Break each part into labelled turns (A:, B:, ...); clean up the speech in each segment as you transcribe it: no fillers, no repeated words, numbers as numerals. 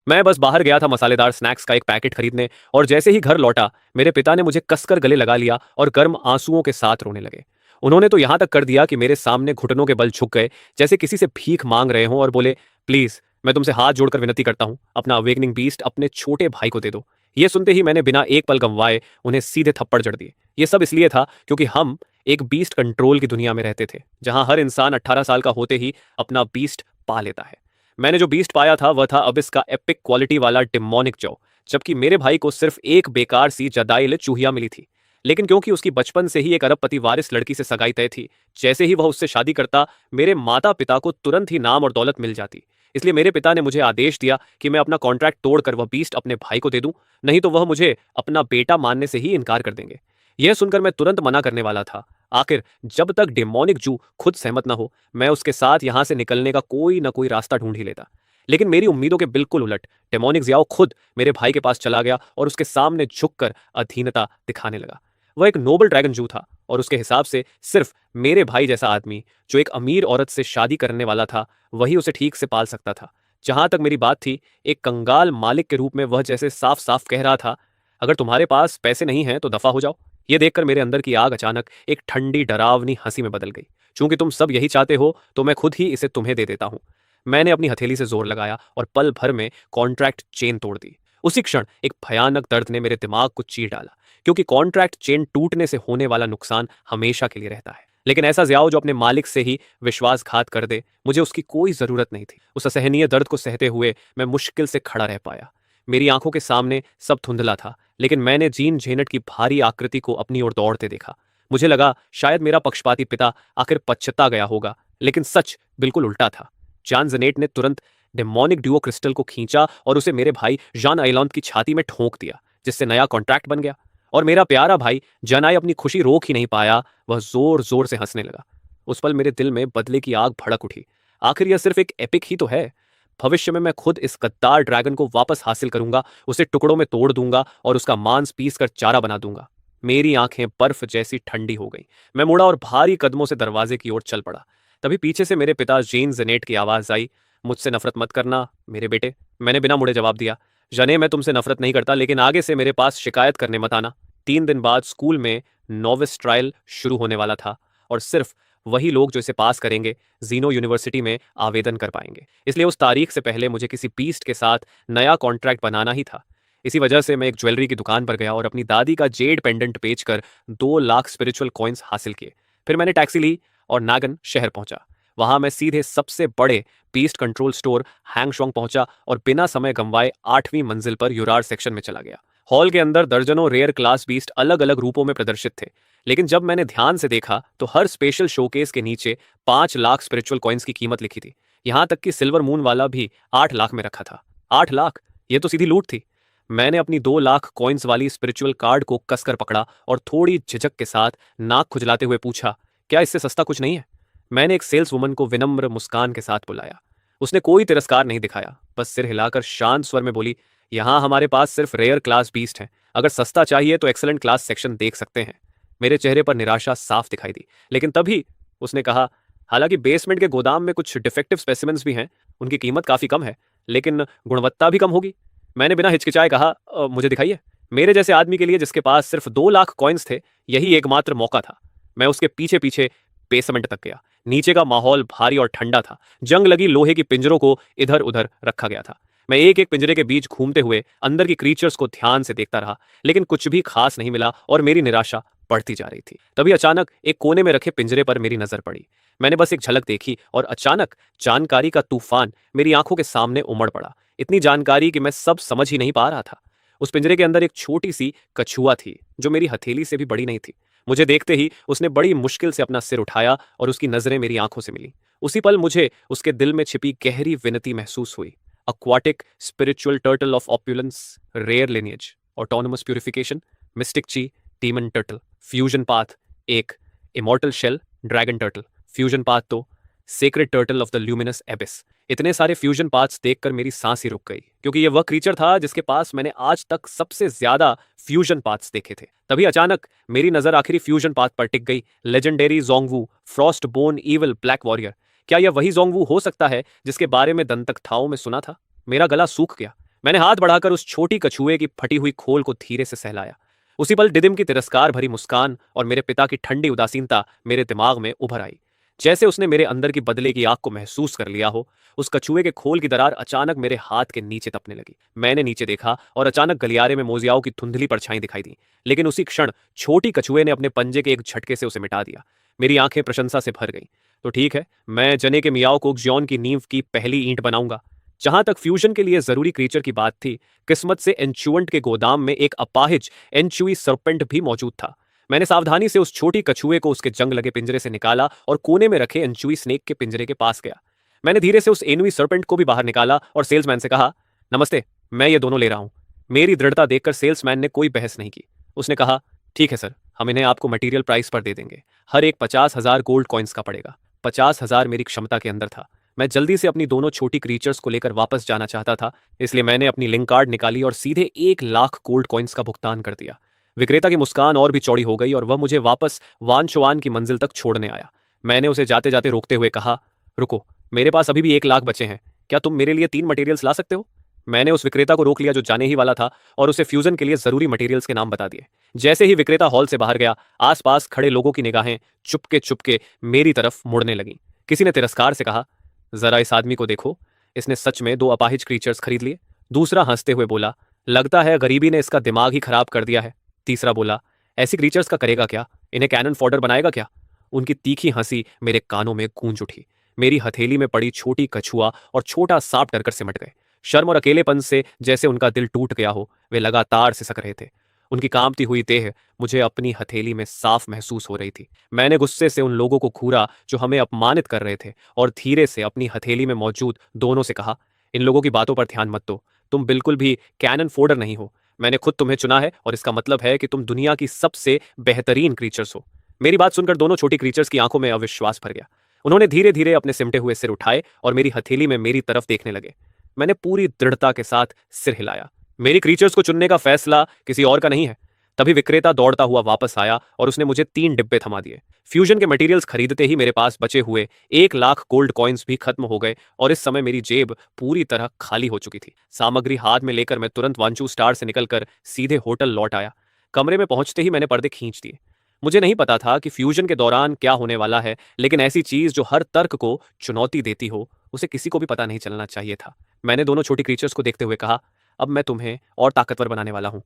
A: मैं बस बाहर गया था मसालेदार स्नैक्स का एक पैकेट खरीदने, और जैसे ही घर लौटा मेरे पिता ने मुझे कसकर गले लगा लिया और गर्म आंसुओं के साथ रोने लगे। उन्होंने तो यहां तक कर दिया कि मेरे सामने घुटनों के बल झुक गए, जैसे किसी से भीख मांग रहे हों, और बोले, प्लीज, मैं तुमसे हाथ जोड़कर विनती करता हूं, अपना अवेकनिंग बीस्ट अपने छोटे भाई को दे दो। ये सुनते ही मैंने बिना एक पल गंवाए उन्हें सीधे थप्पड़ जड़ दिए। ये सब इसलिए था क्योंकि हम एक बीस्ट कंट्रोल की दुनिया में रहते थे, जहां हर इंसान 18 साल का होते ही अपना बीस्ट पा लेता है। मैंने जो बीस्ट पाया था वह था अबिस का एपिक क्वालिटी वाला डिमोनिक जॉ, जबकि मेरे भाई को सिर्फ एक बेकार सी जदाइल चूहिया मिली थी। लेकिन क्योंकि उसकी बचपन से ही एक अरबपति वारिस लड़की से सगाई तय थी, जैसे ही वह उससे शादी करता मेरे माता पिता को तुरंत ही नाम और दौलत मिल जाती। इसलिए मेरे पिता ने मुझे आदेश दिया कि मैं अपना कॉन्ट्रैक्ट तोड़कर वह बीस्ट अपने भाई को दे दूं, नहीं तो वह मुझे अपना बेटा मानने से ही इनकार कर देंगे। यह सुनकर मैं तुरंत मना करने वाला था। आखिर जब तक डेमोनिक जू खुद सहमत न हो, मैं उसके साथ यहां से निकलने का कोई न कोई रास्ता ढूंढ ही लेता। लेकिन मेरी उम्मीदों के बिल्कुल उलट डेमोनिक जियाओ खुद मेरे भाई के पास चला गया और उसके सामने झुककर अधीनता दिखाने लगा। वह एक नोबल ड्रैगन जू था, और उसके हिसाब से सिर्फ मेरे भाई जैसा आदमी जो एक अमीर औरत से शादी करने वाला था, वही उसे ठीक से पाल सकता था। जहां तक मेरी बात थी, एक कंगाल मालिक के रूप में वह जैसे साफ साफ कह रहा था, अगर तुम्हारे पास पैसे नहीं हैं तो दफा हो जाओ। यह देखकर मेरे अंदर की आग अचानक एक ठंडी डरावनी हंसी में बदल गई। चूंकि तुम सब यही चाहते हो तो मैं खुद ही इसे तुम्हें दे देता हूं। मैंने अपनी हथेली से जोर लगाया और पल भर में कॉन्ट्रैक्ट चेन तोड़ दी। उसी क्षण एक भयानक दर्द ने मेरे दिमाग को चीर डाला, क्योंकि कॉन्ट्रैक्ट चेन टूटने से होने वाला नुकसान हमेशा के लिए रहता है, लेकिन ऐसा जियाओ जो अपने मालिक से ही विश्वासघात कर दे, मुझे उसकी कोई जरूरत नहीं थी। उस असहनीय दर्द को सहते हुए मैं मुश्किल से खड़ा रह पाया। मेरी आंखों के सामने सब धुंधला था, लेकिन मैंने जीन झेनट की भारी आकृति को अपनी ओर दौड़ते देखा। मुझे लगा शायद मेरा पक्षपाती पिता आखिर पछता गया होगा, लेकिन सच बिल्कुल उल्टा था। जान जेनेट ने तुरंत डेमोनिक ड्यूओ क्रिस्टल को खींचा और उसे मेरे भाई जान आइलॉन्द की छाती में ठोंक दिया, जिससे नया कॉन्ट्रैक्ट बन गया। और मेरा प्यारा भाई जनाई अपनी खुशी रोक ही नहीं पाया, वह जोर जोर से हंसने लगा। उस पल मेरे दिल में बदले की आग भड़क उठी। आखिर यह सिर्फ एक एपिक ही तो है। भविष्य में मैं खुद इस गद्दार ड्रैगन को वापस हासिल करूंगा, उसे टुकड़ों में तोड़ दूंगा और उसका मांस पीस कर चारा बना दूंगा। मेरी आंखें बर्फ जैसी ठंडी हो गई। मैं मुड़ा और भारी कदमों से दरवाजे की ओर चल पड़ा। तभी पीछे से मेरे पिता जेन जेनेट की आवाज आई, मुझसे नफरत मत करना मेरे बेटे। मैंने बिना मुड़े जवाब दिया, जने मैं तुमसे नफरत नहीं करता, लेकिन आगे से मेरे पास शिकायत करने मत आना। 3 दिन बाद स्कूल में नोविस ट्रायल शुरू होने वाला था, और सिर्फ वही लोग जो इसे पास करेंगे जीनो यूनिवर्सिटी में आवेदन कर पाएंगे। इसलिए उस तारीख से पहले मुझे किसी बीस्ट के साथ नया कॉन्ट्रैक्ट बनाना ही था। इसी वजह से मैं एक ज्वेलरी की दुकान पर गया और अपनी दादी का जेड पेंडेंट बेचकर 2 लाख स्पिरिचुअल कॉइन्स हासिल किए। फिर मैंने टैक्सी ली और नागन शहर पहुंचा। वहां मैं सीधे सबसे बड़े बीस्ट कंट्रोल स्टोर हैंगशोंग पहुंचा और बिना समय गंवाए 8वीं मंजिल पर युरार सेक्शन में चला गया। हॉल के अंदर दर्जनों रेयर क्लास बीस्ट अलग अलग रूपों में प्रदर्शित थे, लेकिन जब मैंने ध्यान से देखा तो हर स्पेशल शोकेस के नीचे 5 लाख स्पिरिचुअल कॉइन्स की कीमत लिखी थी। यहां तक कि सिल्वर मून वाला भी 8 लाख में रखा था। 8 लाख! ये तो सीधी लूट थी। मैंने अपनी 2 लाख कॉइन्स वाली स्पिरिचुअल कार्ड को कसकर पकड़ा और थोड़ी झिझक के साथ नाक खुजलाते हुए पूछा, क्या इससे सस्ता कुछ नहीं है? मैंने एक सेल्स वुमन को विनम्र मुस्कान के साथ बुलाया। उसने कोई तिरस्कार नहीं दिखाया, बस सिर हिलाकर शांत स्वर में बोली, यहाँ हमारे पास सिर्फ रेयर क्लास बीस्ट हैं। अगर सस्ता चाहिए तो एक्सेलेंट क्लास सेक्शन देख सकते हैं। मेरे चेहरे पर निराशा साफ दिखाई दी, लेकिन तभी उसने कहा, हालांकि बेसमेंट के गोदाम में कुछ डिफेक्टिव स्पेसिमेंट्स भी हैं, उनकी कीमत काफी कम है, लेकिन गुणवत्ता भी कम होगी। मैंने बिना हिचकिचाए कहा, मुझे दिखाइए। मेरे जैसे आदमी के लिए जिसके पास सिर्फ 2 लाख कॉइन्स थे, यही एकमात्र मौका था। मैं उसके पीछे पीछे बेसमेंट तक गया। नीचे का माहौल भारी और ठंडा था। जंग लगी लोहे की पिंजरों को इधर उधर रखा गया था। मैं एक एक पिंजरे के बीच घूमते हुए अंदर की क्रीचर्स को ध्यान से देखता रहा, लेकिन कुछ भी खास नहीं मिला और मेरी निराशा बढ़ती जा रही थी। तभी अचानक एक कोने में रखे पिंजरे पर मेरी नजर पड़ी। मैंने बस एक झलक देखी और अचानक जानकारी का तूफान मेरी आंखों के सामने उमड़ पड़ा। इतनी जानकारी कि मैं सब समझ ही नहीं पा रहा था। उस पिंजरे के अंदर एक छोटी सी कछुआ थी, जो मेरी हथेली से भी बड़ी नहीं थी। मुझे देखते ही उसने बड़ी मुश्किल से अपना सिर उठाया और उसकी नजरें मेरी आंखों से मिली। उसी पल मुझे उसके दिल में छिपी गहरी विनती महसूस हुई। aquatic spiritual turtle of opulence, rare lineage, autonomous purification, mystic chi, demon turtle, fusion path 1, immortal shell, dragon turtle, fusion path 2, sacred turtle of the luminous abyss। इतने सारे फ्यूजन पाथ्स देखकर मेरी सांस ही रुक गई, क्योंकि ये वह क्रीचर था जिसके पास मैंने आज तक सबसे ज्यादा फ्यूजन पाथ्स देखे थे। तभी अचानक मेरी नजर आखिरी फ्यूजन पाथ पर टिक गई, legendary Jongwu, frost bone evil black warrior. क्या यह वही जोंगवू हो सकता है जिसके बारे में दंतकथाओं में सुना था? मेरा गला सूख गया। मैंने हाथ बढ़ाकर उस छोटी कछुए की फटी हुई खोल को धीरे से सहलाया। उसी पल डिदिम की तिरस्कार भरी मुस्कान और मेरे पिता की ठंडी उदासीनता मेरे दिमाग में उभर आई। जैसे उसने मेरे अंदर की बदले की आग को महसूस कर लिया हो। उस कछुए के खोल की दरार अचानक मेरे हाथ के नीचे तपने लगी। मैंने नीचे देखा और अचानक गलियारे में मोजियाओं की धुंधली परछाई दिखाई दी। लेकिन उसी क्षण छोटी कछुए ने अपने पंजे के एक झटके से उसे मिटा दिया। मेरी आंखें प्रशंसा से भर गईं। तो ठीक है, मैं जने के मियाओ को ज्योन की नींव की पहली ईंट बनाऊंगा। जहां तक फ्यूजन के लिए जरूरी क्रीचर की बात थी, किस्मत से एंचुअंट के गोदाम में एक अपाहिज एंचुई सरपेंट भी मौजूद था। मैंने सावधानी से उस छोटी कछुए को उसके जंग लगे पिंजरे से निकाला और कोने में रखे एंचुई स्नेक के पिंजरे के पास गया। मैंने धीरे से उस एनुई सरपेंट को भी बाहर निकाला और सेल्समैन से कहा, नमस्ते, मैं ये दोनों ले रहा हूं। मेरी दृढ़ता देखकर सेल्समैन ने कोई बहस नहीं की। उसने कहा, ठीक है सर, हम इन्हें आपको मटेरियल प्राइस पर दे देंगे। हर एक 50,000 गोल्ड कॉइन्स का पड़ेगा। 50,000 मेरी क्षमता के अंदर था। मैं जल्दी से अपनी दोनों छोटी क्रीचर्स को लेकर वापस जाना चाहता था, इसलिए मैंने अपनी लिंक कार्ड निकाली और सीधे 1 लाख गोल्ड कॉइन्स का भुगतान कर दिया। विक्रेता की मुस्कान और भी चौड़ी हो गई और वह मुझे वापस वानचुआन की मंजिल तक छोड़ने आया। मैंने उसे जाते जाते रोकते हुए कहा, रुको, मेरे पास अभी भी 1 लाख बचे हैं। क्या तुम मेरे लिए 3 मटेरियल्स ला सकते हो? मैंने उस विक्रेता को रोक लिया जो जाने ही वाला था और उसे फ्यूजन के लिए जरूरी मटेरियल्स के नाम बता दिए। जैसे ही विक्रेता हॉल से बाहर गया, आसपास खड़े लोगों की निगाहें चुपके चुपके मेरी तरफ मुड़ने लगीं। किसी ने तिरस्कार से कहा, जरा इस आदमी को देखो, इसने सच में 2 अपाहिज क्रीचर्स खरीद लिए। दूसरा हंसते हुए बोला, लगता है गरीबी ने इसका दिमाग ही खराब कर दिया है। तीसरा बोला, ऐसी क्रीचर्स का करेगा क्या? इन्हें कैनन फॉडर बनाएगा क्या? उनकी तीखी हंसी मेरे कानों में गूंज उठी। मेरी हथेली में पड़ी छोटी कछुआ और छोटा सांप डरकर सिमट गए। शर्म और अकेलेपन से जैसे उनका दिल टूट गया हो, वे लगातार सिसक रहे थे। उनकी कांपती हुई देह मुझे अपनी हथेली में साफ महसूस हो रही थी। मैंने गुस्से से उन लोगों को घूरा जो हमें अपमानित कर रहे थे और धीरे से अपनी हथेली में मौजूद दोनों से कहा, इन लोगों की बातों पर ध्यान मत दो। तुम बिल्कुल भी कैनन फोडर नहीं हो। मैंने खुद तुम्हें चुना है और इसका मतलब है कि तुम दुनिया की सबसे बेहतरीन क्रीचर्स हो। मेरी बात सुनकर दोनों छोटी क्रीचर्स की आंखों में अविश्वास भर गया। उन्होंने धीरे धीरे अपने सिमटे हुए सिर उठाए और मेरी हथेली में मेरी तरफ देखने लगे। मैंने पूरी दृढ़ता के साथ सिर हिलाया। मेरी क्रीचर्स को चुनने का फैसला किसी और का नहीं है। तभी विक्रेता दौड़ता हुआ वापस आया और उसने मुझे 3 डिब्बे थमा दिए। फ्यूजन के मटेरियल्स खरीदते ही मेरे पास बचे हुए 1 लाख गोल्ड कॉइन्स भी खत्म हो गए और इस समय मेरी जेब पूरी तरह खाली हो चुकी थी। सामग्री हाथ में लेकर मैं तुरंत वांचू स्टार से निकलकर सीधे होटल लौट आया। कमरे में पहुंचते ही मैंने पर्दे खींच दिए। मुझे नहीं पता था कि फ्यूजन के दौरान क्या होने वाला है, लेकिन ऐसी चीज जो हर तर्क को चुनौती देती हो, उसे किसी को भी पता नहीं चलना चाहिए था। मैंने दोनों छोटी क्रीचर्स को देखते हुए कहा, अब मैं तुम्हें और ताकतवर बनाने वाला हूं।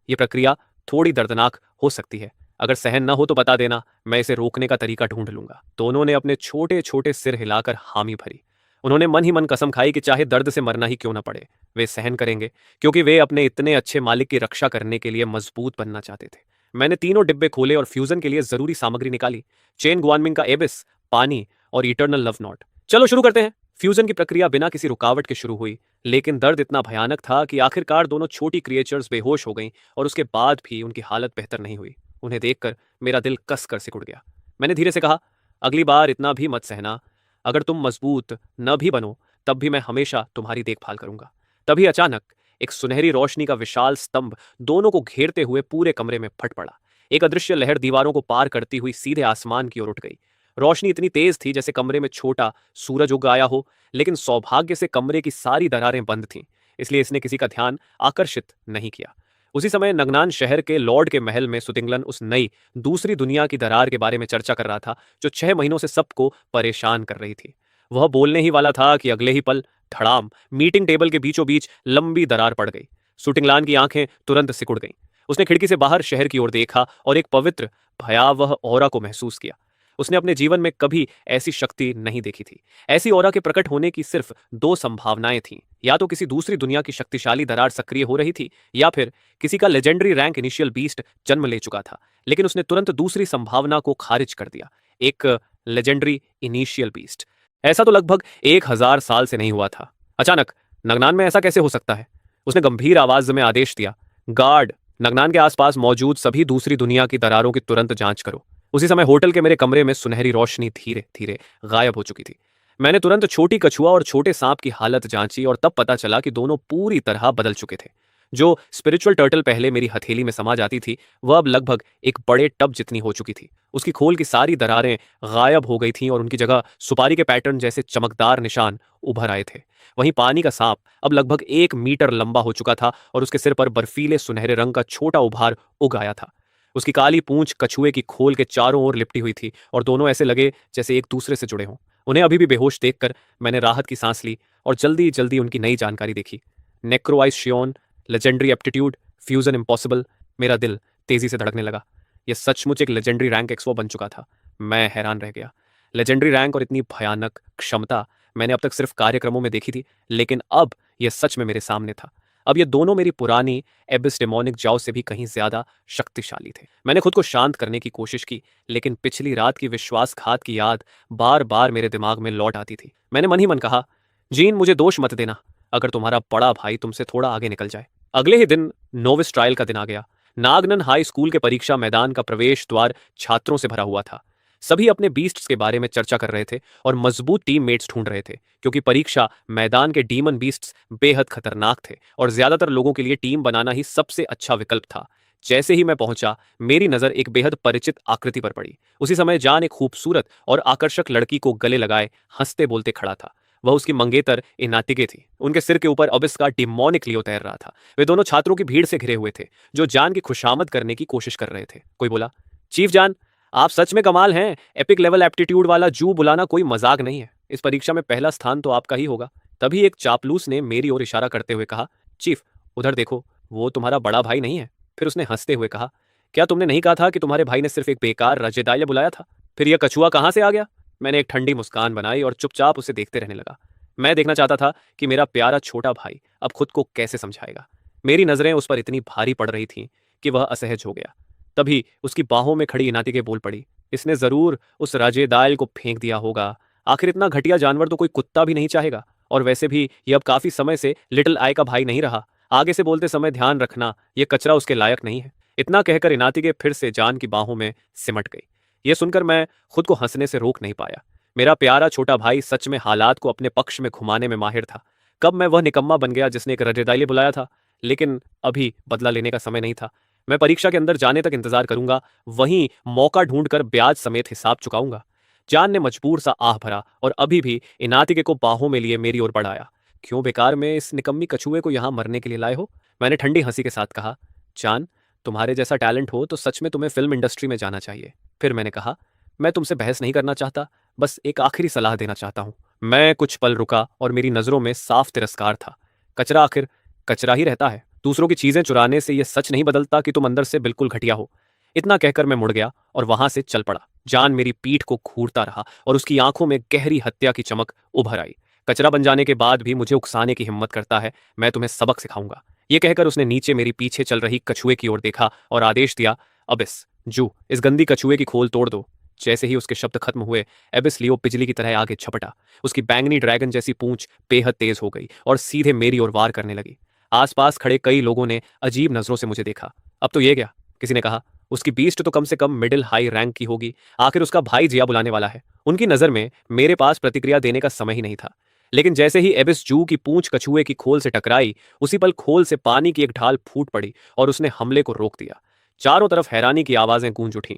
A: यह प्रक्रिया थोड़ी दर्दनाक हो सकती है। अगर सहन न हो तो बता देना, मैं इसे रोकने का तरीका ढूंढ लूंगा। दोनों ने अपने छोटे छोटे सिर हिलाकर हामी भरी। उन्होंने मन ही मन कसम खाई कि चाहे दर्द से मरना ही क्यों न पड़े, वे सहन करेंगे, क्योंकि वे अपने इतने अच्छे मालिक की रक्षा करने के लिए मजबूत बनना चाहते थे। मैंने तीनों डिब्बे खोले और फ्यूजन के लिए जरूरी सामग्री निकाली। चेन गुआनमिंग का एबिस, पानी और इटर्नल लव नॉट। चलो शुरू करते हैं। फ्यूजन की प्रक्रिया बिना किसी रुकावट के शुरू हुई, लेकिन दर्द इतना भयानक था कि आखिरकार दोनों छोटी क्रिएचर्स बेहोश हो गईं और उसके बाद भी उनकी हालत बेहतर नहीं हुई। उन्हें देखकर मेरा दिल कसकर सिकुड़ गया। मैंने धीरे से कहा, अगली बार इतना भी मत सहना। अगर तुम मजबूत न भी बनो, तब भी मैं हमेशा तुम्हारी देखभाल करूंगा। तभी अचानक एक सुनहरी रोशनी का विशाल स्तंभ दोनों को घेरते हुए पूरे कमरे में फट पड़ा। एक अदृश्य लहर दीवारों को पार करती हुई सीधे आसमान की ओर उठ गई। रोशनी इतनी तेज थी जैसे कमरे में छोटा सूरज उग आया हो, लेकिन सौभाग्य से कमरे की सारी दरारें बंद थीं, इसलिए इसने किसी का ध्यान आकर्षित नहीं किया। उसी समय नगनान शहर के लॉर्ड के महल में सुतिंगलन उस नई दूसरी दुनिया की दरार के बारे में चर्चा कर रहा था जो 6 महीनों से सबको परेशान कर रही थी। वह बोलने ही वाला था कि अगले ही पल धड़ाम मीटिंग टेबल के बीचों बीच लंबी दरार पड़ गई। सुटिंगलान की आंखें तुरंत सिकुड़ गईं। उसने खिड़की से बाहर शहर की ओर देखा और एक पवित्र भयावह ऑरा को महसूस किया। उसने अपने जीवन में कभी ऐसी शक्ति नहीं देखी थी। ऐसी ऑरा के प्रकट होने की सिर्फ 2 संभावनाएं थीं। या तो किसी दूसरी दुनिया की शक्तिशाली दरार सक्रिय हो रही थी, या फिर किसी का लेजेंडरी रैंक इनिशियल बीस्ट जन्म ले चुका था। लेकिन उसने तुरंत दूसरी संभावना को खारिज कर दिया, एक लेजेंडरी इनिशियल बीस्ट। ऐसा तो लगभग 1000 साल से नहीं हुआ था। अचानक नगनान में ऐसा कैसे हो सकता है? उसने गंभीर आवाज में आदेश दिया, गार्ड, नगनान के आसपास मौजूद सभी दूसरी दुनिया की दरारों की तुरंत जांच करो। उसी समय होटल के मेरे कमरे में सुनहरी रोशनी धीरे धीरे गायब हो चुकी थी। मैंने तुरंत छोटी कछुआ और छोटे सांप की हालत जांची और तब पता चला कि दोनों पूरी तरह बदल चुके थे। जो स्पिरिचुअल टर्टल पहले मेरी हथेली में समा जाती थी, वह अब लगभग एक बड़े टब जितनी हो चुकी थी। उसकी खोल की सारी दरारें गायब हो गई थीं और उनकी जगह सुपारी के पैटर्न जैसे चमकदार निशान उभर आए थे। वहीं पानी का सांप अब लगभग 1 मीटर लंबा हो चुका था और उसके सिर पर बर्फीले सुनहरे रंग का छोटा उभार उग आया था। उसकी काली पूंछ कछुए की खोल के चारों ओर लिपटी हुई थी और दोनों ऐसे लगे जैसे एक दूसरे से जुड़े हों। उन्हें अभी भी बेहोश देखकर मैंने राहत की सांस ली और जल्दी जल्दी उनकी नई जानकारी देखी। नेक्रोआइज शियोन, लेजेंडरी एप्टीट्यूड, फ्यूजन इम्पॉसिबल। मेरा दिल तेजी से धड़कने लगा। यह सचमुच एक लेजेंडरी रैंक एक्सपो बन चुका था। मैं हैरान रह गया। लेजेंडरी रैंक और इतनी भयानक क्षमता मैंने अब तक सिर्फ कार्यक्रमों में देखी थी, लेकिन अब यह सच में मेरे सामने था। अब ये दोनों मेरी पुरानी एबिस डेमोनिक जाव से भी कहीं ज्यादा शक्तिशाली थे। मैंने खुद को शांत करने की कोशिश की, लेकिन पिछली रात की विश्वासघात की याद बार बार मेरे दिमाग में लौट आती थी। मैंने मन ही मन कहा, जीन मुझे दोष मत देना अगर तुम्हारा बड़ा भाई तुमसे थोड़ा आगे निकल जाए। अगले ही दिन नोविस ट्रायल का दिन आ गया। नागनन हाई स्कूल के परीक्षा मैदान का प्रवेश द्वार छात्रों से भरा हुआ था। सभी अपने बीस्ट्स के बारे में चर्चा कर रहे थे और मजबूत टीममेट्स ढूंढ रहे थे, क्योंकि परीक्षा मैदान के डीमन बीस्ट्स बेहद खतरनाक थे और ज्यादातर लोगों के लिए टीम बनाना ही सबसे अच्छा विकल्प था। जैसे ही मैं पहुंचा, मेरी नजर एक बेहद परिचित आकृति पर पड़ी। उसी समय जान एक खूबसूरत और आकर्षक लड़की को गले लगाए हंसते बोलते खड़ा था। वह उसकी मंगेतर इनातिगे थी। उनके सिर के ऊपर अबिस का डिमोनिक लियो तैर रहा था। वे दोनों छात्रों की भीड़ से घिरे हुए थे, जो जान की खुशामद करने की कोशिश कर रहे थे। कोई बोला, चीफ जान, आप सच में कमाल हैं। एपिक लेवल एप्टीट्यूड वाला जू बुलाना कोई मजाक नहीं है। इस परीक्षा में पहला स्थान तो आपका ही होगा। तभी एक चापलूस ने मेरी ओर इशारा करते हुए कहा, चीफ, उधर देखो, वो तुम्हारा बड़ा भाई नहीं है। फिर उसने हंसते हुए कहा, क्या तुमने नहीं कहा था कि तुम्हारे भाई ने सिर्फ एक बेकार रजेदाइया बुलाया था? फिर यह कछुआ कहां से आ गया? मैंने एक ठंडी मुस्कान बनाई और चुपचाप उसे देखते रहने लगा। मैं देखना चाहता था कि मेरा प्यारा छोटा भाई अब खुद को कैसे समझाएगा। मेरी नजरें उस पर इतनी भारी पड़ रही थीं कि वह असहज हो गया। तभी उसकी बाहों में खड़ी इनातिगे बोल पड़ी, इसने जरूर उस राजेदाइल को फेंक दिया होगा। आखिर इतना घटिया जानवर तो कोई कुत्ता भी नहीं चाहेगा। और वैसे भी ये अब काफी समय से लिटिल आई का भाई नहीं रहा। आगे से बोलते समय ध्यान रखना, ये कचरा उसके लायक नहीं है। इतना कहकर इनातिगे फिर से जान की बाहों में सिमट गई। यह सुनकर मैं खुद को हंसने से रोक नहीं पाया। मेरा प्यारा छोटा भाई सच में हालात को अपने पक्ष में घुमाने में माहिर था। कब मैं वह निकम्मा बन गया जिसने एक रजेदाइले बुलाया था? लेकिन अभी बदला लेने का समय नहीं था। मैं परीक्षा के अंदर जाने तक इंतजार करूंगा, वहीं मौका ढूंढकर ब्याज समेत हिसाब चुकाऊंगा। जान ने मजबूर सा आह भरा और अभी भी इनातिगे को बाहों में लिए मेरी ओर बढ़ाया। क्यों बेकार में इस निकम्मी कछुए को यहां मरने के लिए लाए हो? मैंने ठंडी हंसी के साथ कहा, जान, तुम्हारे जैसा टैलेंट हो तो सच में तुम्हें फिल्म इंडस्ट्री में जाना चाहिए। फिर मैंने कहा, मैं तुमसे बहस नहीं करना चाहता, बस एक आखिरी सलाह देना चाहता हूं। मैं कुछ पल रुका और मेरी नजरों में साफ तिरस्कार था। कचरा आखिर कचरा ही रहता है। दूसरों की चीजें चुराने से यह सच नहीं बदलता कि तुम अंदर से बिल्कुल घटिया हो। इतना कहकर मैं मुड़ गया और वहां से चल पड़ा। जान मेरी पीठ को घूरता रहा और उसकी आंखों में गहरी हत्या की चमक उभर आई। कचरा बन जाने के बाद भी मुझे उकसाने की हिम्मत करता है, मैं तुम्हें सबक सिखाऊंगा। यह कहकर उसने नीचे मेरी पीछे चल रही कछुए की ओर देखा और आदेश दिया, अबिस, जू, इस गंदी कछुए की खोल तोड़ दो। जैसे ही उसके शब्द खत्म हुए, एबिस लियो बिजली की तरह आगे झपटा। उसकी बैंगनी ड्रैगन जैसी पूंछ बेहद तेज हो गई और सीधे मेरी ओर वार करने लगी। आसपास खड़े कई लोगों ने अजीब नजरों से मुझे देखा। अब तो ये क्या? किसी ने कहा, उसकी बीस्ट तो कम से कम मिडिल हाई रैंक की होगी, आखिर उसका भाई जिया बुलाने वाला है। उनकी नजर में मेरे पास प्रतिक्रिया देने का समय ही नहीं था। लेकिन जैसे ही एबिस जू की पूंछ कछुए की खोल से टकराई, उसी पल खोल से पानी की एक ढाल फूट पड़ी और उसने हमले को रोक दिया। चारों तरफ हैरानी की आवाजें गूंज उठीं।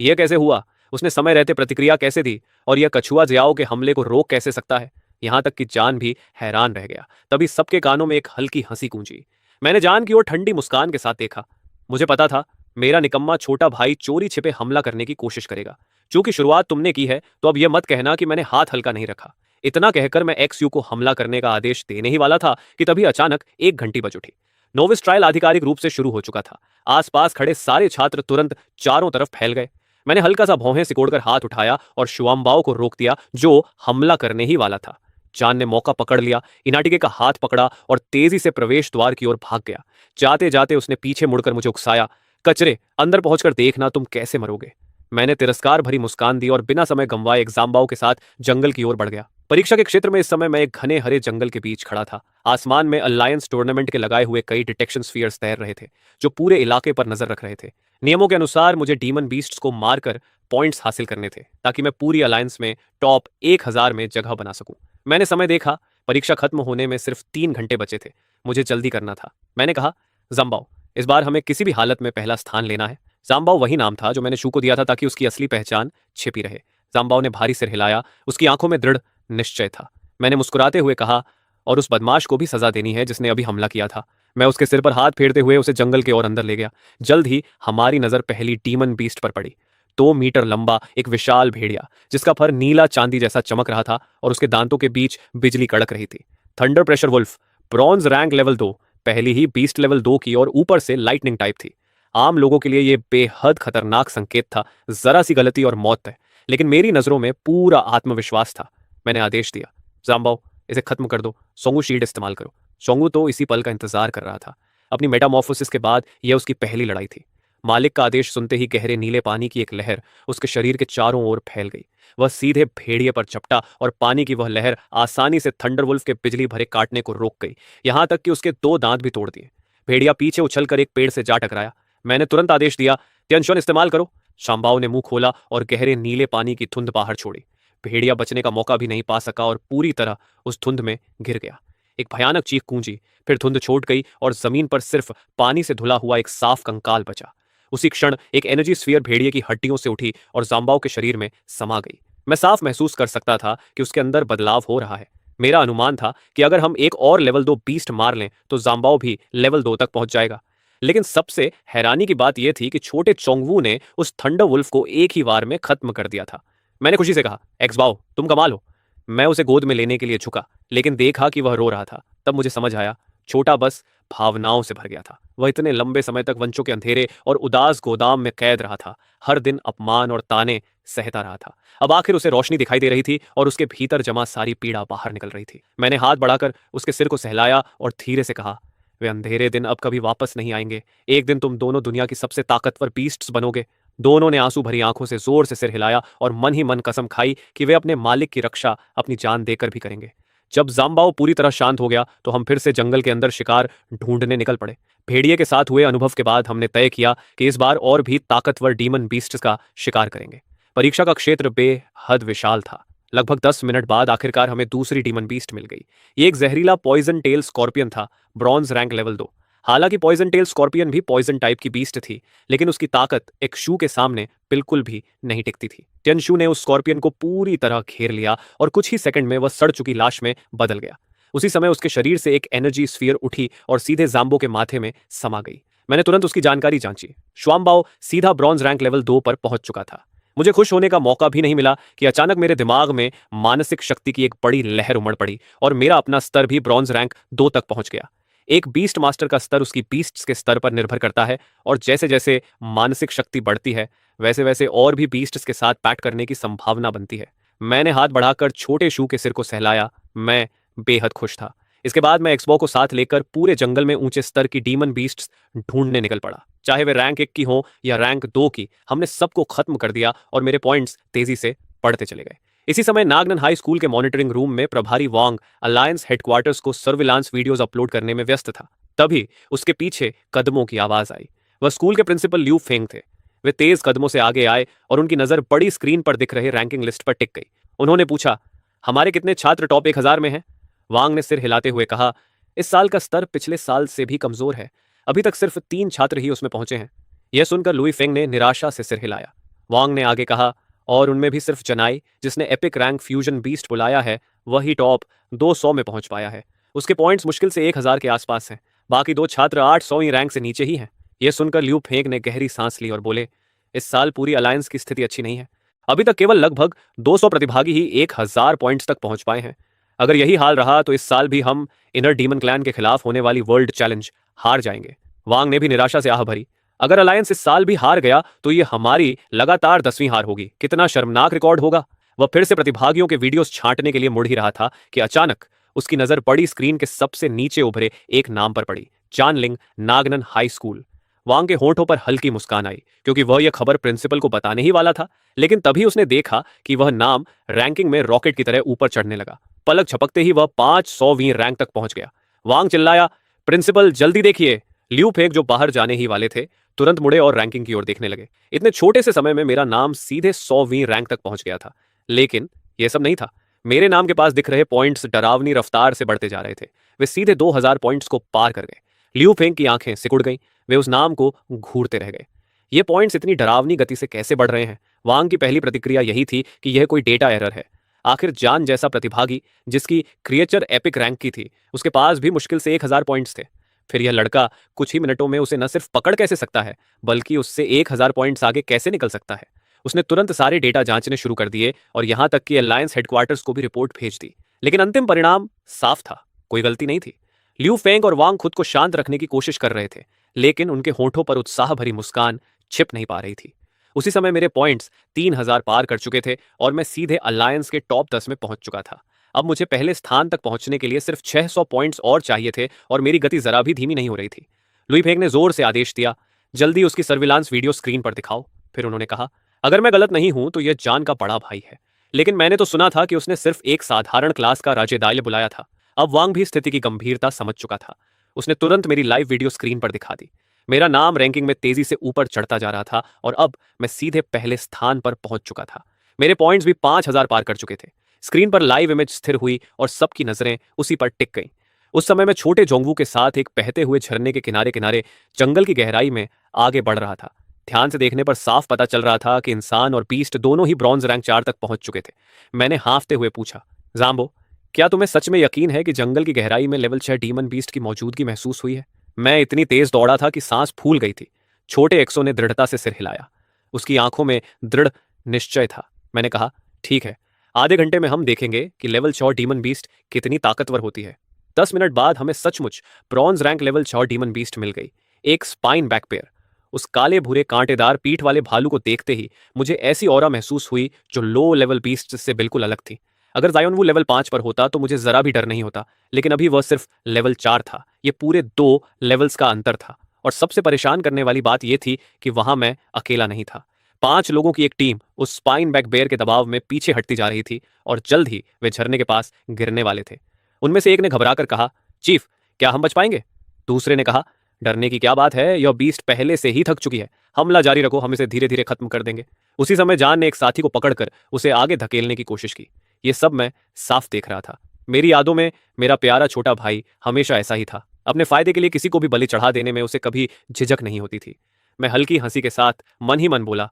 A: यह कैसे हुआ? उसने समय रहते प्रतिक्रिया कैसे दी? और यह कछुआ जियाओ के हमले को रोक कैसे सकता है? यहां तक कि जान भी हैरान रह गया। तभी सबके कानों में एक हल्की हंसी गूंजी। मैंने जान की ओर ठंडी मुस्कान के साथ देखा। मुझे पता था मेरा निकम्मा छोटा भाई चोरी छिपे हमला करने की कोशिश करेगा। चूंकि शुरुआत तुमने की है, तो अब यह मत कहना कि मैंने हाथ हल्का नहीं रखा। इतना कहकर मैं एक्स यू को हमला करने का आदेश देने ही वाला था कि तभी अचानक एक घंटी बज उठी। नोविस ट्रायल आधिकारिक रूप से शुरू हो चुका था। आसपास खड़े सारे छात्र तुरंत चारों तरफ फैल गए। मैंने हल्का सा भौहें सिकोड़कर हाथ उठाया और शुआम्बाओ को रोक दिया, जो हमला करने ही वाला था। जान ने मौका पकड़ लिया, इनाटिगे का हाथ पकड़ा और तेजी से प्रवेश द्वार की ओर भाग गया। जाते जाते उसने पीछे मुड़कर मुझे उकसाया, कचरे, अंदर पहुंचकर देखना तुम कैसे मरोगे। मैंने तिरस्कार भरी मुस्कान दी और बिना समय गंवाए एग्जाम्बाओ के साथ जंगल की ओर बढ़ गया। परीक्षा के क्षेत्र में इस समय मैं एक घने हरे जंगल के बीच खड़ा था। आसमान में अलायंस टूर्नामेंट के लगाए हुए कई डिटेक्शन स्फीयर्स तैर रहे थे, जो पूरे इलाके पर नजर रख रहे थे। नियमों के अनुसार मुझे डीमन बीस्ट्स को मारकर पॉइंट्स हासिल करने थे, ताकि मैं पूरी अलायंस में टॉप 1000 में जगह बना सकूं। मैंने समय देखा, परीक्षा खत्म होने में सिर्फ 3 घंटे बचे थे। मुझे जल्दी करना था। मैंने कहा, जाम्बाओ, इस बार हमें किसी भी हालत में पहला स्थान लेना है। जाम्बाओ वही नाम था जो मैंने शू को दिया था ताकि उसकी असली पहचान छिपी रहे। जाम्बाओ ने भारी सिर हिलाया, उसकी आंखों में दृढ़ निश्चय था। मैंने मुस्कुराते हुए कहा, और उस बदमाश को भी सजा देनी है जिसने अभी हमला किया था। मैं उसके सिर पर हाथ फेरते हुए उसे जंगल के ओर अंदर ले गया। जल्द ही हमारी नजर पहली डीमन बीस्ट पर पड़ी। 2 मीटर लंबा एक विशाल भेड़िया, जिसका फर नीला चांदी जैसा चमक रहा था और उसके दांतों के बीच बिजली कड़क रही थी। Thunder pressure wolf, bronze rank level 2, पहली ही बीस्ट लेवल 2 की और ऊपर से लाइटनिंग टाइप थी। आम लोगों के लिए यह बेहद खतरनाक संकेत था, जरा सी गलती और मौत है। लेकिन मेरी नजरों में पूरा आत्मविश्वास था। मैंने आदेश दिया, जाम्बाओ, इसे खत्म कर दो, सोंगू शील्ड इस्तेमाल करो। सोंगू तो इसी पल का इंतजार कर रहा था। अपनी मेटामॉर्फोसिस के बाद यह उसकी पहली लड़ाई थी। मालिक का आदेश सुनते ही गहरे नीले पानी की एक लहर उसके शरीर के चारों ओर फैल गई। वह सीधे भेड़िए पर झपटा और पानी की वह लहर आसानी से थंडरवुल्फ के बिजली भरे काटने को रोक गई, यहां तक कि उसके 2 दांत भी तोड़ दिए। भेड़िया पीछे उछलकर एक पेड़ से जा टकराया। मैंने तुरंत आदेश दिया, तियनशुन इस्तेमाल करो। शांबाओ ने मुंह खोला और गहरे नीले पानी की धुंध बाहर छोड़ी। भेड़िया बचने का मौका भी नहीं पा सका और पूरी तरह उस धुंध में घिर गया। एक भयानक चीख गूंजी, फिर धुंध छोड़ गई और जमीन पर सिर्फ पानी से धुला हुआ एक साफ कंकाल बचा। उसी क्षण एक एनर्जी स्फीयर भेड़िए की हड्डियों से उठी और जाम्बाओ के शरीर में समा गई। मैं साफ महसूस कर सकता था कि उसके अंदर बदलाव हो रहा है। मेरा अनुमान था कि अगर हम एक और लेवल 2 बीस्ट मार लें तो जाम्बाओ भी लेवल 2 तक पहुंच जाएगा। लेकिन सबसे हैरानी की बात यह थी कि छोटे चोंगवू ने उस थंडर वुल्फ को एक ही वार में खत्म कर दिया था। मैंने खुशी से कहा, एक्सबाओ, तुम कमाल हो। मैं उसे गोद में लेने के लिए झुका, लेकिन देखा कि वह रो रहा था। तब मुझे समझ आया, छोटा बस भावनाओं से भर गया था। वह इतने लंबे समय तक वंशों के अंधेरे और उदास गोदाम में कैद रहा था, हर दिन अपमान और ताने सहता रहा था। अब आखिर उसे रोशनी दिखाई दे रही थी और उसके भीतर जमा सारी पीड़ा बाहर निकल रही थी। मैंने हाथ बढ़ाकर उसके सिर को सहलाया और धीरे से कहा, वे अंधेरे दिन अब कभी वापस नहीं आएंगे। एक दिन तुम दोनों दुनिया की सबसे ताकतवर बीस्ट्स बनोगे। दोनों ने आंसू भरी आंखों से जोर से सिर हिलाया और मन ही मन कसम खाई कि वे अपने मालिक की रक्षा अपनी जान देकर भी करेंगे। जब जाम्बाओ पूरी तरह शांत हो गया तो हम फिर से जंगल के अंदर शिकार ढूंढने निकल पड़े। भेड़िए के साथ हुए अनुभव के बाद हमने तय किया कि इस बार और भी ताकतवर डीमन बीस्ट्स का शिकार करेंगे। परीक्षा का क्षेत्र बेहद विशाल था। लगभग 10 मिनट बाद आखिरकार हमें दूसरी डीमन बीस्ट मिल गई। ये एक जहरीला पॉइजन टेल स्कॉर्पियन था, ब्रॉन्ज रैंक लेवल 2। हालांकि पॉइजन टेल स्कॉर्पियन भी पॉइजन टाइप की बीस्ट थी, लेकिन उसकी ताकत एक शू के सामने बिल्कुल भी नहीं टिकती थी। टियनशू ने उस स्कॉर्पियन को पूरी तरह घेर लिया और कुछ ही सेकंड में वह सड़ चुकी लाश में बदल गया। उसी समय उसके शरीर से एक एनर्जी स्फीयर उठी और सीधे जाम्बो के माथे में समा गई। मैंने तुरंत उसकी जानकारी जांची। श्वाम्बाओ सीधा ब्रॉन्ज रैंक लेवल 2 पर पहुंच चुका था। मुझे खुश होने का मौका भी नहीं मिला कि अचानक मेरे दिमाग में मानसिक शक्ति की एक बड़ी लहर उमड़ पड़ी और मेरा अपना स्तर भी ब्रॉन्ज रैंक 2 तक पहुंच गया। एक बीस्ट मास्टर का स्तर उसकी बीस्ट्स के स्तर पर निर्भर करता है और जैसे जैसे मानसिक शक्ति बढ़ती है वैसे वैसे और भी बीस्ट्स के साथ पैट करने की संभावना बनती है। मैंने हाथ बढ़ाकर छोटे शू के सिर को सहलाया। मैं बेहद खुश था। इसके बाद मैं एक्सबो को साथ लेकर पूरे जंगल में ऊंचे स्तर की डीमन बीस्ट्स ढूंढने निकल पड़ा। चाहे वे रैंक 1 की हो या रैंक 2 की, हमने सबको खत्म कर दिया और मेरे पॉइंट्स तेजी से बढ़ते चले गए। इसी समय नागनन हाई स्कूल के मॉनिटरिंग रूम में प्रभारी वांग अलायंस हेडक्वार्टर्स को सर्विलांस वीडियोस अपलोड करने में व्यस्त था। तभी उसके पीछे कदमों की आवाज आई। वह स्कूल के प्रिंसिपल ल्यू फेंग थे। वे तेज कदमों से आगे आए और उनकी नजर बड़ी स्क्रीन पर दिख रहे रैंकिंग लिस्ट पर टिक गई। उन्होंने पूछा, हमारे कितने छात्र टॉप 1000 में हैं? वांग ने सिर हिलाते हुए कहा, इस साल का स्तर पिछले साल से भी कमजोर है। अभी तक सिर्फ 3 छात्र ही उसमें पहुंचे हैं। यह सुनकर लुई फेंग ने निराशा से सिर हिलाया। वांग ने आगे कहा, और उनमें भी सिर्फ चनाई, जिसने एपिक रैंक फ्यूजन बीस्ट बुलाया है, वही टॉप 200 में पहुंच पाया है। उसके पॉइंट्स मुश्किल से 1000 के आसपास हैं। बाकी 2 छात्र 800वीं रैंक से नीचे ही हैं। यह सुनकर ल्यू फेंग ने गहरी सांस ली और बोले, इस साल पूरी अलायंस की स्थिति अच्छी नहीं है। अभी तक केवल लगभग 200 प्रतिभागी ही 1000 पॉइंट्स तक पहुंच पाए हैं। अगर यही हाल रहा तो इस साल भी हम इनर डीमन क्लैन के खिलाफ होने वाली वर्ल्ड चैलेंज हार जाएंगे। वांग ने भी निराशा से आह भरी, अगर अलायंस इस साल भी हार गया तो ये हमारी लगातार 10वीं हार होगी। कितना शर्मनाक रिकॉर्ड होगा। वह फिर से प्रतिभागियों के वीडियोस छांटने के लिए मुड़ ही रहा था कि अचानक उसकी नजर बड़ी स्क्रीन के सबसे नीचे उभरे एक नाम पर पड़ी, चानलिंग नागनन हाई स्कूल। वांग के होंठों पर हल्की मुस्कान आई, क्योंकि वह यह खबर प्रिंसिपल को बताने ही वाला था। लेकिन तभी उसने देखा कि वह नाम रैंकिंग में रॉकेट की तरह ऊपर चढ़ने लगा। पलक झपकते ही वह 500वीं रैंक तक पहुंच गया। वांग चिल्लाया, प्रिंसिपल जल्दी देखिए। ल्यू फेंग जो बाहर जाने ही वाले थे तुरंत मुड़े और रैंकिंग की ओर देखने लगे। इतने छोटे से समय में मेरा नाम सीधे 100वीं रैंक तक पहुंच गया था। लेकिन यह सब नहीं था। मेरे नाम के पास दिख रहे पॉइंट्स डरावनी रफ्तार से बढ़ते जा रहे थे। वे सीधे 2000 पॉइंट्स को पार कर गए। लियू फेंग की आंखें सिकुड़ गईं। वे उस नाम को घूरते रह गए। ये पॉइंट्स इतनी डरावनी गति से कैसे बढ़ रहे हैं? वांग की पहली प्रतिक्रिया यही थी कि यह कोई डेटा एरर है। आखिर जान जैसा प्रतिभागी, जिसकी क्रिएचर एपिक रैंक की थी, उसके पास भी मुश्किल से 1000 पॉइंट्स थे। फिर यह लड़का कुछ ही मिनटों में उसे न सिर्फ पकड़ कैसे सकता है, बल्कि उससे 1000 पॉइंट्स आगे कैसे निकल सकता है? उसने तुरंत सारे डेटा जांचने शुरू कर दिए और यहां तक कि अलायंस हेडक्वार्टर्स को भी रिपोर्ट भेज दी। लेकिन अंतिम परिणाम साफ था, कोई गलती नहीं थी। लियू फेंग और वांग खुद को शांत रखने की कोशिश कर रहे थे, लेकिन उनके होठों पर उत्साह भरी मुस्कान छिप नहीं पा रही थी। उसी समय मेरे पॉइंट्स 3000 पार कर चुके थे और मैं सीधे अलायंस के टॉप 10 में पहुंच चुका था। अब मुझे पहले स्थान तक पहुंचने के लिए सिर्फ 600 पॉइंट्स और चाहिए थे और मेरी गति जरा भी धीमी नहीं हो रही थी। लुई फेंग ने जोर से आदेश दिया, जल्दी उसकी सर्विलांस वीडियो स्क्रीन पर दिखाओ। फिर उन्होंने कहा, अगर मैं गलत नहीं हूं तो यह जान का बड़ा भाई है, लेकिन मैंने तो सुना था कि उसने सिर्फ एक साधारण क्लास का राजेदाइल बुलाया था। अब वांग भी स्थिति की गंभीरता समझ चुका था। उसने तुरंत मेरी लाइव वीडियो स्क्रीन पर दिखा दी। मेरा नाम रैंकिंग में तेजी से ऊपर चढ़ता जा रहा था और अब मैं सीधे पहले स्थान पर पहुंच चुका था। मेरे पॉइंट्स भी 5000 पार कर चुके थे। स्क्रीन पर लाइव इमेज स्थिर हुई और सबकी नजरें उसी पर टिक गईं। उस समय मैं छोटे जोंगवू के साथ एक बहते हुए झरने के किनारे किनारे जंगल की गहराई में आगे बढ़ रहा था। ध्यान से देखने पर साफ पता चल रहा था कि इंसान और बीस्ट दोनों ही ब्रॉन्ज रैंक 4 तक पहुंच चुके थे। मैंने हाँफते हुए पूछा, जाम्बो, क्या तुम्हें सच में यकीन है कि जंगल की गहराई में लेवल 6 डीमन बीस्ट की मौजूदगी महसूस हुई है? मैं इतनी तेज दौड़ा था कि सांस फूल गई थी। छोटे एक्सो ने दृढ़ता से सिर हिलाया। उसकी आंखों में दृढ़ निश्चय था। मैंने कहा, ठीक है, आधे घंटे में हम देखेंगे कि लेवल 6 डीमन बीस्ट कितनी ताकतवर होती है। 10 मिनट बाद हमें सचमुच bronze rank level 6 demon beast मिल गई, एक स्पाइन बैक पेयर। उस काले भूरे कांटेदार पीठ वाले भालू को देखते ही मुझे ऐसी ऑरा महसूस हुई जो लो लेवल बीस्ट से बिल्कुल अलग थी। अगर जायोनवू लेवल 5 पर होता तो मुझे जरा भी डर नहीं होता, लेकिन अभी वह सिर्फ लेवल 4 था। ये पूरे 2 लेवल्स का अंतर था। और सबसे परेशान करने वाली बात यह थी कि वहां मैं अकेला नहीं था। 5 लोगों की एक टीम उस स्पाइन बैक बेयर के दबाव में पीछे हटती जा रही थी और जल्द ही वे झरने के पास गिरने वाले थे। उनमें से एक ने घबराकर कहा, चीफ, क्या हम बच पाएंगे? दूसरे ने कहा, डरने की क्या बात है, यह बीस्ट पहले से ही थक चुकी है। हमला जारी रखो, हम इसे धीरे धीरे खत्म कर देंगे। उसी समय जान ने एक साथी को पकड़कर उसे आगे धकेलने की कोशिश की। ये सब मैं साफ देख रहा था। मेरी यादों में मेरा प्यारा छोटा भाई हमेशा ऐसा ही था। अपने फायदे के लिए किसी को भी बलि चढ़ा देने में उसे कभी झिझक नहीं होती थी। मैं हल्की हंसी के साथ मन ही मन बोला,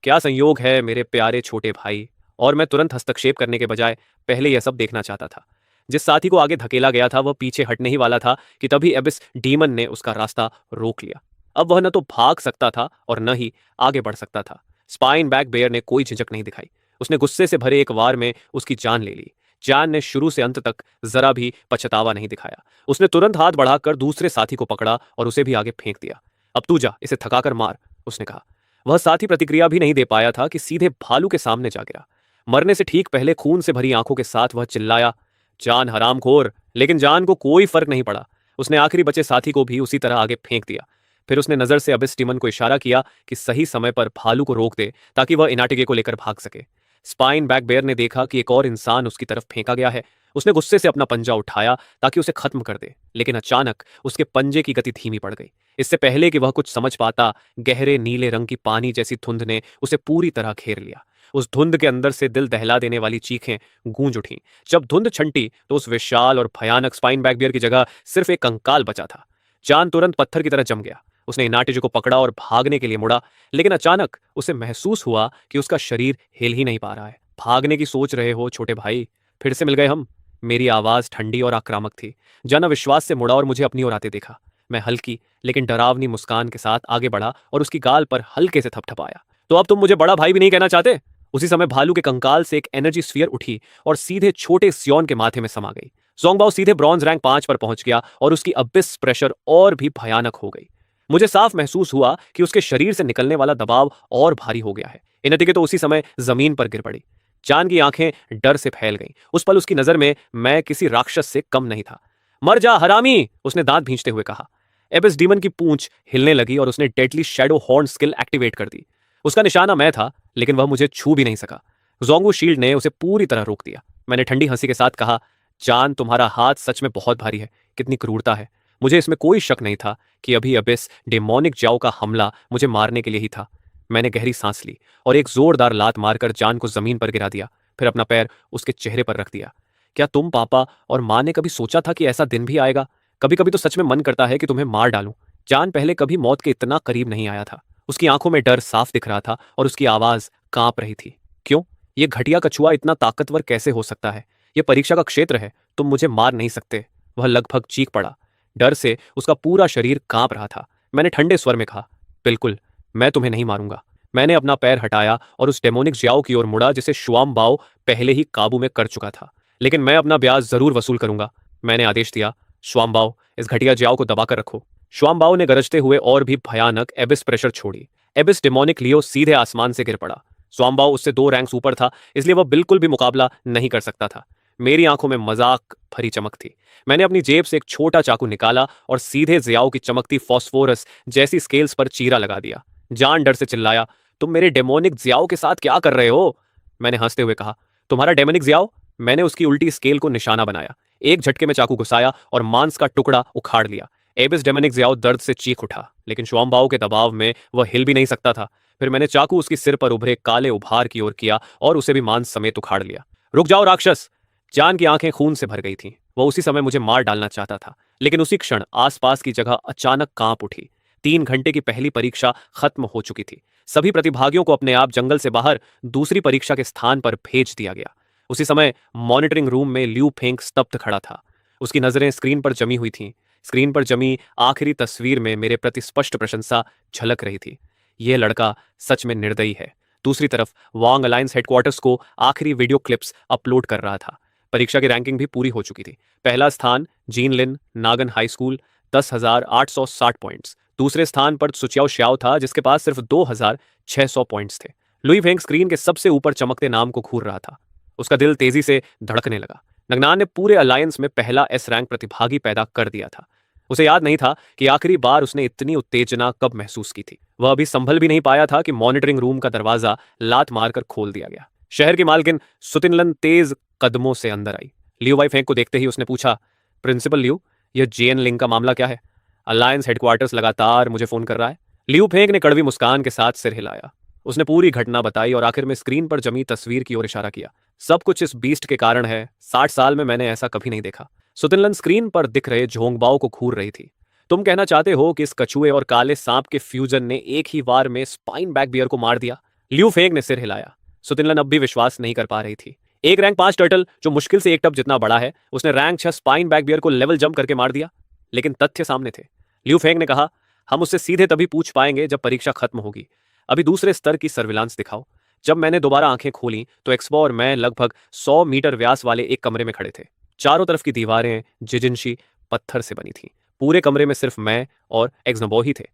A: क्या संयोग है मेरे प्यारे छोटे भाई। और मैं तुरंत हस्तक्षेप करने के बजाय पहले यह सब देखना चाहता था। जिस साथी को आगे धकेला गया था वह पीछे हटने ही वाला था कि तभी एबिस डीमन ने उसका रास्ता रोक लिया। अब वह न तो भाग सकता था और न ही आगे बढ़ सकता था। स्पाइन बैक बेयर ने कोई झिझक नहीं दिखाई। उसने गुस्से से भरे एक वार में उसकी जान ले ली। जान ने शुरू से अंत तक जरा भी पछतावा नहीं दिखाया। उसने तुरंत हाथ बढ़ाकर दूसरे साथी को पकड़ा और उसे भी आगे फेंक दिया। अब तू जा, इसे थकाकर मार, उसने कहा। वह साथी प्रतिक्रिया भी नहीं दे पाया था कि सीधे भालू के सामने जा गिरा। मरने से ठीक पहले खून से भरी आंखों के साथ वह चिल्लाया, जान हरामखोर। लेकिन जान को कोई फर्क नहीं पड़ा। उसने आखिरी बचे साथी को भी उसी तरह आगे फेंक दिया। फिर उसने नजर से अबिस डीमन को इशारा किया कि सही समय पर भालू को रोक दे ताकि वह इनाटिगे को लेकर भाग सके। स्पाइन बैक बेयर ने देखा कि एक और इंसान उसकी तरफ फेंका गया है। उसने गुस्से से अपना पंजा उठाया ताकि उसे खत्म कर दे, लेकिन अचानक उसके पंजे की गति धीमी पड़ गई। इससे पहले कि वह कुछ समझ पाता, गहरे नीले रंग की पानी जैसी धुंध ने उसे पूरी तरह घेर लिया। उस धुंध के अंदर से दिल दहला देने वाली चीखें गूंज उठीं। जब धुंध छंटी तो उस विशाल और भयानक स्पाइन बैक बियर की जगह सिर्फ एक कंकाल बचा था। जान तुरंत पत्थर की तरह जम गया। उसने इनाटिजो को पकड़ा और भागने के लिए मुड़ा, लेकिन अचानक उसे महसूस हुआ कि उसका शरीर हिल ही नहीं पा रहा है। भागने की सोच रहे हो छोटे भाई? फिर से मिल गए हम। मेरी आवाज ठंडी और आक्रामक थी। जन अविश्वास से मुड़ा और मुझे अपनी ओर आते देखा। मैं हल्की लेकिन डरावनी मुस्कान के साथ आगे बढ़ा और उसकी गाल पर हल्के से थपथपाया। तो अब तुम मुझे बड़ा भाई भी नहीं कहना चाहते? उसी समय भालू के कंकाल से एक एनर्जी स्फीयर उठी और सीधे छोटे सियोन के माथे में समा गई। जोंगबाओ सीधे ब्रॉन्ज रैंक 5 पर पहुंच गया और उसकी अबिस प्रेशर और भी भयानक हो गई। मुझे साफ महसूस हुआ कि उसके शरीर से निकलने वाला दबाव और भारी हो गया है। इनतिके तो उसी समय जमीन पर गिर पड़ी। जान की आंखें डर से फैल गईं। उस पल उसकी नजर में मैं किसी राक्षस से कम नहीं था। मर जा हरामी, उसने दांत भींचते हुए कहा। एबिस डीमन की पूंछ हिलने लगी और उसने deadly shadow horn skill activate कर दी। उसका निशाना मैं था, लेकिन वह मुझे छू भी नहीं सका। जोंगू शील्ड ने उसे पूरी तरह रोक दिया। मैंने ठंडी हंसी के साथ कहा, जान, तुम्हारा हाथ सच में बहुत भारी है। कितनी क्रूरता है। मुझे इसमें कोई शक नहीं था कि अभी अबिस डेमोनिक जाओ का हमला मुझे मारने के लिए ही था। मैंने गहरी सांस ली और एक जोरदार लात मारकर जान को जमीन पर गिरा दिया। फिर अपना पैर उसके चेहरे पर रख दिया। क्या तुम, पापा और माँ ने कभी सोचा था कि ऐसा दिन भी आएगा कभी कभी तो सच में मन करता है कि तुम्हें मार डालूं। जान पहले कभी मौत के इतना करीब नहीं आया था। उसकी आंखों में डर साफ दिख रहा था और उसकी आवाज कांप रही थी। क्यों? ये घटिया कछुआ इतना ताकतवर कैसे हो सकता है? ये परीक्षा का क्षेत्र है, तुम मुझे मार नहीं सकते। वह लगभग चीख पड़ा। डर से उसका पूरा शरीर कांप रहा था। मैंने ठंडे स्वर में कहा, बिल्कुल, मैं तुम्हें नहीं मारूंगा। मैंने अपना पैर हटाया और उस डेमोनिक जियाओ की ओर मुड़ा जिसे शुआम बाओ पहले ही काबू में कर चुका था। लेकिन मैं अपना ब्याज जरूर वसूल करूंगा। मैंने आदेश दिया, शुआम बाओ, इस घटिया जियाओ को दबाकर रखो। शुआम बाओ ने गरजते हुए और भी भयानक एबिस प्रेशर छोड़ी। एबिस डेमोनिक लियो सीधे आसमान से गिर पड़ा। स्वाम बाओ उससे 2 रैंक्स ऊपर था, इसलिए वह बिल्कुल भी मुकाबला नहीं कर सकता था। मेरी आंखों में मजाक भरी चमक थी। मैंने अपनी जेब से एक छोटा चाकू निकाला और सीधे जियाओ की चमकती फॉस्फोरस जैसी स्केल्स पर चीरा लगा दिया। जान डर से चिल्लाया, तुम मेरे डेमोनिक जियाओ के साथ क्या कर रहे हो? मैंने हंसते हुए कहा, तुम्हारा डेमोनिक जियाओ? मैंने उसकी उल्टी स्केल को निशाना बनाया। एक झटके में चाकू घुसाया और मांस का टुकड़ा उखाड़ लिया। एबिस डेमोनिक जियाओ दर्द से चीख उठा, लेकिन शुआम्बाओ के दबाव में वह हिल भी नहीं सकता था। फिर मैंने चाकू उसकी सिर पर उभरे काले उभार की ओर किया और उसे भी मांस समेत उखाड़ लिया। रुक जाओ राक्षस! जान की आंखें खून से भर गई थीं। वह उसी समय मुझे मार डालना चाहता था, लेकिन उसी क्षण आसपास की जगह अचानक कांप उठी। 3 घंटे की पहली परीक्षा खत्म हो चुकी थी। सभी प्रतिभागियों को अपने आप जंगल से बाहर दूसरी परीक्षा के स्थान पर भेज दिया गया। उसी समय मॉनिटरिंग रूम में लियू फेंग स्तब्ध खड़ा था। उसकी नजरें स्क्रीन पर जमी हुई थीं। स्क्रीन पर जमी आखिरी तस्वीर में मेरे प्रति स्पष्ट प्रशंसा झलक रही थी। यह लड़का सच में निर्दयी है। दूसरी तरफ वांग अलायंस हेडक्वार्टर्स को आखिरी वीडियो क्लिप्स अपलोड कर रहा था। परीक्षा की रैंकिंग भी पूरी हो चुकी थी। पहला स्थान जीन लिन, नागन हाई स्कूल, 10,860 पॉइंट्स। दूसरे स्थान पर सुचियाओ श्याओ था, जिसके पास सिर्फ 2,600 पॉइंट्स थे। लुई फेंग स्क्रीन के सबसे ऊपर चमकते नाम को घूर रहा था। उसका दिल तेजी से धड़कने लगा। नगनान ने पूरे अलायंस में पहला एस रैंक प्रतिभागी पैदा कर दिया था। उसे याद नहीं था कि आखिरी बार उसने इतनी उत्तेजना कब महसूस की थी। वह अभी संभल भी नहीं पाया था कि मॉनिटरिंग रूम का दरवाजा लात मारकर खोल दिया गया। शहर की मालकिन सुतिनलन तेज कदमों से अंदर आई। लियो वाई फेंक को देखते ही उसने पूछा, प्रिंसिपल लियो, यह जेएन लिंग का मामला क्या है? अलायंस हेडक्वार्टर्स लगातार मुझे फोन कर रहा है। लियो फेंक ने कड़वी मुस्कान के साथ सिर हिलाया। उसने पूरी घटना बताई और आखिर में स्क्रीन पर जमी तस्वीर की ओर इशारा किया। सब कुछ इस बीस्ट के कारण है। 60 साल में मैंने ऐसा कभी नहीं देखा। सुतिनलन स्क्रीन पर दिख रहे झोंगबाओ को घूर रही थी। तुम कहना चाहते हो कि इस कछुए और काले सांप के फ्यूजन ने एक ही वार में स्पाइन बैक बियर को मार दिया? लियू फेंग ने सिर हिलाया। सुतिनलन अब भी विश्वास नहीं कर पा रही थी। एक रैंक 5 टर्टल, जो मुश्किल से एक टब जितना बड़ा है, उसने रैंक 6 स्पाइन बैक बियर को लेवल जंप करके मार दिया। लेकिन तथ्य सामने थे। लियू फेंग ने कहा, हम उससे सीधे तभी पूछ पाएंगे जब परीक्षा खत्म होगी। अभी दूसरे स्तर की सर्विलांस दिखाओ। जब मैंने दोबारा आंखें खोली तो एक्सपो और मैं लगभग 100 मीटर व्यास वाले एक कमरे में खड़े थे। चारों तरफ की दीवारें जिजिनशी पत्थर से बनी थीं। पूरे कमरे में सिर्फ मैं और एक्सनबो ही थे।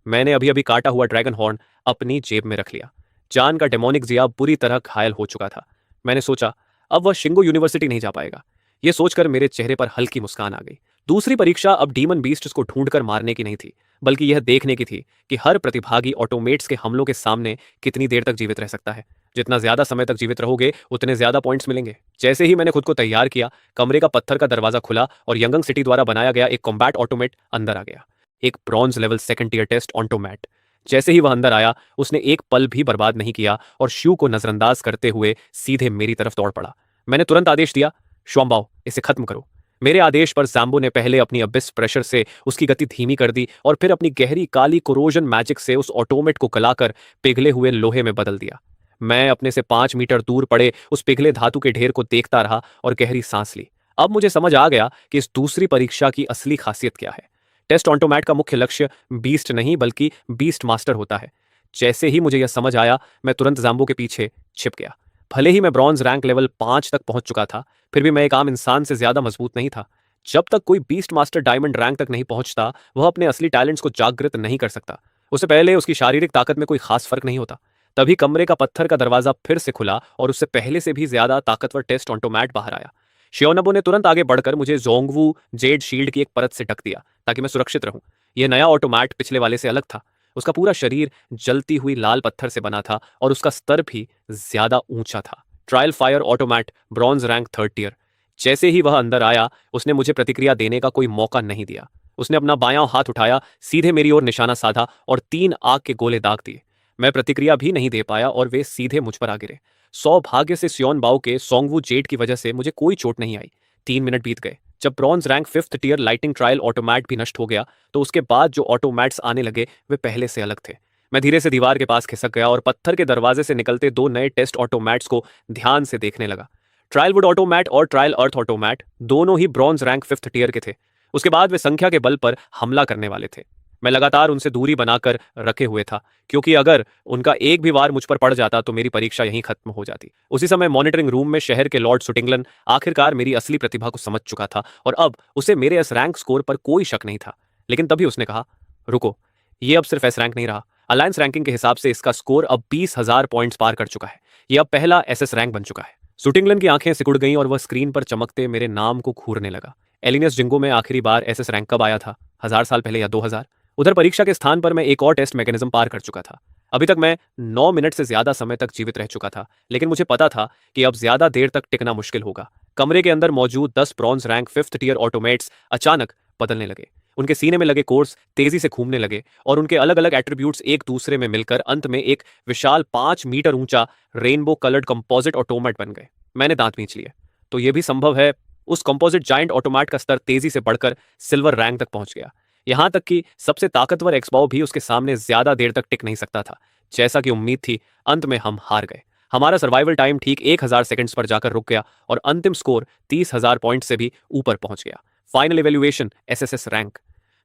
A: मैंने अभी अभी काटा हुआ ड्रैगन हॉर्न अपनी जेब में रख लिया। जान का डेमोनिक जिया बुरी तरह घायल हो चुका था। मैंने सोचा, अब वह शिंगो यूनिवर्सिटी नहीं जा पाएगा। यह सोचकर मेरे चेहरे पर हल्की मुस्कान आ गई। दूसरी परीक्षा अब डीमन बीस्ट्स को ढूंढकर मारने की नहीं थी, बल्कि यह देखने की थी कि हर प्रतिभागी ऑटोमेट्स के हमलों के सामने कितनी देर तक जीवित रह सकता है। जितना ज्यादा समय तक जीवित रहोगे, उतने ज्यादा पॉइंट्स मिलेंगे। जैसे ही मैंने खुद को तैयार किया, कमरे का पत्थर का दरवाजा खुला और यंगंग सिटी द्वारा बनाया गया एक कॉम्बैट ऑटोमेट अंदर आ गया। एक bronze level second tier test automate. जैसे ही वह अंदर आया, उसने एक पल भी बर्बाद नहीं किया और शू को नजरअंदाज करते हुए सीधे मेरी तरफ दौड़ पड़ा। मैंने तुरंत आदेश दिया, शुआम्बाओ, इसे खत्म करो। मेरे आदेश पर ज़ैम्बो ने पहले अपनी अबिस प्रेशर से उसकी गति धीमी कर दी और फिर अपनी गहरी काली कोरोजन मैजिक से उस ऑटोमेट को गलाकर पिघले हुए लोहे में बदल दिया। मैं अपने से 5 मीटर दूर पड़े उस पिघले धातु के ढेर को देखता रहा और गहरी सांस ली। अब मुझे समझ आ गया कि इस दूसरी परीक्षा की असली खासियत क्या है। टेस्ट ऑटोमेट का मुख्य लक्ष्य बीस्ट नहीं बल्कि बीस्ट मास्टर होता है। जैसे ही मुझे यह समझ आया, मैं तुरंत ज़ैम्बो के पीछे छिप गया। भले ही मैं ब्रॉन्ज रैंक लेवल 5 तक पहुंच चुका था, फिर भी मैं एक आम इंसान से ज्यादा मजबूत नहीं था। जब तक कोई बीस्ट मास्टर डायमंड रैंक तक नहीं पहुंचता, वह अपने असली टैलेंट्स को जागृत नहीं कर सकता। उससे पहले उसकी शारीरिक ताकत में कोई खास फर्क नहीं होता। तभी कमरे का पत्थर का दरवाजा फिर से खुला और उससे पहले से भी ज्यादा ताकतवर टेस्ट ऑटोमेट बाहर आया। शियोनबो ने तुरंत आगे बढ़कर मुझे जोंगवू जेड शील्ड की एक परत से ढक दिया ताकि मैं सुरक्षित रहूं। यह नया ऑटोमेट पिछले वाले से अलग था। उसका पूरा शरीर जलती हुई लाल पत्थर से बना था और उसका स्तर भी ज्यादा ऊंचा था। Trial fire automate, bronze rank 3rd tier. जैसे ही वह अंदर आया, उसने मुझे प्रतिक्रिया देने का कोई मौका नहीं दिया। उसने अपना बायां हाथ उठाया, सीधे मेरी ओर निशाना साधा और 3 आग के गोले दाग दिए। मैं प्रतिक्रिया भी नहीं दे पाया और वे सीधे मुझ पर आ गिरे। सौभाग्य से सियोन बाओ के सोंगवू जेड की वजह से मुझे कोई चोट नहीं आई। 3 मिनट बीत गए। जब bronze rank 5th tier lightning trial automat भी नष्ट हो गया तो उसके बाद जो ऑटोमैट्स आने लगे वे पहले से अलग थे। मैं धीरे से दीवार के पास खिसक गया और पत्थर के दरवाजे से निकलते 2 नए टेस्ट ऑटोमैट्स को ध्यान से देखने लगा। ट्रायल वुड ऑटोमैट और ट्रायल अर्थ ऑटोमैट दोनों ही ब्रॉन्ज रैंक 5th टियर के थे। उसके बाद वे संख्या के बल पर हमला करने वाले थे। मैं लगातार उनसे दूरी बनाकर रखे हुए था, क्योंकि अगर उनका एक भी वार मुझ पर पड़ जाता तो मेरी परीक्षा यहीं खत्म हो जाती। उसी समय मॉनिटरिंग रूम में शहर के लॉर्ड सुटिंगलन आखिरकार मेरी असली प्रतिभा को समझ चुका था और अब उसे मेरे एस रैंक स्कोर पर कोई शक नहीं था। लेकिन तभी उसने कहा, रुको, ये अब सिर्फ एस रैंक नहीं रहा। अलायंस रैंकिंग के हिसाब से इसका स्कोर अब 20,000 पॉइंट्स पार कर चुका है। यह अब पहला एसएस रैंक बन चुका है। सुटिंगलन की आंखें सिकुड़ गईं और वह स्क्रीन पर चमकते मेरे नाम को घूरने लगा। एलिनियस जिंगो में आखिरी बार एसएस रैंक कब आया था? 1000 साल पहले या 2000? उधर परीक्षा के स्थान पर मैं एक और टेस्ट मैकेनिज्म पार कर चुका था। अभी तक मैं 9 मिनट से ज्यादा समय तक जीवित रह चुका था, लेकिन मुझे पता था कि अब ज्यादा देर तक टिकना मुश्किल होगा। कमरे के अंदर मौजूद 10 bronze rank 5th tier automates अचानक बदलने लगे। उनके सीने में लगे कोर्स तेजी से घूमने लगे और उनके अलग अलग एट्रीब्यूट्स एक दूसरे में मिलकर अंत में एक विशाल 5 मीटर ऊंचा रेनबो कलर्ड कंपोजिट ऑटोमेट बन गए। मैंने दांत मींच लिए। तो यह भी संभव है, उस कंपोजिट जायंट ऑटोमेट का स्तर तेजी से बढ़कर सिल्वर रैंक तक पहुंच गया। यहां तक कि सबसे ताकतवर एक्सबॉ भी उसके सामने ज्यादा देर तक टिक नहीं सकता था। जैसा कि उम्मीद थी, अंत में हम हार गए। हमारा सर्वाइवल टाइम ठीक 1000 सेकंड्स पर जाकर रुक गया और अंतिम स्कोर 30,000 पॉइंट से भी ऊपर पहुंच गया। Final evaluation SSS rank.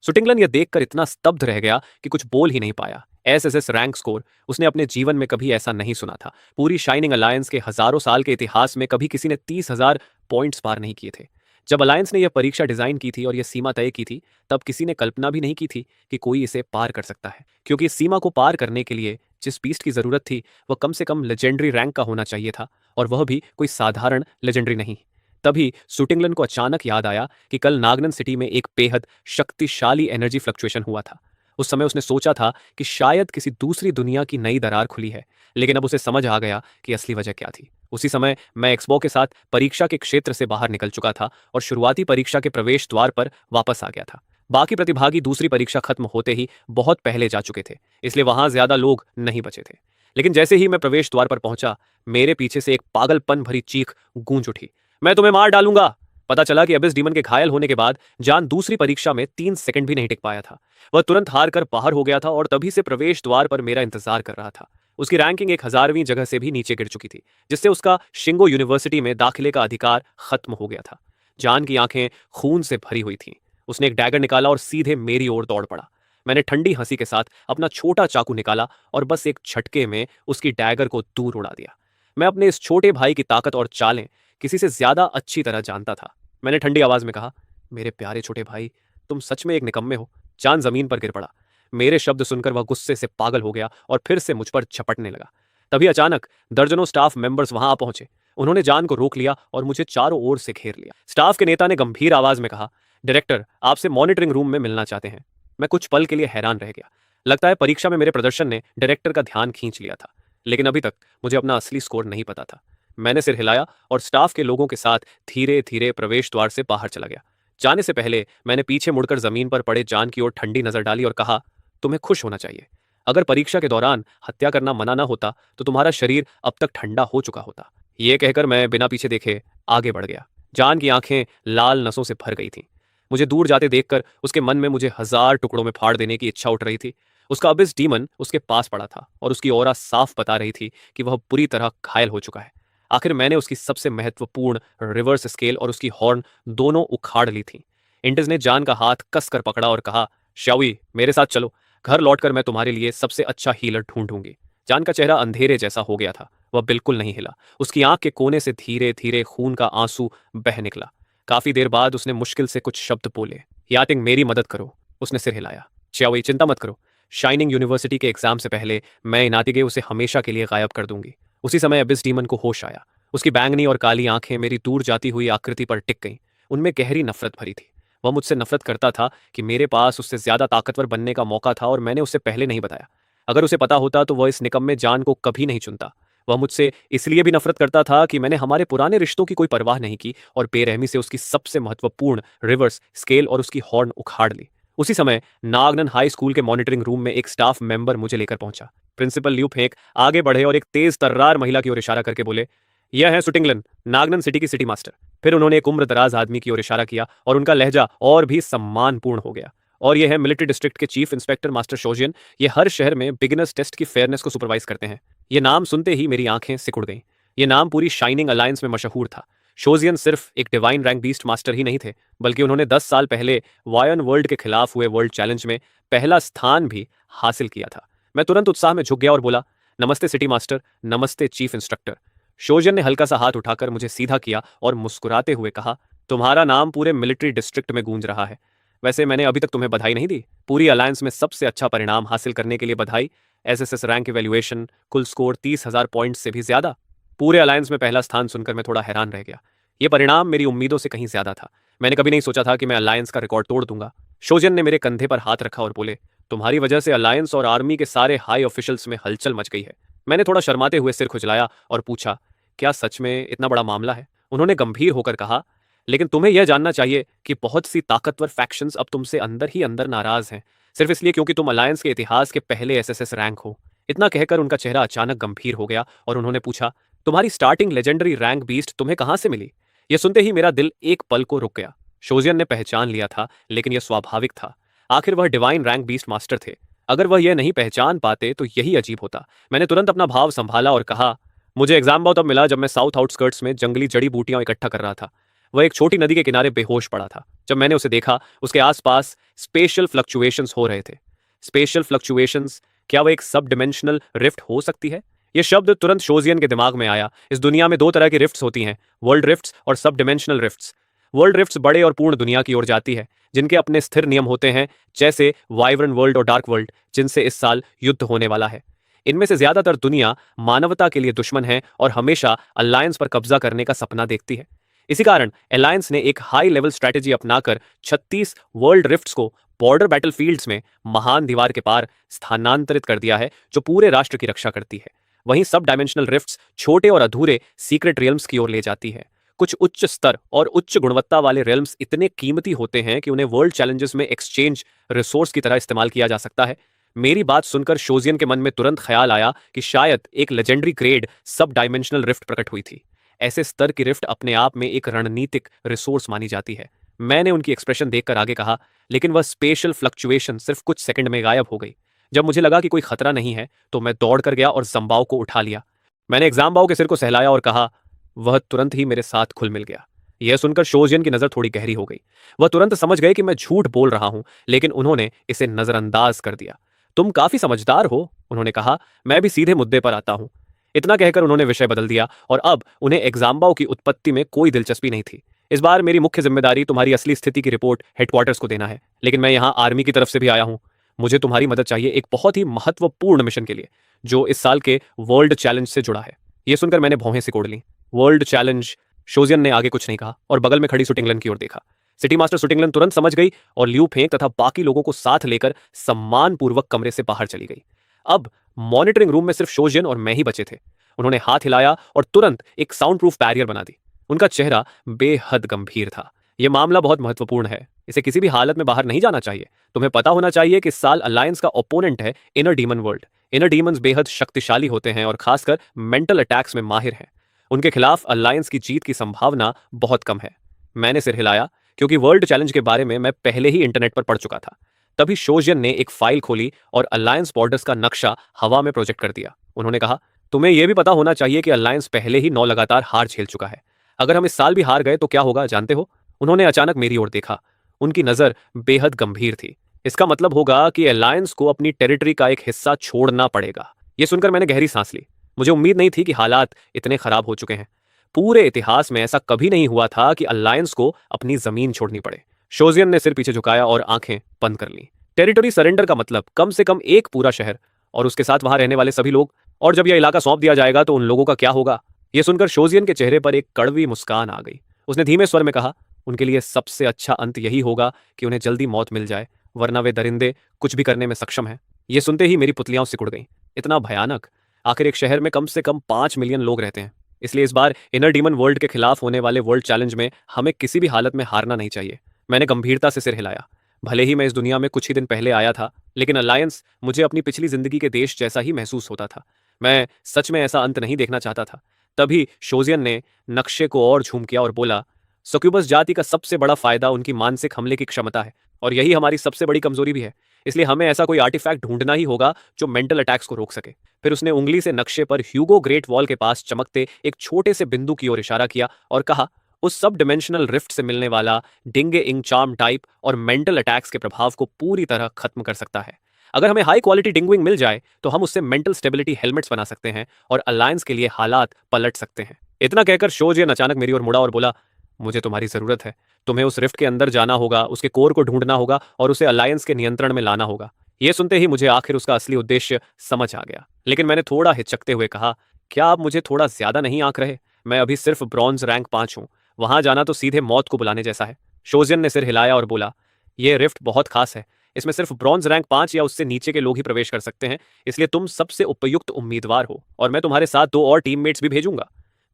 A: सुटिंगलन यह देखकर इतना स्तब्ध रह गया कि कुछ बोल ही नहीं पाया। एसएसएस रैंक स्कोर, उसने अपने जीवन में कभी ऐसा नहीं सुना था। पूरी शाइनिंग अलायंस के हजारों साल के इतिहास में कभी किसी ने 30,000 पॉइंट्स पार नहीं किए थे। जब अलायंस ने यह परीक्षा डिजाइन की थी और यह सीमा तय की थी, तब किसी ने कल्पना भी नहीं की थी कि कोई इसे पार कर सकता है, क्योंकि इस सीमा को पार करने के लिए जिस बीस्ट की जरूरत थी वह कम से कम लेजेंडरी रैंक का होना चाहिए था, और वह भी कोई साधारण लेजेंडरी नहीं। तभी सुटिंगलन को अचानक याद आया कि कल नागनन सिटी में एक बेहद शक्तिशाली एनर्जी फ्लक्चुएशन हुआ था। उस समय उसने सोचा था कि शायद किसी दूसरी दुनिया की नई दरार खुली है, लेकिन अब उसे समझ आ गया कि असली वजह क्या थी। उसी समय मैं एक्सबो के साथ परीक्षा के क्षेत्र से बाहर निकल चुका था और शुरुआती परीक्षा के प्रवेश द्वार पर वापस आ गया था। बाकी प्रतिभागी दूसरी परीक्षा खत्म होते ही बहुत पहले जा चुके थे, इसलिए वहां ज्यादा लोग नहीं बचे थे। लेकिन जैसे ही मैं प्रवेश द्वार पर पहुंचा, मेरे पीछे से एक पागलपन भरी चीख गूंज उठी, मैं तुम्हें मार डालूंगा। पता चला कि अबिस डीमन के घायल होने के बाद जान दूसरी परीक्षा में 3 सेकंड भी नहीं टिक पाया था। वह तुरंत हार कर बाहर हो गया था और तभी से प्रवेश द्वार पर मेरा इंतजार कर रहा था। उसकी रैंकिंग 1000वीं जगह से भी नीचे गिर चुकी थी, जिससे उसका शिंगो यूनिवर्सिटी में दाखिले का अधिकार खत्म हो गया था। जान की आंखें खून से भरी हुई थीं। उसने एक डैगर निकाला और सीधे मेरी ओर दौड़ पड़ा। मैंने ठंडी हंसी के साथ अपना छोटा चाकू निकाला और बस एक झटके में उसकी डैगर को दूर उड़ा दिया। मैं अपने इस छोटे भाई की ताकत और चालें किसी से ज्यादा अच्छी तरह जानता था। मैंने ठंडी आवाज में कहा, मेरे प्यारे छोटे भाई, तुम सच में एक निकम्मे हो। जान जमीन पर गिर पड़ा। मेरे शब्द सुनकर वह गुस्से से पागल हो गया और फिर से मुझ पर झपटने लगा। तभी अचानक दर्जनों स्टाफ मेंबर्स वहां आ पहुंचे। उन्होंने जान को रोक लिया और मुझे चारों ओर से घेर लिया। स्टाफ के नेता ने गंभीर आवाज में कहा, डायरेक्टर आपसे मॉनिटरिंग रूम में मिलना चाहते हैं। मैं कुछ पल के लिए हैरान रह गया। लगता है परीक्षा में मेरे प्रदर्शन ने डायरेक्टर का ध्यान खींच लिया था, लेकिन अभी तक मुझे अपना असली स्कोर नहीं पता था। मैंने सिर हिलाया और स्टाफ के लोगों के साथ धीरे धीरे प्रवेश द्वार से बाहर चला गया। जाने से पहले मैंने पीछे मुड़कर जमीन पर पड़े जान की ओर ठंडी नजर डाली और कहा, तुम्हें खुश होना चाहिए। अगर परीक्षा के दौरान हत्या करना मना ना होता तो तुम्हारा शरीर अब तक ठंडा हो चुका होता। यह कहकर मैं बिना पीछे देखे आगे बढ़ गया। जान की आंखें लाल नसों से भर गई थीं। मुझे दूर जाते देखकर उसके मन में मुझे 1000 टुकड़ों में फाड़ देने की इच्छा उठ रही थी। उसका अबिस डीमन उसके पास पड़ा था और उसकी ऑरा साफ बता रही थी कि वह बुरी तरह घायल हो चुका है। आखिर मैंने उसकी सबसे महत्वपूर्ण रिवर्स स्केल और उसकी हॉर्न दोनों उखाड़ ली थी। इंटिस ने जान का हाथ कसकर पकड़ा और कहा, शाओई मेरे साथ चलो। घर लौटकर मैं तुम्हारे लिए सबसे अच्छा हीलर ढूंढूंगी। जान का चेहरा अंधेरे जैसा हो गया था। वह बिल्कुल नहीं हिला। उसकी आंख के कोने से धीरे धीरे खून का आंसू बह निकला। काफी देर बाद उसने मुश्किल से कुछ शब्द बोले। याटिंग मेरी मदद करो। उसने सिर हिलाया। शाओई चिंता मत करो। शाइनिंग यूनिवर्सिटी के एग्जाम से पहले मैं इनातिगे उसे हमेशा के लिए गायब कर दूंगी। उसी समय अबिस डीमन को होश आया। उसकी बैंगनी और काली आंखें मेरी दूर जाती हुई आकृति पर टिक गईं। उनमें गहरी नफरत भरी थी। वह मुझसे नफरत करता था कि मेरे पास उससे ज्यादा ताकतवर बनने का मौका था और मैंने उसे पहले नहीं बताया। अगर उसे पता होता तो वह इस निकम्मे जान को कभी नहीं चुनता। वह मुझसे इसलिए भी नफरत करता था कि मैंने हमारे पुराने रिश्तों की कोई परवाह नहीं की और बेरहमी से उसकी सबसे महत्वपूर्ण रिवर्स स्केल और उसकी हॉर्न उखाड़ ली। उसी समय नागनन हाई स्कूल के मॉनिटरिंग रूम में एक स्टाफ मेंबर मुझे लेकर पहुंचा। प्रिंसिपल ल्यू फेंक आगे बढ़े और एक तेज तर्रार महिला की ओर इशारा करके बोले, यह है सुटिंगलन, नागनन सिटी की सिटी मास्टर। फिर उन्होंने एक उम्र दराज आदमी की ओर इशारा किया और उनका लहजा और भी सम्मानपूर्ण हो गया। और ये है मिलिट्री डिस्ट्रिक्ट के चीफ इंस्पेक्टर मास्टर शोजियन। ये हर शहर में बिगिनर्स टेस्ट की फेयरनेस को सुपरवाइज करते हैं। ये नाम सुनते ही मेरी आंखें सिकुड़ गईं। ये नाम पूरी शाइनिंग अलायंस में मशहूर था। शोजियन सिर्फ एक डिवाइन रैंक बीस्ट मास्टर ही नहीं थे, बल्कि उन्होंने 10 साल पहले वायन वर्ल्ड के खिलाफ हुए वर्ल्ड चैलेंज में पहला स्थान भी हासिल किया था। मैं तुरंत उत्साह में झुक गया और बोला, नमस्ते सिटी मास्टर, नमस्ते चीफ इंस्ट्रक्टर। शोजन ने हल्का सा हाथ उठाकर मुझे सीधा किया और मुस्कुराते हुए कहा, तुम्हारा नाम पूरे मिलिट्री डिस्ट्रिक्ट में गूंज रहा है। वैसे मैंने अभी तक तुम्हें बधाई नहीं दी। पूरी अलायंस में सबसे अच्छा परिणाम हासिल करने के लिए बधाई। एसएसएस रैंक इवैल्यूएशन, कुल स्कोर 30,000 पॉइंट से भी ज्यादा। पूरे अलायंस में पहला स्थान सुनकर मैं थोड़ा हैरान रह गया। ये परिणाम मेरी उम्मीदों से कहीं ज्यादा था। मैंने कभी नहीं सोचा था कि मैं अलायंस का रिकॉर्ड तोड़ दूंगा। शोजन ने मेरे कंधे पर हाथ रखा और बोले, तुम्हारी वजह से अलायंस और आर्मी के सारे हाई ऑफिशियल्स में हलचल मच गई है। मैंने थोड़ा शर्माते हुए सिर खुजलाया और पूछा, क्या सच में इतना बड़ा मामला है? उन्होंने गंभीर होकर कहा, लेकिन तुम्हें यह जानना चाहिए कि बहुत सी ताकतवर फैक्शंस अब तुमसे अंदर ही अंदर नाराज हैं, सिर्फ इसलिए क्योंकि तुम अलायंस के इतिहास के पहले एसएसएस रैंक हो। इतना कहकर उनका चेहरा अचानक गंभीर हो गया और उन्होंने पूछा, तुम्हारी स्टार्टिंग लेजेंडरी रैंक बीस्ट तुम्हें कहां से मिली? यह सुनते ही मेरा दिल एक पल को रुक गया। शोजियन ने पहचान लिया था, लेकिन यह स्वाभाविक था। आखिर वह डिवाइन रैंक बीस्ट मास्टर थे। अगर वह यह नहीं पहचान पाते तो यही अजीब होता। मैंने तुरंत अपना भाव संभाला और कहा, मुझे एग्जाम बहुत तब मिला जब मैं साउथ आउटस्कर्ट्स में जंगली जड़ी बूटियां इकट्ठा कर रहा था। वह एक छोटी नदी के किनारे बेहोश पड़ा था। जब मैंने उसे देखा, उसके आसपास स्पेशल फ्लक्चुएशंस हो रहे थे। स्पेशल फ्लक्चुएशंस, क्या वह एक सब डिमेंशनल रिफ्ट हो सकती है? यह शब्द तुरंत शोजियन के दिमाग में आया। इस दुनिया में दो तरह की रिफ्ट्स होती हैं, वर्ल्ड रिफ्ट्स और सब डिमेंशनल रिफ्ट्स। वर्ल्ड रिफ्ट्स बड़े और पूर्ण दुनिया की ओर जाती है, जिनके अपने स्थिर नियम होते हैं, जैसे वाइब्रेंट वर्ल्ड और डार्क वर्ल्ड, जिनसे इस साल युद्ध होने वाला है। इनमें से ज्यादातर दुनिया मानवता के लिए दुश्मन है और हमेशा अलायंस पर कब्जा करने का सपना देखती है। इसी कारण अलायंस ने एक हाई लेवल स्ट्रैटेजी अपनाकर 36 वर्ल्ड रिफ्ट्स को बॉर्डर बैटलफील्ड्स में महान दीवार के पार स्थानांतरित कर दिया है, जो पूरे राष्ट्र की रक्षा करती है। वहीं सब डायमेंशनल रिफ्ट्स छोटे और अधूरे सीक्रेट रियल्म्स की ओर ले जाती है। कुछ उच्च स्तर और उच्च गुणवत्ता वाले रियल्म्स इतने कीमती होते हैं कि उन्हें वर्ल्ड चैलेंजेस में एक्सचेंज रिसोर्स की तरह इस्तेमाल किया जा सकता है। मेरी बात सुनकर शोजियन के मन में तुरंत ख्याल आया कि शायद एक लेजेंडरी ग्रेड सब डायमेंशनल रिफ्ट प्रकट हुई थी। ऐसे स्तर की रिफ्ट अपने आप में एक रणनीतिक रिसोर्स मानी जाती है। मैंने उनकी एक्सप्रेशन देखकर आगे कहा, लेकिन वह स्पेशल फ्लक्चुएशन सिर्फ कुछ सेकंड में गायब हो गई। जब मुझे लगा कि कोई खतरा नहीं है, तो मैं दौड़ कर गया और जम्बाओ को उठा लिया। मैंने एग्जामबाओ के सिर को सहलाया और कहा, वह तुरंत ही मेरे साथ खुल मिल गया। यह सुनकर शोजियन की नजर थोड़ी गहरी हो गई। वह तुरंत समझ गए कि मैं झूठ बोल रहा हूं, लेकिन उन्होंने इसे नजरअंदाज कर दिया। तुम काफी समझदार हो, उन्होंने कहा, मैं भी सीधे मुद्दे पर आता हूं। इतना कहकर उन्होंने विषय बदल दिया और अब उन्हें एग्जाम्बाओ की उत्पत्ति में कोई दिलचस्पी नहीं थी। इस बार मेरी मुख्य जिम्मेदारी तुम्हारी असली स्थिति की रिपोर्ट हेडक्वार्टर्स को देना है, लेकिन मैं यहाँ आर्मी की तरफ से भी आया हूँ। मुझे तुम्हारी मदद चाहिए एक बहुत ही महत्वपूर्ण मिशन के लिए, जो इस साल के वर्ल्ड चैलेंज से जुड़ा है। यह सुनकर मैंने भौहें सिकोड़ ली। World challenge? शोजियन ने आगे कुछ नहीं कहा और बगल में खड़ी सुटिंगलन की ओर देखा। सिटी मास्टर सुटिंगलन तुरंत समझ गई और ल्यू फेंक तथा बाकी लोगों को साथ लेकर सम्मानपूर्वक कमरे से बाहर चली गई। अब मॉनिटरिंग रूम में सिर्फ शोजियन और मैं ही बचे थे। उन्होंने हाथ हिलाया और तुरंत एक साउंड प्रूफ बैरियर बना दी। उनका चेहरा बेहद गंभीर था। यह मामला बहुत महत्वपूर्ण है, इसे किसी भी हालत में बाहर नहीं जाना चाहिए। तुम्हें पता होना चाहिए कि इस साल अलायंस का ओपोनेंट है inner demon world. Inner demons बेहद शक्तिशाली होते हैं और खासकर मेंटल अटैक्स में माहिर हैं। उनके खिलाफ अलायंस की जीत की संभावना बहुत कम है। मैंने सिर हिलाया, क्योंकि वर्ल्ड चैलेंज के बारे में मैं पहले ही इंटरनेट पर पढ़ चुका था। तभी शोजियन ने एक फाइल खोली और अलायंस बॉर्डर्स का नक्शा हवा में प्रोजेक्ट कर दिया। उन्होंने कहा, तुम्हें यह भी पता होना चाहिए कि अलायंस पहले ही 9 लगातार हार झेल चुका है। अगर हम इस साल भी हार गए तो क्या होगा, जानते हो? उन्होंने अचानक मेरी ओर देखा। उनकी नजर बेहद गंभीर थी। इसका मतलब होगा कि अलायंस को अपनी टेरिटरी का एक हिस्सा छोड़ना पड़ेगा। यह सुनकर मैंने गहरी सांस ली। मुझे उम्मीद नहीं थी कि हालात इतने खराब हो चुके हैं। पूरे इतिहास में ऐसा कभी नहीं हुआ था कि अलायंस को अपनी जमीन छोड़नी पड़े। शोजियन ने सिर पीछे झुकाया और आंखें बंद कर ली। टेरिटरी सरेंडर का मतलब कम से कम एक पूरा शहर और उसके साथ वहां रहने वाले सभी लोग। और जब यह इलाका सौंप दिया जाएगा तो उन लोगों का क्या होगा? यह सुनकर शोजियन के चेहरे पर एक कड़वी मुस्कान आ गई। उसने धीमे स्वर में कहा, उनके लिए सबसे अच्छा अंत यही होगा कि उन्हें जल्दी मौत मिल जाए, वरना वे दरिंदे कुछ भी करने में सक्षम हैं। यह सुनते ही मेरी पुतलियां सिकुड़ गईं। इतना भयानक! आखिर एक शहर में कम से कम 5 मिलियन लोग रहते हैं। इसलिए इस बार इनर डीमन वर्ल्ड के खिलाफ होने वाले वर्ल्ड चैलेंज में हमें किसी भी हालत में हारना नहीं चाहिए। मैंने गंभीरता से सिर हिलाया। भले ही मैं इस दुनिया में कुछ ही दिन पहले आया था, लेकिन अलायंस मुझे अपनी पिछली जिंदगी के देश जैसा ही महसूस होता था। मैं सच में ऐसा अंत नहीं देखना चाहता था। तभी शोजियन ने नक्शे को और झूम किया और बोला, सक्यूबस जाति का सबसे बड़ा फायदा उनकी मानसिक हमले की क्षमता है, और यही हमारी सबसे बड़ी कमजोरी भी है। इसलिए हमें ऐसा कोई आर्टिफैक्ट ढूंढना ही होगा जो मेंटल अटैक्स को रोक सके। फिर उसने उंगली से नक्शे पर ह्यूगो ग्रेट वॉल के पास चमकते एक छोटे से बिंदु की ओर इशारा किया और कहा, उस सब डिमेंशनल रिफ्ट से मिलने वाला डिंगे इंग चार्म टाइप और मेंटल अटैक्स के प्रभाव को पूरी तरह खत्म कर सकता है। अगर हमें हाई क्वालिटी डिंगविंग मिल जाए तो हम उससे मेंटल स्टेबिलिटी हेलमेट्स बना सकते हैं और अलायंस के लिए हालात पलट सकते हैं। इतना कहकर शोजियन अचानक मेरी ओर मुड़ा और बोला, मुझे तुम्हारी जरूरत है। तुम्हें उस रिफ्ट के अंदर जाना होगा, उसके कोर को ढूंढना होगा और उसे अलायंस के नियंत्रण में लाना होगा। यह सुनते ही मुझे आखिर उसका असली उद्देश्य समझ आ गया, लेकिन मैंने थोड़ा हिचकते हुए कहा, क्या आप मुझे थोड़ा ज्यादा नहीं आंक रहे? मैं अभी सिर्फ ब्रॉन्ज रैंक 5 हूं। वहां जाना तो सीधे मौत को बुलाने जैसा है। शोजियन ने सिर हिलाया और बोला, यह रिफ्ट बहुत खास है। इसमें सिर्फ ब्रॉन्ज रैंक 5 या उससे नीचे के लोग ही प्रवेश कर सकते हैं, इसलिए तुम सबसे उपयुक्त उम्मीदवार हो और मैं तुम्हारे साथ 2 और टीममेट्स भी भेजूंगा।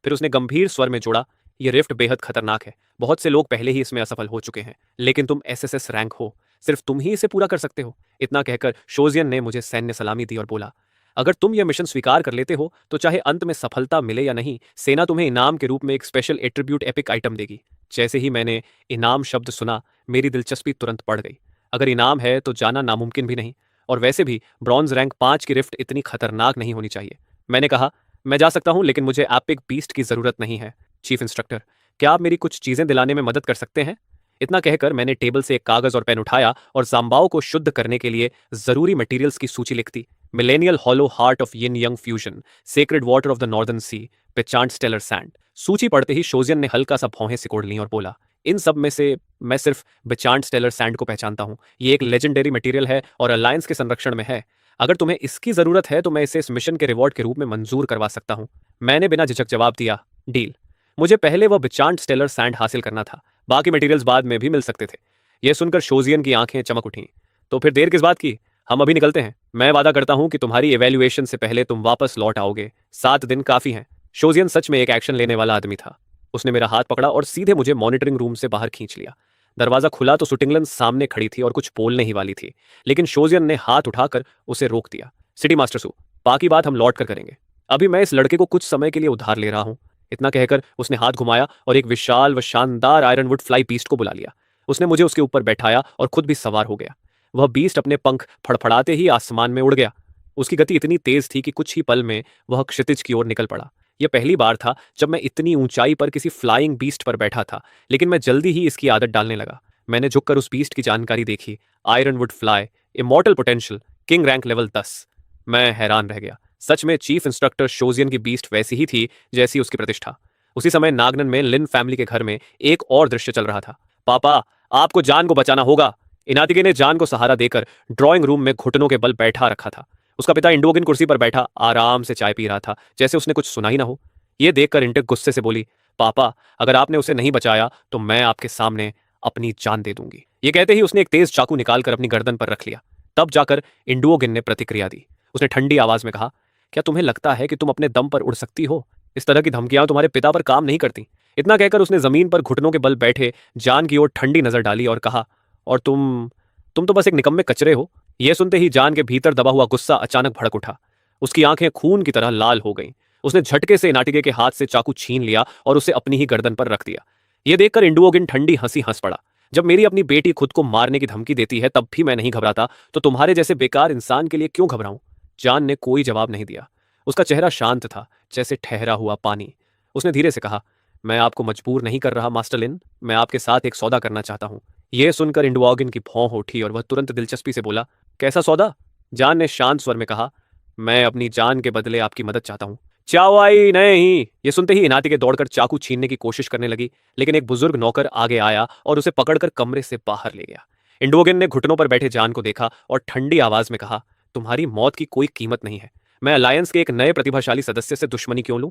A: फिर उसने गंभीर स्वर में जोड़ा, यह रिफ्ट बेहद खतरनाक है। बहुत से लोग पहले ही इसमें असफल हो चुके हैं, लेकिन तुम एसएसएस रैंक हो, सिर्फ तुम ही इसे पूरा कर सकते हो। इतना कहकर शोजियन ने मुझे सैन्य सलामी दी और बोला, अगर तुम यह मिशन स्वीकार कर लेते हो तो चाहे अंत में सफलता मिले या नहीं, सेना तुम्हें इनाम के रूप में एक स्पेशल एट्रीब्यूट एपिक आइटम देगी। जैसे ही मैंने इनाम शब्द सुना, मेरी दिलचस्पी तुरंत बढ़ गई। अगर इनाम है तो जाना नामुमकिन भी नहीं, और वैसे भी ब्रॉन्ज रैंक 5 की रिफ्ट इतनी खतरनाक नहीं होनी चाहिए। मैंने कहा, मैं जा सकता हूं, लेकिन मुझे एपिक बीस्ट की जरूरत नहीं है। चीफ इंस्ट्रक्टर, क्या आप मेरी कुछ चीजें दिलाने में मदद कर सकते हैं? इतना कहकर मैंने टेबल से एक कागज और पेन उठाया और जाम्बाओ को शुद्ध करने के लिए जरूरी मटेरियल्स की सूची लिख दी। Millennial hollow heart of yin yang fusion, sacred water of the northern sea, पेचांट स्टेलर सैंड। सूची पढ़ते ही शोजियन ने हल्का सा भौहें सिकोड़ ली और बोला, इन सब में से मैं सिर्फ बेचांट स्टेलर सैंड को पहचानता हूं। ये एक लेजेंडरी मटेरियल है और अलायंस के संरक्षण में है। अगर तुम्हें इसकी जरूरत है तो मैं इसे इस मिशन के रिवॉर्ड के रूप में मंजूर करवा सकता हूं। मैंने बिना झिझक जवाब दिया, डील। मुझे पहले वह बेचांट स्टेलर सैंड हासिल करना था, बाकी मटेरियल्स बाद में भी मिल सकते थे। यह सुनकर शोजियन की आंखें चमक उठीं। तो फिर देर किस बात की, हम अभी निकलते हैं। मैं वादा करता हूं कि तुम्हारी इवैल्यूएशन से पहले तुम वापस लौट आओगे। 7 दिन काफी हैं। शोजियन सच में एक एक्शन लेने वाला आदमी था। उसने मेरा हाथ पकड़ा और सीधे मुझे मॉनिटरिंग रूम से बाहर खींच लिया। दरवाजा खुला तो सुटिंगलन सामने खड़ी थी और कुछ बोलने ही वाली थी, लेकिन शोजियन ने हाथ उठाकर उसे रोक दिया। सिटी मास्टर सू, बाकी बात हम लौट कर करेंगे। अभी मैं इस लड़के को कुछ समय के लिए उधार ले रहा हूं। इतना कहकर उसने हाथ घुमाया और एक विशाल व शानदार आयरनवुड फ्लाई बीस्ट को बुला लिया। उसने मुझे उसके ऊपर बैठाया और खुद भी सवार हो गया। वह बीस्ट अपने पंख फड़फड़ाते ही आसमान में उड़ गया। उसकी गति इतनी तेज थी कि कुछ ही पल में वह क्षितिज की ओर निकल पड़ा। यह पहली बार था जब मैं इतनी ऊंचाई पर किसी फ्लाइंग बीस्ट पर बैठा था, लेकिन मैं जल्दी ही इसकी आदत डालने लगा। मैंने झुककर उस बीस्ट की जानकारी देखी, Ironwood fly, immortal potential, king rank level 10। मैं हैरान रह गया। सच में चीफ इंस्ट्रक्टर शोजियन की बीस्ट वैसी ही थी जैसी उसकी प्रतिष्ठा। उसी समय नागनन में लिन फैमिली के घर में एक और दृश्य चल रहा था। पापा, आपको जान को बचाना होगा। इनातिके ने जान को सहारा देकर ड्राइंग रूम में घुटनों के बल बैठा रखा था। उसका पिता इंडोगिन कुर्सी पर बैठा आराम से चाय पी रहा था, जैसे उसने कुछ सुना ही ना हो। यह देखकर इंटेक गुस्से से बोली, पापा, अगर आपने उसे नहीं बचाया तो मैं आपके सामने अपनी जान दे दूंगी। ये कहते ही उसने एक तेज चाकू निकालकर अपनी गर्दन पर रख लिया। तब जाकर इंडुओगिन ने प्रतिक्रिया दी। उसने ठंडी आवाज में कहा, क्या तुम्हें लगता है कि तुम अपने दम पर उड़ सकती हो? इस तरह की धमकियां तुम्हारे पिता पर काम नहीं करती। इतना कहकर उसने जमीन पर घुटनों के बल बैठे जान की ओर ठंडी नजर डाली और कहा, और तुम तो बस एक निकम्मे कचरे हो। यह सुनते ही जान के भीतर दबा हुआ गुस्सा अचानक भड़क उठा। उसकी आंखें खून की तरह लाल हो गईं। उसने झटके से नाटिके के हाथ से चाकू छीन लिया और उसे अपनी ही गर्दन पर रख दिया। यह देखकर इंडुओगिन ठंडी हंसी हंस पड़ा। जब मेरी अपनी बेटी खुद को मारने की धमकी देती है तब भी मैं नहीं घबराता, तो तुम्हारे जैसे बेकार इंसान के लिए क्यों घबराऊं? जान ने कोई जवाब नहीं दिया। उसका चेहरा शांत था, जैसे ठहरा हुआ पानी। उसने धीरे से कहा, मैं आपको मजबूर नहीं कर रहा मास्टर लिन, मैं आपके साथ एक सौदा करना चाहता हूं। यह सुनकर इंडुओगिन की भौं उठी और वह तुरंत दिलचस्पी से बोला, कैसा सौदा? जान ने शांत स्वर में कहा, मैं अपनी जान के बदले आपकी मदद चाहता हूं। चावाई नहीं। यह सुनते ही इनातिके दौड़कर चाकू छीनने की कोशिश करने लगी, लेकिन एक बुजुर्ग नौकर आगे आया और उसे पकड़कर कमरे से बाहर ले गया। इंडोगिन ने घुटनों पर बैठे जान को देखा और ठंडी आवाज में कहा, तुम्हारी मौत की कोई कीमत नहीं है। मैं अलायंस के एक नए प्रतिभाशाली सदस्य से दुश्मनी क्यों लूं?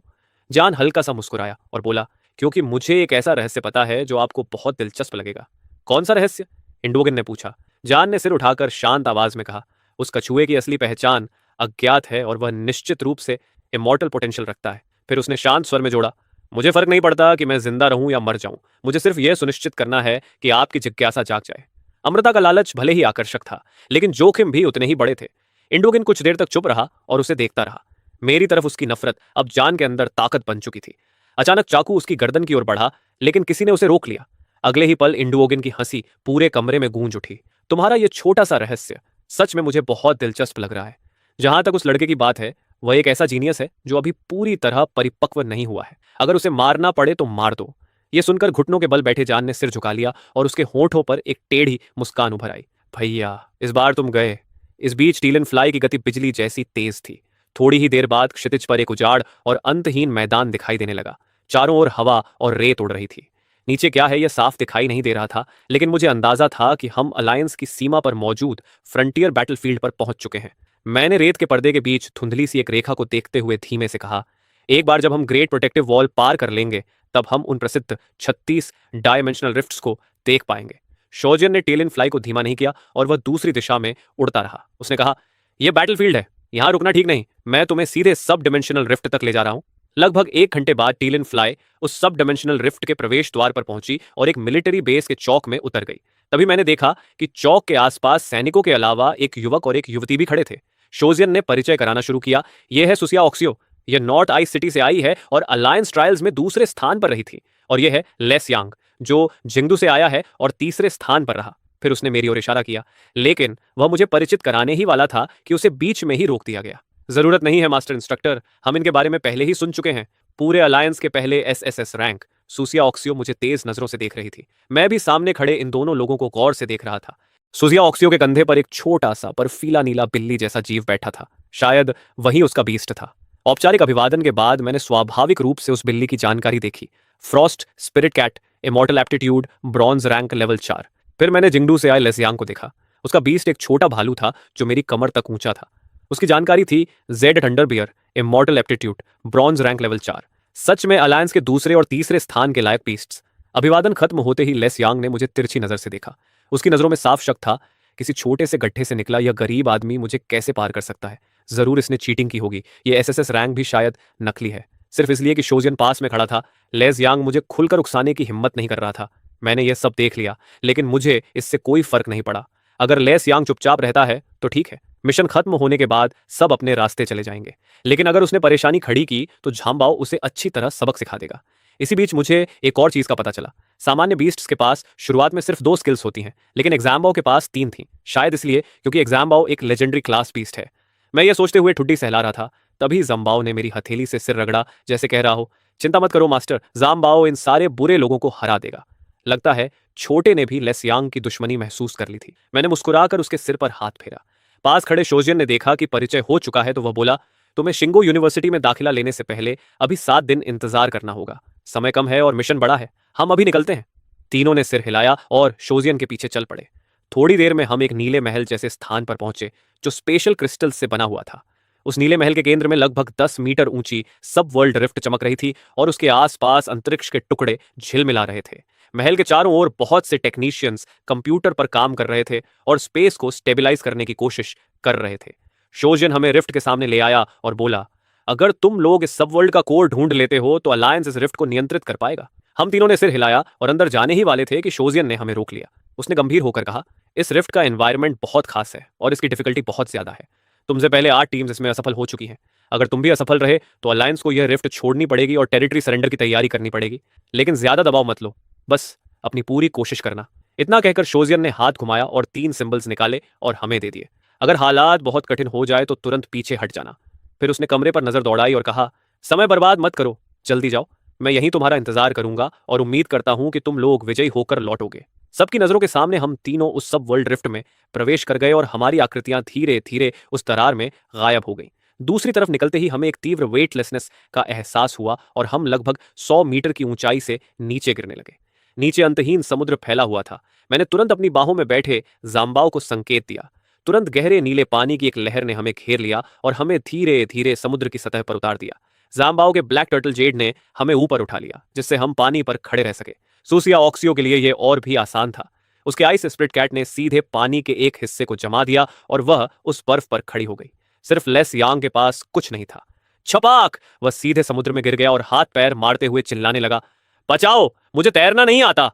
A: जान हल्का सा मुस्कुराया और बोला, क्योंकि मुझे एक ऐसा रहस्य पता है जो आपको बहुत दिलचस्प लगेगा। कौन सा रहस्य? इंडोगिन ने पूछा। जान ने सिर उठाकर शांत आवाज में कहा, उस कछुए की असली पहचान अज्ञात है और वह निश्चित रूप से इमॉर्टल पोटेंशियल रखता है। फिर उसने शांत स्वर में जोड़ा, मुझे फर्क नहीं पड़ता कि मैं जिंदा रहूं या मर जाऊं, मुझे सिर्फ यह सुनिश्चित करना है कि आपकी जिज्ञासा जाग जाए। अमृता का लालच भले ही आकर्षक था, लेकिन जोखिम भी उतने ही बड़े थे। इंडोगिन कुछ देर तक चुप रहा और उसे देखता रहा। मेरी तरफ उसकी नफरत अब जान के अंदर ताकत बन चुकी थी। अचानक चाकू उसकी गर्दन की ओर बढ़ा, लेकिन किसी ने उसे रोक लिया। अगले ही पल इंडुओगिन की हंसी पूरे कमरे में गूंज उठी। तुम्हारा यह छोटा सा रहस्य सच में मुझे बहुत दिलचस्प लग रहा है। जहां तक उस लड़के की बात है, वह एक ऐसा जीनियस है जो अभी पूरी तरह परिपक्व नहीं हुआ है। अगर उसे मारना पड़े तो मार दो। यह सुनकर घुटनों के बल बैठे जान ने सिर झुका लिया और उसके होठों पर एक टेढ़ी मुस्कान उभर आई। भैया, इस बार तुम गए। इस बीच टीलन फ्लाई की गति बिजली जैसी तेज थी। थोड़ी ही देर बाद क्षितिज पर एक उजाड़ और अंतहीन मैदान दिखाई देने लगा। चारों ओर हवा और रेत उड़ रही थी। नीचे क्या है यह साफ दिखाई नहीं दे रहा था, लेकिन मुझे अंदाजा था कि हम अलायंस की सीमा पर मौजूद फ्रंटियर बैटलफील्ड पर पहुंच चुके हैं। मैंने रेत के पर्दे के बीच धुंधली सी एक रेखा को देखते हुए धीमे से कहा, एक बार जब हम ग्रेट प्रोटेक्टिव वॉल पार कर लेंगे, तब हम उन प्रसिद्ध 36 डायमेंशनल रिफ्ट्स को देख पाएंगे। शोजियन ने टेलिन फ्लाई को धीमा नहीं किया और वह दूसरी दिशा में उड़ता रहा। उसने कहा, यह बैटलफील्ड है, यहां रुकना ठीक नहीं। मैं तुम्हें सीधे सब डिमेंशनल रिफ्ट तक ले जा रहा हूं। लगभग 1 घंटे बाद टीलिन फ्लाई उस सब डिमेंशनल रिफ्ट के प्रवेश द्वार पर पहुंची और एक मिलिट्री बेस के चौक में उतर गई। तभी मैंने देखा कि चौक के आसपास सैनिकों के अलावा एक युवक और एक युवती भी खड़े थे। शोजियन ने परिचय कराना शुरू किया। यह है सुसिया ऑक्सियो। यह नॉर्थ आइस सिटी से आई है और अलायंस ट्रायल्स में दूसरे स्थान पर रही थी। और यह है लेस यांग, जो जिंगदू से आया है और तीसरे स्थान पर रहा। फिर उसने मेरी ओर इशारा किया, लेकिन वह मुझे परिचित कराने ही वाला था कि उसे बीच में ही रोक दिया गया। जरूरत नहीं है मास्टर इंस्ट्रक्टर, हम इनके बारे में पहले ही सुन चुके हैं। पूरे अलायंस के पहले एसएसएस रैंक। सुसिया ऑक्सियो मुझे तेज नजरों से देख रही थी। मैं भी सामने खड़े इन दोनों लोगों को गौर से देख रहा था। सुसिया ऑक्सियो के कंधे पर एक छोटा सा पर फीला नीला बिल्ली जैसा जीव बैठा था। शायद वही उसका बीस्ट था। औपचारिक अभिवादन के बाद मैंने स्वाभाविक रूप से उस बिल्ली की जानकारी देखी। Frost spirit cat, immortal aptitude, bronze rank level 4। फिर मैंने जिंगडू से आए लेसियांग को देखा। उसका बीस्ट एक छोटा भालू था जो मेरी कमर तक ऊंचा था। उसकी जानकारी थी jade thunderbear, immortal aptitude, bronze rank level 4। सच में अलायंस के दूसरे और तीसरे स्थान के लायक बीस्ट्स। अभिवादन खत्म होते ही लेस यांग ने मुझे तिरछी नजर से देखा। उसकी नजरों में साफ शक था, किसी छोटे से गड्ढे से निकला यह गरीब आदमी मुझे कैसे पार कर सकता है। जरूर इसने चीटिंग की होगी। यह एसएसएस रैंक भी शायद नकली है, सिर्फ इसलिए कि शोजियन पास में खड़ा था। लेस यांग मुझे खुलकर उकसाने की हिम्मत नहीं कर रहा था। मैंने यह सब देख लिया, लेकिन मुझे इससे कोई फर्क नहीं पड़ा। अगर लेस यांग चुपचाप रहता है तो ठीक है, मिशन खत्म होने के बाद सब अपने रास्ते चले जाएंगे। लेकिन अगर उसने परेशानी खड़ी की तो झांबाओ उसे अच्छी तरह सबक सिखा देगा। इसी बीच मुझे एक और चीज का पता चला। सामान्य बीस्ट्स के पास शुरुआत में सिर्फ 2 स्किल्स होती हैं, लेकिन एग्जाम्बाओ के पास 3 थी। शायद इसलिए क्योंकि एग्जाम्बाओ एक लेजेंडरी क्लास बीस्ट है। मैं ये सोचते हुए ठुड्डी सहला रहा था, तभी जम्बाओ ने मेरी हथेली से सिर रगड़ा, जैसे कह रहा हो, चिंता मत करो मास्टर, जाम्बाओ इन सारे बुरे लोगों को हरा देगा। लगता है छोटे ने भी लेसियांग की दुश्मनी महसूस कर ली थी। मैंने मुस्कुराकर उसके सिर पर हाथ फेरा। पास खड़े शोजियन ने देखा कि परिचय हो चुका है तो वह बोला, तुम्हें शिंगो यूनिवर्सिटी में दाखिला लेने से पहले अभी 7 दिन इंतजार करना होगा। समय कम है और मिशन बड़ा है। हम अभी निकलते हैं। तीनों ने सिर हिलाया और शोजियन के पीछे चल पड़े। थोड़ी देर में हम एक नीले महल जैसे स्थान पर पहुंचे जो स्पेशल क्रिस्टल से बना हुआ था। उस नीले महल के केंद्र में लगभग 10 मीटर ऊंची सब वर्ल्ड रिफ्ट चमक रही थी और उसके आसपास अंतरिक्ष के टुकड़े झिलमिला रहे थे। महल के चारों ओर बहुत से टेक्नीशियंस कंप्यूटर पर काम कर रहे थे और स्पेस को स्टेबलाइज करने की कोशिश कर रहे थे। शोजियन हमें रिफ्ट के सामने ले आया और बोला, अगर तुम लोग इस सब वर्ल्ड का कोर ढूंढ लेते हो तो अलायंस इस रिफ्ट को नियंत्रित कर पाएगा। हम तीनों ने सिर हिलाया और अंदर जाने ही वाले थे कि शोजियन ने हमें रोक लिया। उसने गंभीर होकर कहा, इस रिफ्ट का एनवायरनमेंट बहुत खास है और इसकी डिफिकल्टी बहुत ज्यादा है। तुमसे पहले 8 टीम्स इसमें असफल हो चुकी हैं। अगर तुम भी असफल रहे तो अलायंस को यह रिफ्ट छोड़नी पड़ेगी और टेरिटरी सरेंडर की तैयारी करनी पड़ेगी। लेकिन ज्यादा दबाव मत लो, बस अपनी पूरी कोशिश करना। इतना कहकर शोजियन ने हाथ घुमाया और 3 सिंबल्स निकाले और हमें दे दिए। अगर हालात बहुत कठिन हो जाए तो तुरंत पीछे हट जाना। फिर उसने कमरे पर नजर दौड़ाई और कहा, समय बर्बाद मत करो, जल्दी जाओ। मैं यहीं तुम्हारा इंतजार करूंगा और उम्मीद करता हूं कि तुम लोग विजयी होकर लौटोगे। सबकी नजरों के सामने हम तीनों उस सब वर्ल्ड रिफ्ट में प्रवेश कर गए और हमारी आकृतियां धीरे धीरे उस दरार में गायब हो गई। दूसरी तरफ निकलते ही हमें एक तीव्र वेटलेसनेस का एहसास हुआ और हम लगभग 100 मीटर की ऊंचाई से नीचे गिरने लगे। नीचे अंतहीन समुद्र फैला हुआ था। मैंने तुरंत अपनी बाहों में बैठे जाम्बाओ को संकेत दिया। तुरंत गहरे नीले पानी की एक लहर ने हमें घेर लिया और हमें धीरे धीरे समुद्र की सतह पर उतार दिया। जाम्बाओ के ब्लैक टर्टल जेड ने हमें ऊपर उठा लिया, जिससे हम पानी पर खड़े रह सके। सुसिया ऑक्सियो के लिए यह और भी आसान था। उसके आइस स्प्रिट कैट ने सीधे पानी के एक हिस्से को जमा दिया और वह उस बर्फ पर खड़ी हो गई। सिर्फ लेस यांग के पास कुछ नहीं था। छपाक! वह सीधे समुद्र में गिर गया और हाथ पैर मारते हुए चिल्लाने लगा, बचाओ, मुझे तैरना नहीं आता।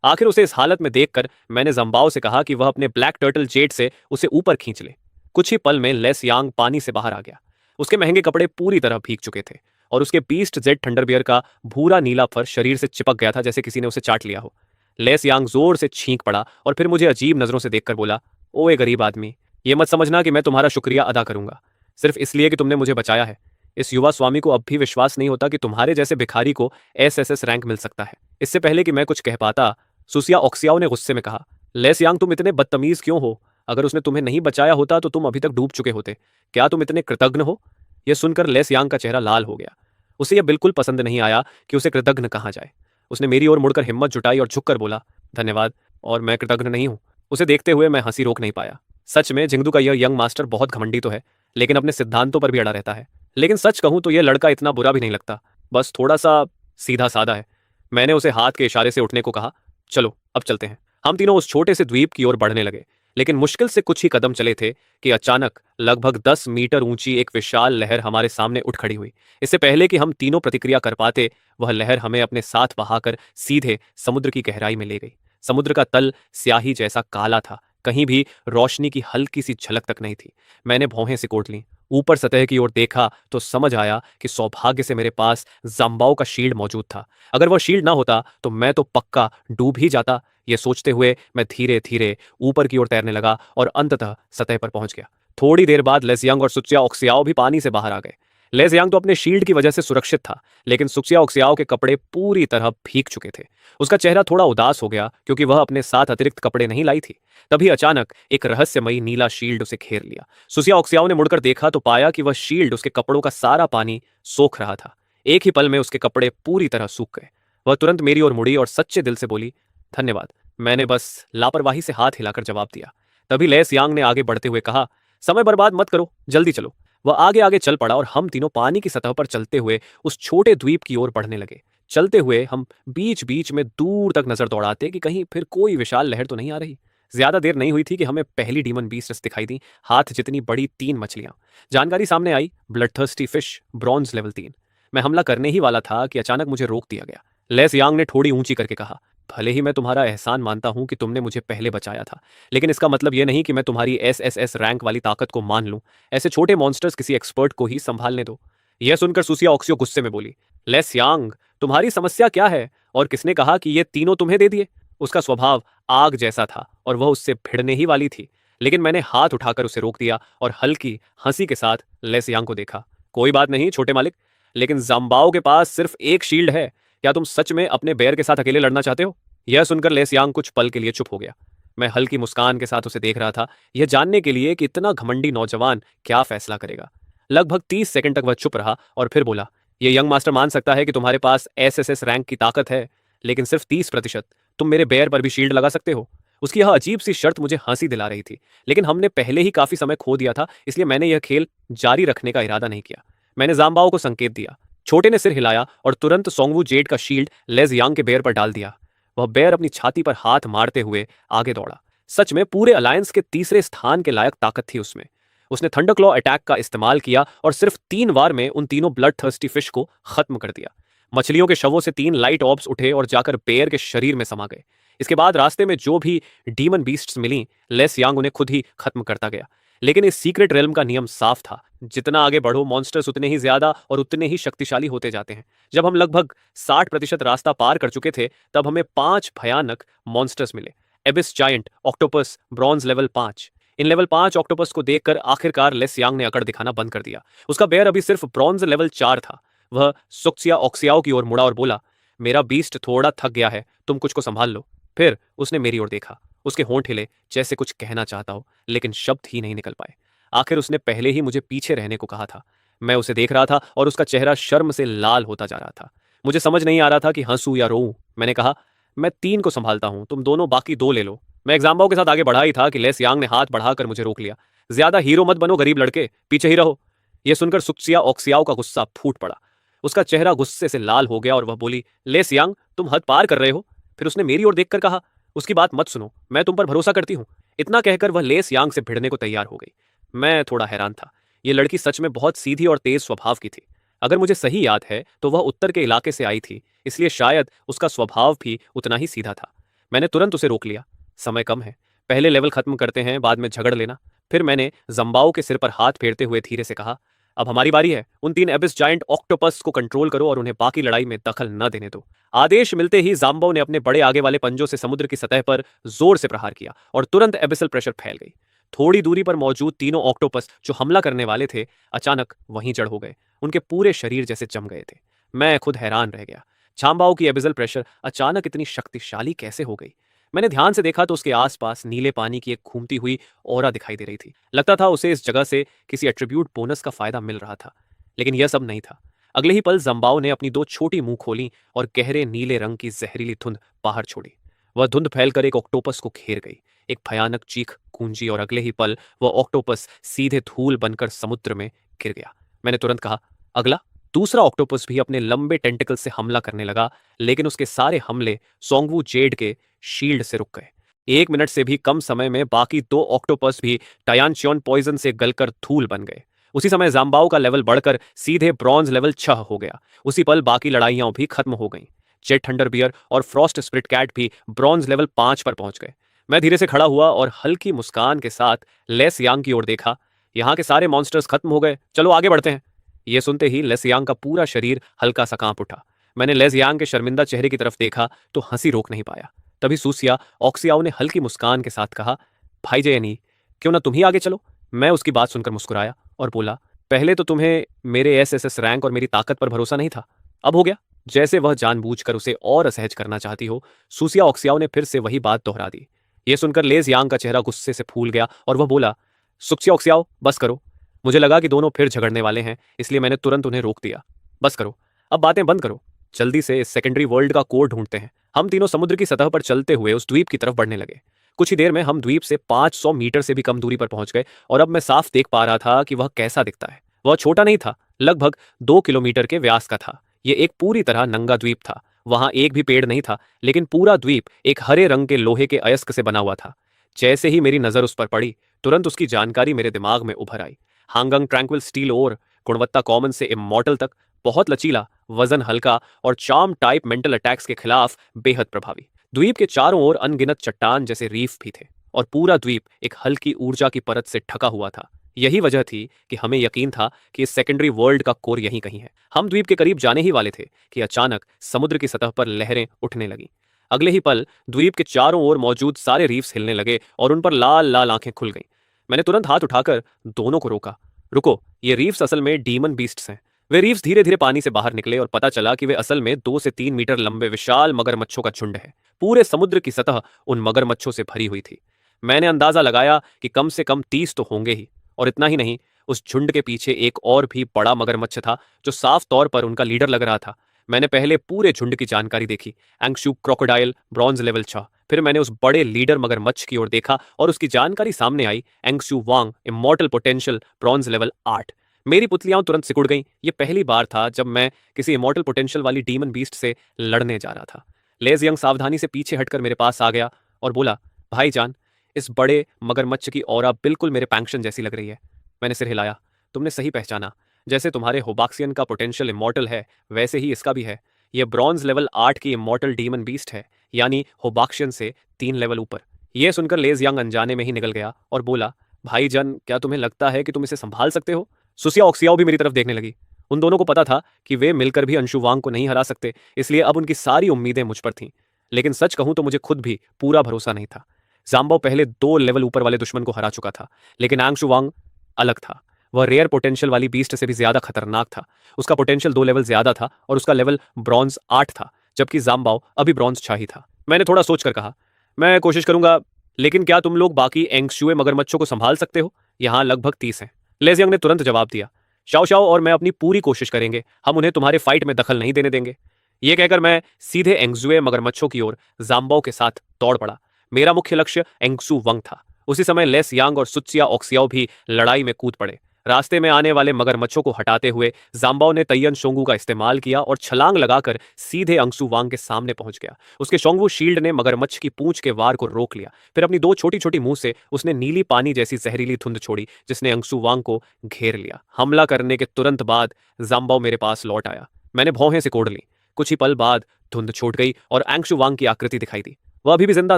A: आखिर उसे इस हालत में देखकर मैंने जम्बाओ से कहा कि वह अपने ब्लैक टर्टल जेट से उसे ऊपर खींच ले। कुछ ही पल में लेस यांग पानी से बाहर आ गया। उसके महंगे कपड़े पूरी तरह भीग चुके थे और उसके बीस्ट जेड थंडरबियर का भूरा नीला फर शरीर से चिपक गया था, जैसे किसी ने उसे चाट लिया हो। लेस यांग जोर से छींक पड़ा और फिर मुझे अजीब नजरों से देखकर बोला, ओए गरीब आदमी, ये मत समझना कि मैं तुम्हारा शुक्रिया अदा करूंगा सिर्फ इसलिए कि तुमने मुझे बचाया है। इस युवा स्वामी को अब भी विश्वास नहीं होता कि तुम्हारे जैसे भिखारी को एसएसएस रैंक मिल सकता है। इससे पहले कि मैं कुछ कह पाता, सुसिया ओक्सियाओ ने गुस्से में कहा, लेस यांग तुम इतने बदतमीज क्यों हो? अगर उसने तुम्हें नहीं बचाया होता तो तुम अभी तक डूब चुके होते। क्या तुम इतने कृतज्ञ हो? यह सुनकर लेस यांग का चेहरा लाल हो गया। उसे यह बिल्कुल पसंद नहीं आया कि उसे कृतज्ञ कहा जाए। उसने मेरी ओर मुड़कर हिम्मत जुटाई और झुककर बोला, धन्यवाद, और मैं कृतज्ञ नहीं हूं। उसे देखते हुए मैं हंसी रोक नहीं पाया। सच में जिंगदू का यह यंग मास्टर बहुत घमंडी तो है, लेकिन अपने सिद्धांतों पर भी अड़ा रहता है। लेकिन सच कहूं तो यह लड़का इतना बुरा भी नहीं लगता, बस थोड़ा सा सीधा साधा है। मैंने उसे हाथ के इशारे से उठने को कहा, चलो अब चलते हैं। हम तीनों उस छोटे से द्वीप की ओर बढ़ने लगे, लेकिन मुश्किल से कुछ ही कदम चले थे कि अचानक लगभग 10 मीटर ऊंची एक विशाल लहर हमारे सामने उठ खड़ी हुई। इससे पहले कि हम तीनों प्रतिक्रिया कर पाते, वह लहर हमें अपने साथ बहाकर सीधे समुद्र की गहराई में ले गई। समुद्र का तल स्याही जैसा काला था, कहीं भी रोशनी की हल्की सी झलक तक नहीं थी। मैंने भौहें सिकोड़ लीं। ऊपर सतह की ओर देखा तो समझ आया कि सौभाग्य से मेरे पास जाम्बाओ का शील्ड मौजूद था। अगर वह शील्ड ना होता तो मैं तो पक्का डूब ही जाता। यह सोचते हुए मैं धीरे धीरे ऊपर की ओर तैरने लगा और अंततः सतह पर पहुंच गया। थोड़ी देर बाद लेसियांग और सुचिया ओक्सियाओ भी पानी से बाहर आ गए। लेसियांग तो अपने शील्ड की वजह से सुरक्षित था, लेकिन सुचिया ओक्सियाओ के कपड़े पूरी तरह भीग चुके थे। उसका चेहरा थोड़ा उदास हो गया क्योंकि वह अपने साथ अतिरिक्त कपड़े नहीं लाई थी। तभी अचानक एक रहस्यमयी नीला शील्ड उसे घेर लिया। सुसिया ओक्सियाओ ने मुड़कर देखा तो पाया कि वह शील्ड उसके कपड़ों का सारा पानी सोख रहा था। एक ही पल में उसके कपड़े पूरी तरह सूख गए। वह तुरंत मेरी ओर मुड़ी और सच्चे दिल से बोली, धन्यवाद। मैंने बस लापरवाही से हाथ हिलाकर जवाब दिया। तभी लेस यांग ने आगे बढ़ते हुए कहा, समय बर्बाद मत करो, जल्दी चलो। वह आगे आगे चल पड़ा और हम तीनों पानी की सतह पर चलते हुए उस छोटे द्वीप की ओर बढ़ने लगे। चलते हुए हम बीच बीच में दूर तक नजर दौड़ाते कि कहीं फिर कोई विशाल लहर तो नहीं आ रही। ज्यादा देर नहीं हुई थी कि हमें पहली डीमन बीस्ट्स दिखाई दी, हाथ जितनी बड़ी 3 मछलियां। जानकारी सामने आई, ब्लडथर्स्टी फिश, ब्रॉन्ज लेवल 3। मैं हमला करने ही वाला था कि अचानक मुझे रोक दिया गया। लेस यांग ने थोड़ी ऊंची करके कहा, भले ही मैं तुम्हारा एहसान मानता हूं कि तुमने मुझे पहले बचाया था, लेकिन इसका मतलब यह नहीं कि मैं तुम्हारी एसएसएस रैंक वाली ताकत को मान लूं। ऐसे छोटे मॉन्स्टर्स किसी एक्सपर्ट को ही संभालने दो। यह सुनकर सुसिया ऑक्सियो गुस्से में बोली, लेस यांग, तुम्हारी समस्या क्या है और किसने कहा कि ये तीनों तुम्हें दे दिए? उसका स्वभाव आग जैसा था और वह उससे भिड़ने ही वाली थी, लेकिन मैंने हाथ उठाकर उसे रोक दिया और हल्की हंसी के साथ लेस यांग को देखा। कोई बात नहीं छोटे मालिक, लेकिन जाम्बाओ के पास सिर्फ एक शील्ड है। क्या तुम सच में अपने बेयर के साथ अकेले लड़ना चाहते हो? यह सुनकर लेसियांग कुछ पल के लिए चुप हो गया। मैं हल्की मुस्कान के साथ उसे देख रहा था, यह जानने के लिए कि इतना घमंडी नौजवान क्या फैसला करेगा। लगभग 30 सेकंड तक वह चुप रहा और फिर बोला, यह यंग मास्टर मान सकता है कि तुम्हारे पास एसएसएस रैंक की ताकत है, लेकिन सिर्फ 30%। तुम मेरे बेयर पर भी शील्ड लगा सकते हो। उसकी यह अजीब सी शर्त मुझे हंसी दिला रही थी, लेकिन हमने पहले ही काफी समय खो दिया था, इसलिए मैंने यह खेल जारी रखने का इरादा नहीं किया। मैंने जाम्बाओ को संकेत दिया। छोटे ने सिर हिलाया और तुरंत सोंगवू जेड का शील्ड लेज यांग के बेयर पर डाल दिया। वह बेयर अपनी छाती पर हाथ मारते हुए आगे दौड़ा। सच में पूरे अलायंस के तीसरे स्थान के लायक ताकत थी उसमें। उसने थंडरक्लॉ अटैक का इस्तेमाल किया और सिर्फ 3 वार में उन तीनों ब्लड थर्स्टी फिश को खत्म कर दिया। मछलियों के शवों से 3 लाइट ऑब्स उठे और जाकर बेयर के शरीर में समा गए। इसके बाद रास्ते में जो भी डीमन बीस्ट्स मिली, लेस यांग उन्हें खुद ही खत्म करता गया। लेकिन इस सीक्रेट रेल्म का नियम साफ था, जितना आगे बढ़ो मॉन्स्टर्स उतने ही ज्यादा और उतने ही शक्तिशाली होते जाते हैं। जब हम लगभग 60% रास्ता पार कर चुके थे, तब हमें 5 भयानक मॉन्स्टर्स मिले। एबिस giant octopus, bronze level 5। In level 5 octopus को देखकर आखिरकार लेस यांग ने अकड़ दिखाना बंद कर दिया। उसका बेयर अभी सिर्फ ब्रॉन्ज लेवल 4 था। वह सुक्सिया ओक्सियाओ की ओर मुड़ा और बोला, मेरा बीस्ट थोड़ा थक गया है, तुम कुछ को संभाल लो। फिर उसने मेरी ओर देखा। उसके होंठ हिले जैसे कुछ कहना चाहता हो, लेकिन शब्द ही नहीं निकल पाए। आखिर उसने पहले ही मुझे पीछे रहने को कहा था। मैं उसे देख रहा था और उसका चेहरा शर्म से लाल होता जा रहा था। मुझे समझ नहीं आ रहा था कि हंसू या रोऊं। मैंने कहा, मैं 3 को संभालता हूं, तुम दोनों बाकी 2 ले लो। मैं एग्जाम्बाओ के साथ आगे बढ़ा ही था कि लेस यांग ने हाथ बढ़ाकर मुझे रोक लिया। ज्यादा हीरो मत बनो गरीब लड़के, पीछे ही रहो। यह सुनकर सुक्सिया ओक्सियाओ का गुस्सा फूट पड़ा। उसका चेहरा गुस्से से लाल हो गया और वह बोली, लेस यांग, तुम हद पार कर रहे हो। फिर उसने मेरी ओर देखकर कहा, उसकी बात मत सुनो, मैं तुम पर भरोसा करती हूँ। इतना कहकर वह लेस यांग से भिड़ने को तैयार हो गई। मैं थोड़ा हैरान था। ये लड़की सच में बहुत सीधी और तेज स्वभाव की थी। अगर मुझे सही याद है तो वह उत्तर के इलाके से आई थी, इसलिए शायद उसका स्वभाव भी उतना ही सीधा था। मैंने तुरंत उसे रोक लिया। समय कम है, पहले लेवल खत्म करते हैं, बाद में झगड़ लेना। फिर मैंने जम्बाओ के सिर पर हाथ फेरते हुए धीरे से कहा, अब हमारी बारी है। उन 3 एबिस जायंट ऑक्टोपस को कंट्रोल करो और उन्हें बाकी लड़ाई में दखल न देने दो। आदेश मिलते ही जाम्बो ने अपने बड़े आगे वाले पंजों से समुद्र की सतह पर जोर से प्रहार किया और तुरंत एबिसल प्रेशर फैल गई। थोड़ी दूरी पर मौजूद तीनों ऑक्टोपस जो हमला करने वाले थे, अचानक वहीं जड़ हो गए। उनके पूरे शरीर जैसे जम गए थे। मैं खुद हैरान रह गया। झाम्बाओ की एबिसल प्रेशर अचानक इतनी शक्तिशाली कैसे हो गई? मैंने ध्यान से देखा तो उसके आसपास नीले पानी की एक घूमती हुई ऑरा दिखाई दे रही थी। लगता था उसे इस जगह से किसी एट्रीब्यूट बोनस का फायदा मिल रहा था। लेकिन यह सब नहीं था। अगले ही पल जम्बाओ ने अपनी 2 छोटी मुंह खोली और गहरे नीले रंग की जहरीली धुंध बाहर छोड़ी। वह धुंध फैलकर एक ऑक्टोपस को घेर गई। एक भयानक चीख गूंजी और अगले ही पल वह ऑक्टोपस सीधे धूल बनकर समुद्र में गिर गया। मैंने तुरंत कहा, अगला। दूसरा ऑक्टोपस भी अपने लंबे टेंटिकल से हमला करने लगा, लेकिन उसके सारे हमले सोंगवू जेड के शील्ड से रुक गए। 1 मिनट से भी कम समय में बाकी 2 ऑक्टोपस भी टायांचियन पॉइजन से गलकर धूल बन गए। उसी समय जाम्बाओ का लेवल बढ़कर सीधे ब्रॉन्ज लेवल 6 हो गया। उसी पल बाकी लड़ाइयां भी खत्म हो गईं। जेट थंडर बियर और फ्रॉस्ट स्प्रिट कैट भी ब्रॉन्ज लेवल 5 पर पहुंच गए। मैं धीरे से खड़ा हुआ और हल्की मुस्कान के साथ लेस यांग की ओर देखा। यहाँ के सारे मॉन्स्टर्स खत्म हो गए, चलो आगे बढ़ते हैं। यह सुनते ही लेस यांग का पूरा शरीर हल्का सा कांप उठा। मैंने लेस यांग के शर्मिंदा चेहरे की तरफ देखा तो हंसी रोक नहीं पाया। तभी सूसिया ऑक्सियाओ ने हल्की मुस्कान के साथ कहा, भाई जयनी, क्यों ना तुम ही आगे चलो। मैं उसकी बात सुनकर मुस्कुराया और बोला, पहले तो तुम्हें मेरे एसएसएस रैंक और मेरी ताकत पर भरोसा नहीं था, अब हो गया। जैसे वह जानबूझकर उसे और असहज करना चाहती हो, सूसिया ऑक्सियाओ ने फिर से वही बात दोहरा दी। यह सुनकर लेस यांग का चेहरा गुस्से से फूल गया और वह बोला, सुक्सिया ऑक्सियाओ, बस करो। मुझे लगा कि दोनों फिर झगड़ने वाले हैं, इसलिए मैंने तुरंत उन्हें रोक दिया। बस करो, अब बातें बंद करो। जल्दी से इस सेकेंडरी वर्ल्ड का कोड ढूंढते हैं। हम तीनों समुद्र की सतह पर चलते हुए उस द्वीप की तरफ बढ़ने लगे। कुछ ही देर में हम द्वीप से 500 मीटर से भी कम दूरी पर पहुंच गए और अब मैं साफ देख पा रहा था कि वह कैसा दिखता है। वह छोटा नहीं था, लगभग 2 किलोमीटर के व्यास का था। यह एक पूरी तरह नंगा द्वीप था। वहां एक भी पेड़ नहीं था, लेकिन पूरा द्वीप एक हरे रंग के लोहे के अयस्क से बना हुआ था। जैसे ही मेरी नजर उस पर पड़ी, तुरंत उसकी जानकारी मेरे दिमाग में उभर आई। हांगंग ट्रैंक्विल स्टील ओर, गुणवत्ता कॉमन से इमॉर्टल तक, बहुत लचीला, वजन हल्का और चार्म टाइप मेंटल अटैक्स के खिलाफ बेहद प्रभावी। द्वीप के चारों ओर अनगिनत चट्टान जैसे रीफ भी थे और पूरा द्वीप एक हल्की ऊर्जा की परत से ढका हुआ था। यही वजह थी कि हमें यकीन था कि इस सेकेंडरी वर्ल्ड का कोर यहीं कहीं है। हम द्वीप के करीब जाने ही वाले थे कि अचानक समुद्र की सतह पर लहरें उठने लगीं। अगले ही पल द्वीप के चारों ओर मौजूद सारे रीफ्स हिलने लगे और उन पर लाल लाल आंखें खुल गईं। मैंने तुरंत हाथ उठाकर दोनों को रोका। रुको, ये रीफ्स असल में डीमन बीस्ट्स हैं। वे रीफ्स धीरे धीरे पानी से बाहर निकले और पता चला कि वे असल में 2 से 3 मीटर लंबे विशाल मगरमच्छों का झुंड है। पूरे समुद्र की सतह उन मगरमच्छों से भरी हुई थी। मैंने अंदाजा लगाया कि कम से कम 30 तो होंगे ही। और इतना ही नहीं, उस झुंड के पीछे एक और भी बड़ा मगरमच्छ था जो साफ तौर पर उनका लीडर लग रहा था। मैंने पहले पूरे झुंड की जानकारी देखी। एंगशू क्रोकोडाइल ब्रॉन्ज लेवल 6। फिर मैंने उस बड़े लीडर मगरमच्छ की ओर देखा और उसकी जानकारी सामने आई, एंगशू वांग इमॉर्टल पोटेंशियल ब्रॉन्ज लेवल 8। मेरी पुतलियां तुरंत सिकुड़ गईं। यह पहली बार था जब मैं किसी इमॉर्टल पोटेंशियल वाली डीमन बीस्ट से लड़ने जा रहा था। लेज यंग सावधानी से पीछे हटकर मेरे पास आ गया और बोला, भाईजान, इस बड़े मगरमच्छ की ऑरा बिल्कुल मेरे पैंक्शन जैसी लग रही है। मैंने सिर हिलाया। तुमने सही पहचाना। जैसे तुम्हारे होबाक्सियन का पोटेंशियल इमॉर्टल है, वैसे ही इसका भी है। यह ब्रॉन्ज लेवल 8 की इमॉर्टल डीमन बीस्ट है, यानी होबाक्सियन से 3 लेवल ऊपर। यह सुनकर लेज यंग अनजाने में ही निकल गया और बोला, भाईजान, क्या तुम्हें लगता है कि तुम इसे संभाल सकते हो? सुसिया ऑक्सियाओ भी मेरी तरफ देखने लगी। उन दोनों को पता था कि वे मिलकर भी अंशु वांग को नहीं हरा सकते, इसलिए अब उनकी सारी उम्मीदें मुझ पर थीं। लेकिन सच कहूं तो मुझे खुद भी पूरा भरोसा नहीं था। जाम्बाओ पहले 2 लेवल ऊपर वाले दुश्मन को हरा चुका था, लेकिन आंशु वांग अलग था। वह रेयर पोटेंशियल वाली बीस्ट से भी ज्यादा खतरनाक था। उसका पोटेंशियल 2 लेवल ज्यादा था और उसका लेवल ब्रॉन्ज 8 था, जबकि जाम्बाओ अभी ब्रॉन्ज 6 ही था। मैंने थोड़ा सोचकर कहा, मैं कोशिश करूंगा, लेकिन क्या तुम लोग बाकी एंगशुए मगरमच्छों को संभाल सकते हो? यहाँ लगभग 30 हैं। लेजियंग ने तुरंत जवाब दिया, शाओ शाओ और मैं अपनी पूरी कोशिश करेंगे। हम उन्हें तुम्हारे फाइट में दखल नहीं देने देंगे। यह कहकर मैं सीधे एंगजुए मगरमच्छों की ओर जाम्बाओ के साथ दौड़ पड़ा। मेरा मुख्य लक्ष्य एंगसू वंग था। उसी समय लेस यांग और सुत्सिया ऑक्सियाओ भी लड़ाई में कूद पड़े। रास्ते में आने वाले मगरमच्छों को हटाते हुए जाम्बाओ ने तैयन शोंगू का इस्तेमाल किया और छलांग लगाकर सीधे अंगसू वांग के सामने पहुंच गया। उसके शोंगू शील्ड ने मगरमच्छ की पूंछ के वार को रोक लिया। फिर अपनी 2 छोटी छोटी मुंह से उसने नीली पानी जैसी जहरीली धुंध छोड़ी, जिसने अंगसू वांग को घेर लिया। हमला करने के तुरंत बाद जाम्बाओ मेरे पास लौट आया। मैंने भौहें सिकोड़ ली। कुछ ही पल बाद धुंध छूट गई और एंगशु वांग की आकृति दिखाई दी। वह अभी भी जिंदा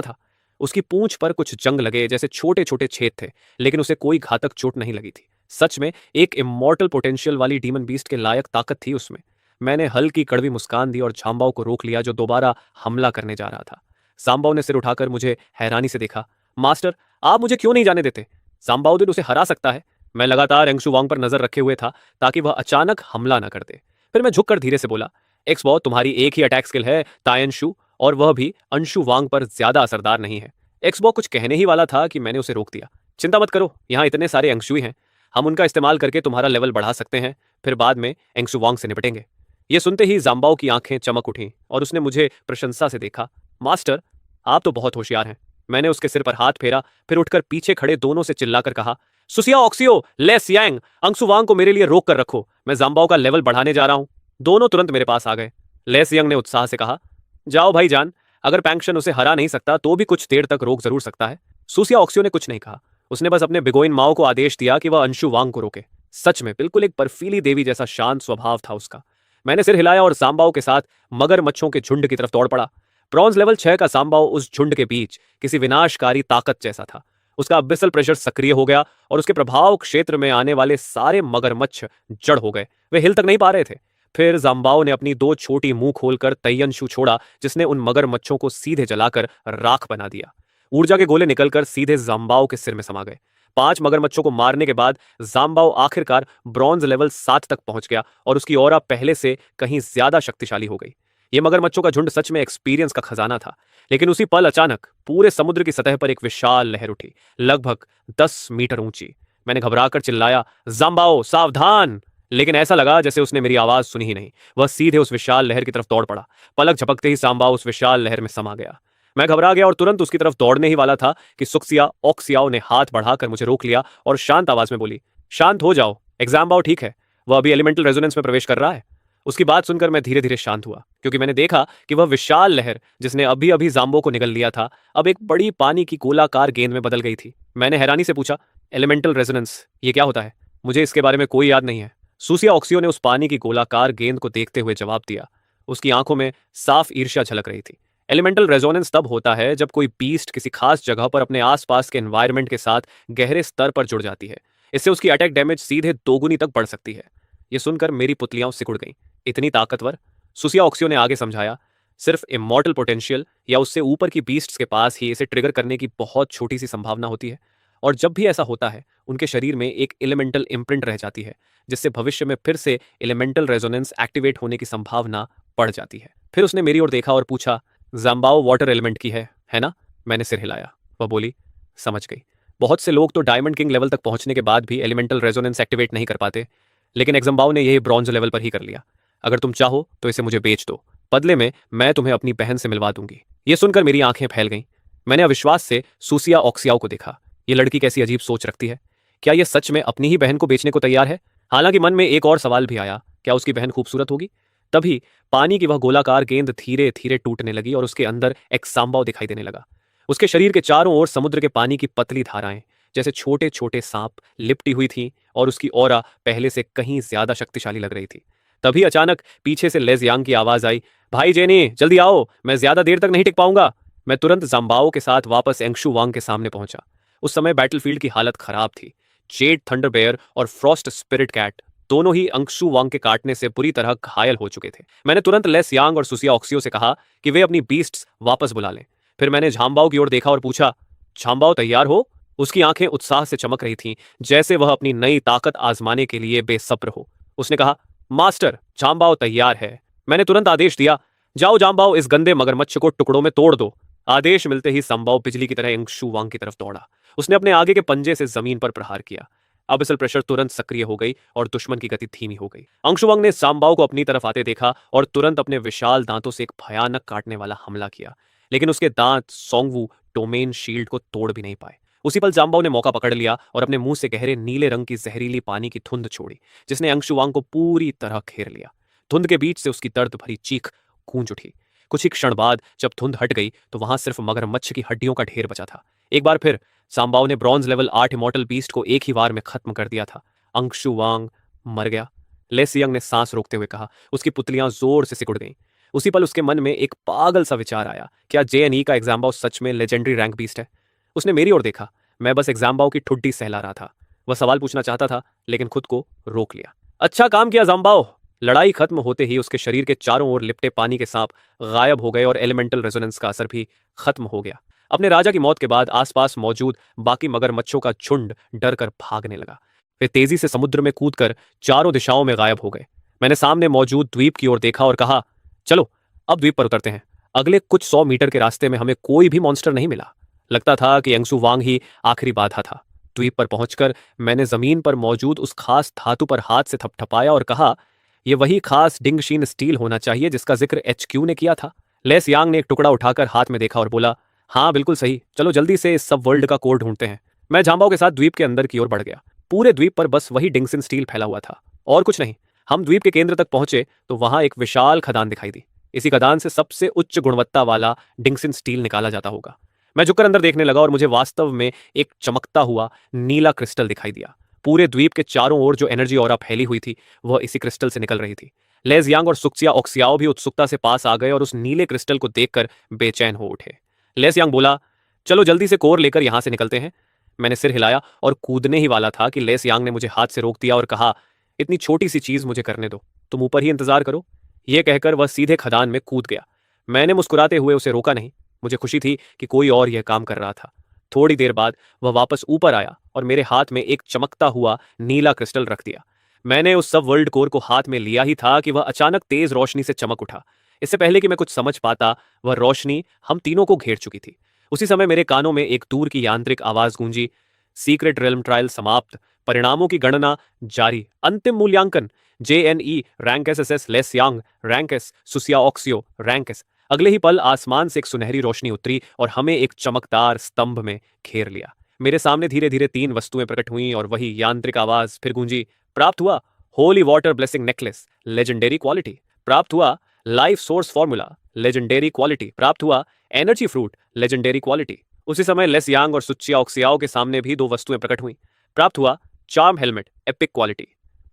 A: था। उसकी पूंछ पर कुछ जंग लगे जैसे छोटे छोटे छेद थे, लेकिन उसे कोई घातक चोट नहीं लगी थी। सच में एक इमॉर्टल पोटेंशियल वाली डीमन बीस्ट के लायक ताकत थी उसमें। मैंने हल्की कड़वी मुस्कान दी और झांबाओ को रोक लिया जो दोबारा हमला करने जा रहा था। सांबाओ ने सिर उठाकर मुझे हैरानी से देखा। मास्टर, आप मुझे क्यों नहीं जाने देते? सांबाओ दिन उसे हरा सकता है। मैं लगातार एंगशु वांग पर नजर रखे हुए था ताकि वह अचानक हमला न कर दे। फिर मैं झुककर धीरे से बोला, एक्सबॉ, तुम्हारी एक ही अटैक स्किल है तायनशु, और वह भी अंशु वांग पर ज्यादा असरदार नहीं है। एक्सबॉ कुछ कहने ही वाला था कि मैंने उसे रोक दिया। चिंता मत करो, यहाँ इतने सारे अंशुई हैं, हम उनका इस्तेमाल करके तुम्हारा लेवल बढ़ा सकते हैं, फिर बाद में एंगशु वांग से निपटेंगे। ये सुनते ही जाम्बाओ की आंखें चमक उठीं और उसने मुझे प्रशंसा से देखा। मास्टर, आप तो बहुत होशियार हैं। मैंने उसके सिर पर हाथ फेरा, फिर उठकर पीछे खड़े दोनों से चिल्लाकर कहा, सुसिया ऑक्सियो, ले सियांग, अंगसु वांग को मेरे लिए रोक कर रखो, मैं जाम्बाओ का लेवल बढ़ाने जा रहा हूं। दोनों तुरंत मेरे पास आ गए। ले सियांग ने उत्साह से कहा, जाओ भाई जान, अगर पैंक्शन उसे हरा नहीं सकता तो भी कुछ देर तक रोक जरूर सकता है। सुसिया ऑक्सियो ने कुछ नहीं कहा, उसने बस अपने बिगोइन माओ को आदेश दिया कि वह अंशु वांग को रोके। सच में बिल्कुल एक बर्फीली देवी जैसा शांत स्वभाव था उसका। मैंने सिर हिलाया और सांबाओ के साथ मगरमच्छों के झुंड की तरफ दौड़ पड़ा। ब्रॉन्ज लेवल 6 का सांबाओ उस झुंड के बीच किसी विनाशकारी ताकत जैसा था। उसका अबिसल प्रेशर सक्रिय हो गया और उसके प्रभाव क्षेत्र में आने वाले सारे मगरमच्छ जड़ हो गए। वे हिल तक नहीं पा रहे थे। फिर जाम्बाओ ने अपनी दो छोटी मुंह खोलकर तय्यनशु छोड़ा, जिसने उन मगरमच्छों को सीधे जलाकर राख बना दिया। ऊर्जा के गोले निकलकर सीधे जाम्बाओ के सिर में समा गए। 5 मगरमच्छों को मारने के बाद जाम्बाओ आखिरकार ब्रॉन्ज लेवल 7 तक पहुंच गया और उसकी ऑरा पहले से कहीं ज्यादा शक्तिशाली हो गई। ये मगरमच्छों का झुंड सच में एक्सपीरियंस का खजाना था। लेकिन उसी पल अचानक पूरे समुद्र की सतह पर एक विशाल लहर उठी, लगभग 10 मीटर ऊंची। मैंने घबराकर चिल्लाया, जाम्बाओ सावधान! लेकिन ऐसा लगा जैसे उसने मेरी आवाज सुनी ही नहीं। वह सीधे उस विशाल लहर की तरफ दौड़ पड़ा। पलक झपकते ही जाम्बाओ उस विशाल लहर में समा गया। मैं घबरा गया और तुरंत उसकी तरफ दौड़ने ही वाला था कि सुक्सिया ओक्सियाओ ने हाथ बढ़ाकर मुझे रोक लिया और शांत आवाज में बोली, शांत हो जाओ, एग्जाम्बाओ ठीक है, वह अभी एलिमेंटल रेजोनेंस में प्रवेश कर रहा है। उसकी बात सुनकर मैं धीरे धीरे शांत हुआ, क्योंकि मैंने देखा कि वह विशाल लहर जिसने अभी अभी जाम्बो को निगल लिया था, अब एक बड़ी पानी की गोलाकार गेंद में बदल गई थी। मैंने हैरानी से पूछा, एलिमेंटल रेजोनेंस, ये क्या होता है? मुझे इसके बारे में कोई याद नहीं है। सूसिया ऑक्सियो ने उस पानी की गोलाकार गेंद को देखते हुए जवाब दिया। उसकी आंखों में साफ ईर्ष्या झलक रही थी। एलिमेंटल रेजोनेंस तब होता है जब कोई बीस्ट किसी खास जगह पर अपने आसपास के एनवायरनमेंट के साथ गहरे स्तर पर जुड़ जाती है। इससे उसकी अटैक डैमेज सीधे दोगुनी तक बढ़ सकती है। यह सुनकर मेरी पुतलियां सिकुड़ गईं। इतनी ताकतवर? सुसिया ऑक्सियो ने आगे समझाया, सिर्फ इमॉर्टल पोटेंशियल या उससे ऊपर की बीस्ट्स के पास ही इसे ट्रिगर करने की बहुत छोटी सी संभावना होती है, और जब भी ऐसा होता है उनके शरीर में एक एलिमेंटल इम्प्रिंट रह जाती है, जिससे भविष्य में फिर से एलिमेंटल रेजोनेंस एक्टिवेट होने की संभावना बढ़ जाती है। फिर उसने मेरी ओर देखा और पूछा, जाम्बाओ वाटर एलिमेंट की है ना? मैंने सिर हिलाया। वह बोली, समझ गई। बहुत से लोग तो डायमंड किंग लेवल तक पहुंचने के बाद भी एलिमेंटल रेजोनेंस एक्टिवेट नहीं कर पाते, लेकिन एग्जाम्बाओ ने यही ब्रॉन्ज लेवल पर ही कर लिया। अगर तुम चाहो तो इसे मुझे बेच दो, बदले में मैं तुम्हें अपनी बहन से मिलवा दूंगी। यह सुनकर मेरी आंखें फैल गईं। मैंने अविश्वास से सूसिया ऑक्सियाओ को देखा। यह लड़की कैसी अजीब सोच रखती है। क्या यह सच में अपनी ही बहन को बेचने को तैयार है? हालांकि मन में एक और सवाल भी आया, क्या उसकी बहन खूबसूरत होगी? तभी पानी की वह गोलाकार गेंद धीरे धीरे टूटने लगी और उसके अंदर एक सांबाओ दिखाई देने लगा। उसके शरीर के चारों ओर समुद्र के पानी की पतली धाराएं जैसे छोटे छोटे सांप लिपटी हुई थीं और उसकी ऑरा पहले से कहीं ज्यादा शक्तिशाली लग रही थी। तभी अचानक पीछे से लेज़यांग की आवाज आई, भाई जेनी, जल्दी आओ, मैं ज्यादा देर तक नहीं टिक पाऊंगा। मैं तुरंत जाम्बाओ के साथ वापस एंगशु वांग के सामने पहुंचा। उस समय बैटलफील्ड की हालत खराब थी। जेड थंडर बेयर और फ्रॉस्ट स्पिरिट कैट दोनों ही अंगशु वांग के काटने से बुरी तरह घायल हो चुके थे। मैंने तुरंत लेसयांग और सुसिया ऑक्सियो से कहा कि वे अपनी बीस्ट्स वापस बुला लें। फिर मैंने झाम्बाओ की ओर देखा और पूछा, झाम्बाओ तैयार हो? उसकी आंखें उत्साह से चमक रही थीं, जैसे वह अपनी नई ताकत आजमाने के लिए बेसब्र हो। उसने कहा, मास्टर, झाम्बाओ तैयार है। मैंने तुरंत आदेश दिया, जाओ जाम्बाओ, इस गंदे मगरमच्छ को टुकड़ों में तोड़ दो। आदेश मिलते ही संबाओ बिजली की तरह अंगशु वांग की तरफ दौड़ा। उसने अपने आगे के पंजे से जमीन पर प्रहार किया। अबिसल प्रेशर तुरंत सक्रिय हो गई और दुश्मन की गति धीमी हो गई। अंशुवंग ने सांबाओ को अपनी तरफ आते देखा और तुरंत अपने विशाल दांतों से एक भयानक काटने वाला हमला किया, लेकिन उसके दांत सोंगवू डोमेन शील्ड को तोड़ भी नहीं पाए। उसी पल जाम्बाओ ने मौका पकड़ लिया और अपने मुंह से गहरे नीले रंग की जहरीली पानी की धुंध छोड़ी, जिसने अंशुवांग को पूरी तरह घेर लिया। धुंध के बीच से उसकी दर्द भरी चीख गूंज उठी। कुछ ही क्षण बाद जब धुंध हट गई तो वहां सिर्फ मगरमच्छ की हड्डियों का ढेर बचा था। एक बार फिर सांबाओ ने ब्रॉन्ज लेवल 8 इमॉर्टल बीस्ट को एक ही वार में खत्म कर दिया था। अंशुवांग मर गया, लेसियंग ने सांस रोकते हुए कहा। उसकी पुतलियां जोर से सिकुड़ गईं। उसी पल उसके मन में एक पागल सा विचार आया, क्या JNE का एग्जाम्बाओ सच में लेजेंडरी रैंक बीस्ट है? उसने मेरी ओर देखा। मैं बस एग्जाम्बाओ की ठुड्डी सहला रहा था। वह सवाल पूछना चाहता था, लेकिन खुद को रोक लिया। अच्छा काम किया ज़ाम्बाओ। लड़ाई खत्म होते ही उसके शरीर के चारों ओर लिपटे पानी के सांप गायब हो गए और एलिमेंटल रेजोनेंस का असर भी खत्म हो गया। अपने राजा की मौत के बाद आसपास मौजूद बाकी मगरमच्छों का झुंड डर कर भागने लगा। वे तेजी से समुद्र में कूदकर चारों दिशाओं में गायब हो गए। मैंने सामने मौजूद द्वीप की ओर देखा और कहा, चलो अब द्वीप पर उतरते हैं। अगले कुछ 100 मीटर के रास्ते में हमें कोई भी मॉन्स्टर नहीं मिला। लगता था कि एंगसू वांग ही आखिरी बाधा था। द्वीप पर पहुंचकर मैंने जमीन पर मौजूद उस खास धातु पर हाथ से थपथपाया और कहा, यह वही खास डिंगशीन स्टील होना चाहिए जिसका जिक्र HQ ने किया था। लेस यांग ने एक टुकड़ा उठाकर हाथ में देखा और बोला, हाँ बिल्कुल सही, चलो जल्दी से इस सब वर्ल्ड का कोड ढूंढते हैं। मैं झांबाओ के साथ द्वीप के अंदर की ओर बढ़ गया। पूरे द्वीप पर बस वही डिंगसिन स्टील फैला हुआ था और कुछ नहीं। हम द्वीप के केंद्र तक पहुंचे तो वहां एक विशाल खदान दिखाई दी। इसी खदान से सबसे उच्च गुणवत्ता वाला डिंगसिन स्टील निकाला जाता होगा। मैं झुककर अंदर देखने लगा और मुझे वास्तव में एक चमकता हुआ नीला क्रिस्टल दिखाई दिया। पूरे द्वीप के चारों ओर जो एनर्जी ऑरा फैली हुई थी वह इसी क्रिस्टल से निकल रही थी। लेज यांग और सुक्सिया ओक्सियाओ भी उत्सुकता से पास आ गए और उस नीले क्रिस्टल को देखकर बेचैन हो उठे। लेस यांग बोला, चलो जल्दी से कोर लेकर यहां से निकलते हैं। मैंने सिर हिलाया और कूदने ही वाला था कि लेस यांग ने मुझे हाथ से रोक दिया और कहा, इतनी छोटी सी चीज मुझे करने दो, तुम ऊपर ही इंतजार करो। यह कहकर वह सीधे खदान में कूद गया। मैंने मुस्कुराते हुए उसे रोका नहीं। मुझे खुशी थी कि कोई और यह काम कर रहा था। थोड़ी देर बाद वह वापस ऊपर आया और मेरे हाथ में एक चमकता हुआ नीला क्रिस्टल रख दिया। मैंने उस सब वर्ल्ड कोर को हाथ में लिया ही था कि वह अचानक तेज रोशनी से चमक उठा। इससे पहले कि मैं कुछ समझ पाता, वह रोशनी हम तीनों को घेर चुकी थी। उसी समय मेरे कानों में एक दूर की यांत्रिक आवाज गूंजी, सीक्रेट रेल्म ट्रायल समाप्त, परिणामों की गणना जारी, अंतिम मूल्यांकन JNE रैंक SSS लेस यांग रैंक S सुसिया ऑक्सियो रैंक S। अगले ही पल आसमान से एक सुनहरी रोशनी उतरी और हमें एक चमकदार स्तंभ में घेर लिया। मेरे सामने धीरे धीरे 3 वस्तुएं प्रकट हुईं और वही यांत्रिक आवाज फिर गूंजी, प्राप्त हुआ holy water blessing necklace legendary quality, प्राप्त हुआ life source formula legendary quality, प्राप्त हुआ एनर्जी फ्रूट लेजेंडरी क्वालिटी। उसी समय लेस यांग और सुचिया ऑक्सियाओ के सामने भी 2 वस्तुएं प्रकट हुईं। प्राप्त हुआ चार्म हेलमेट एपिक क्वालिटी,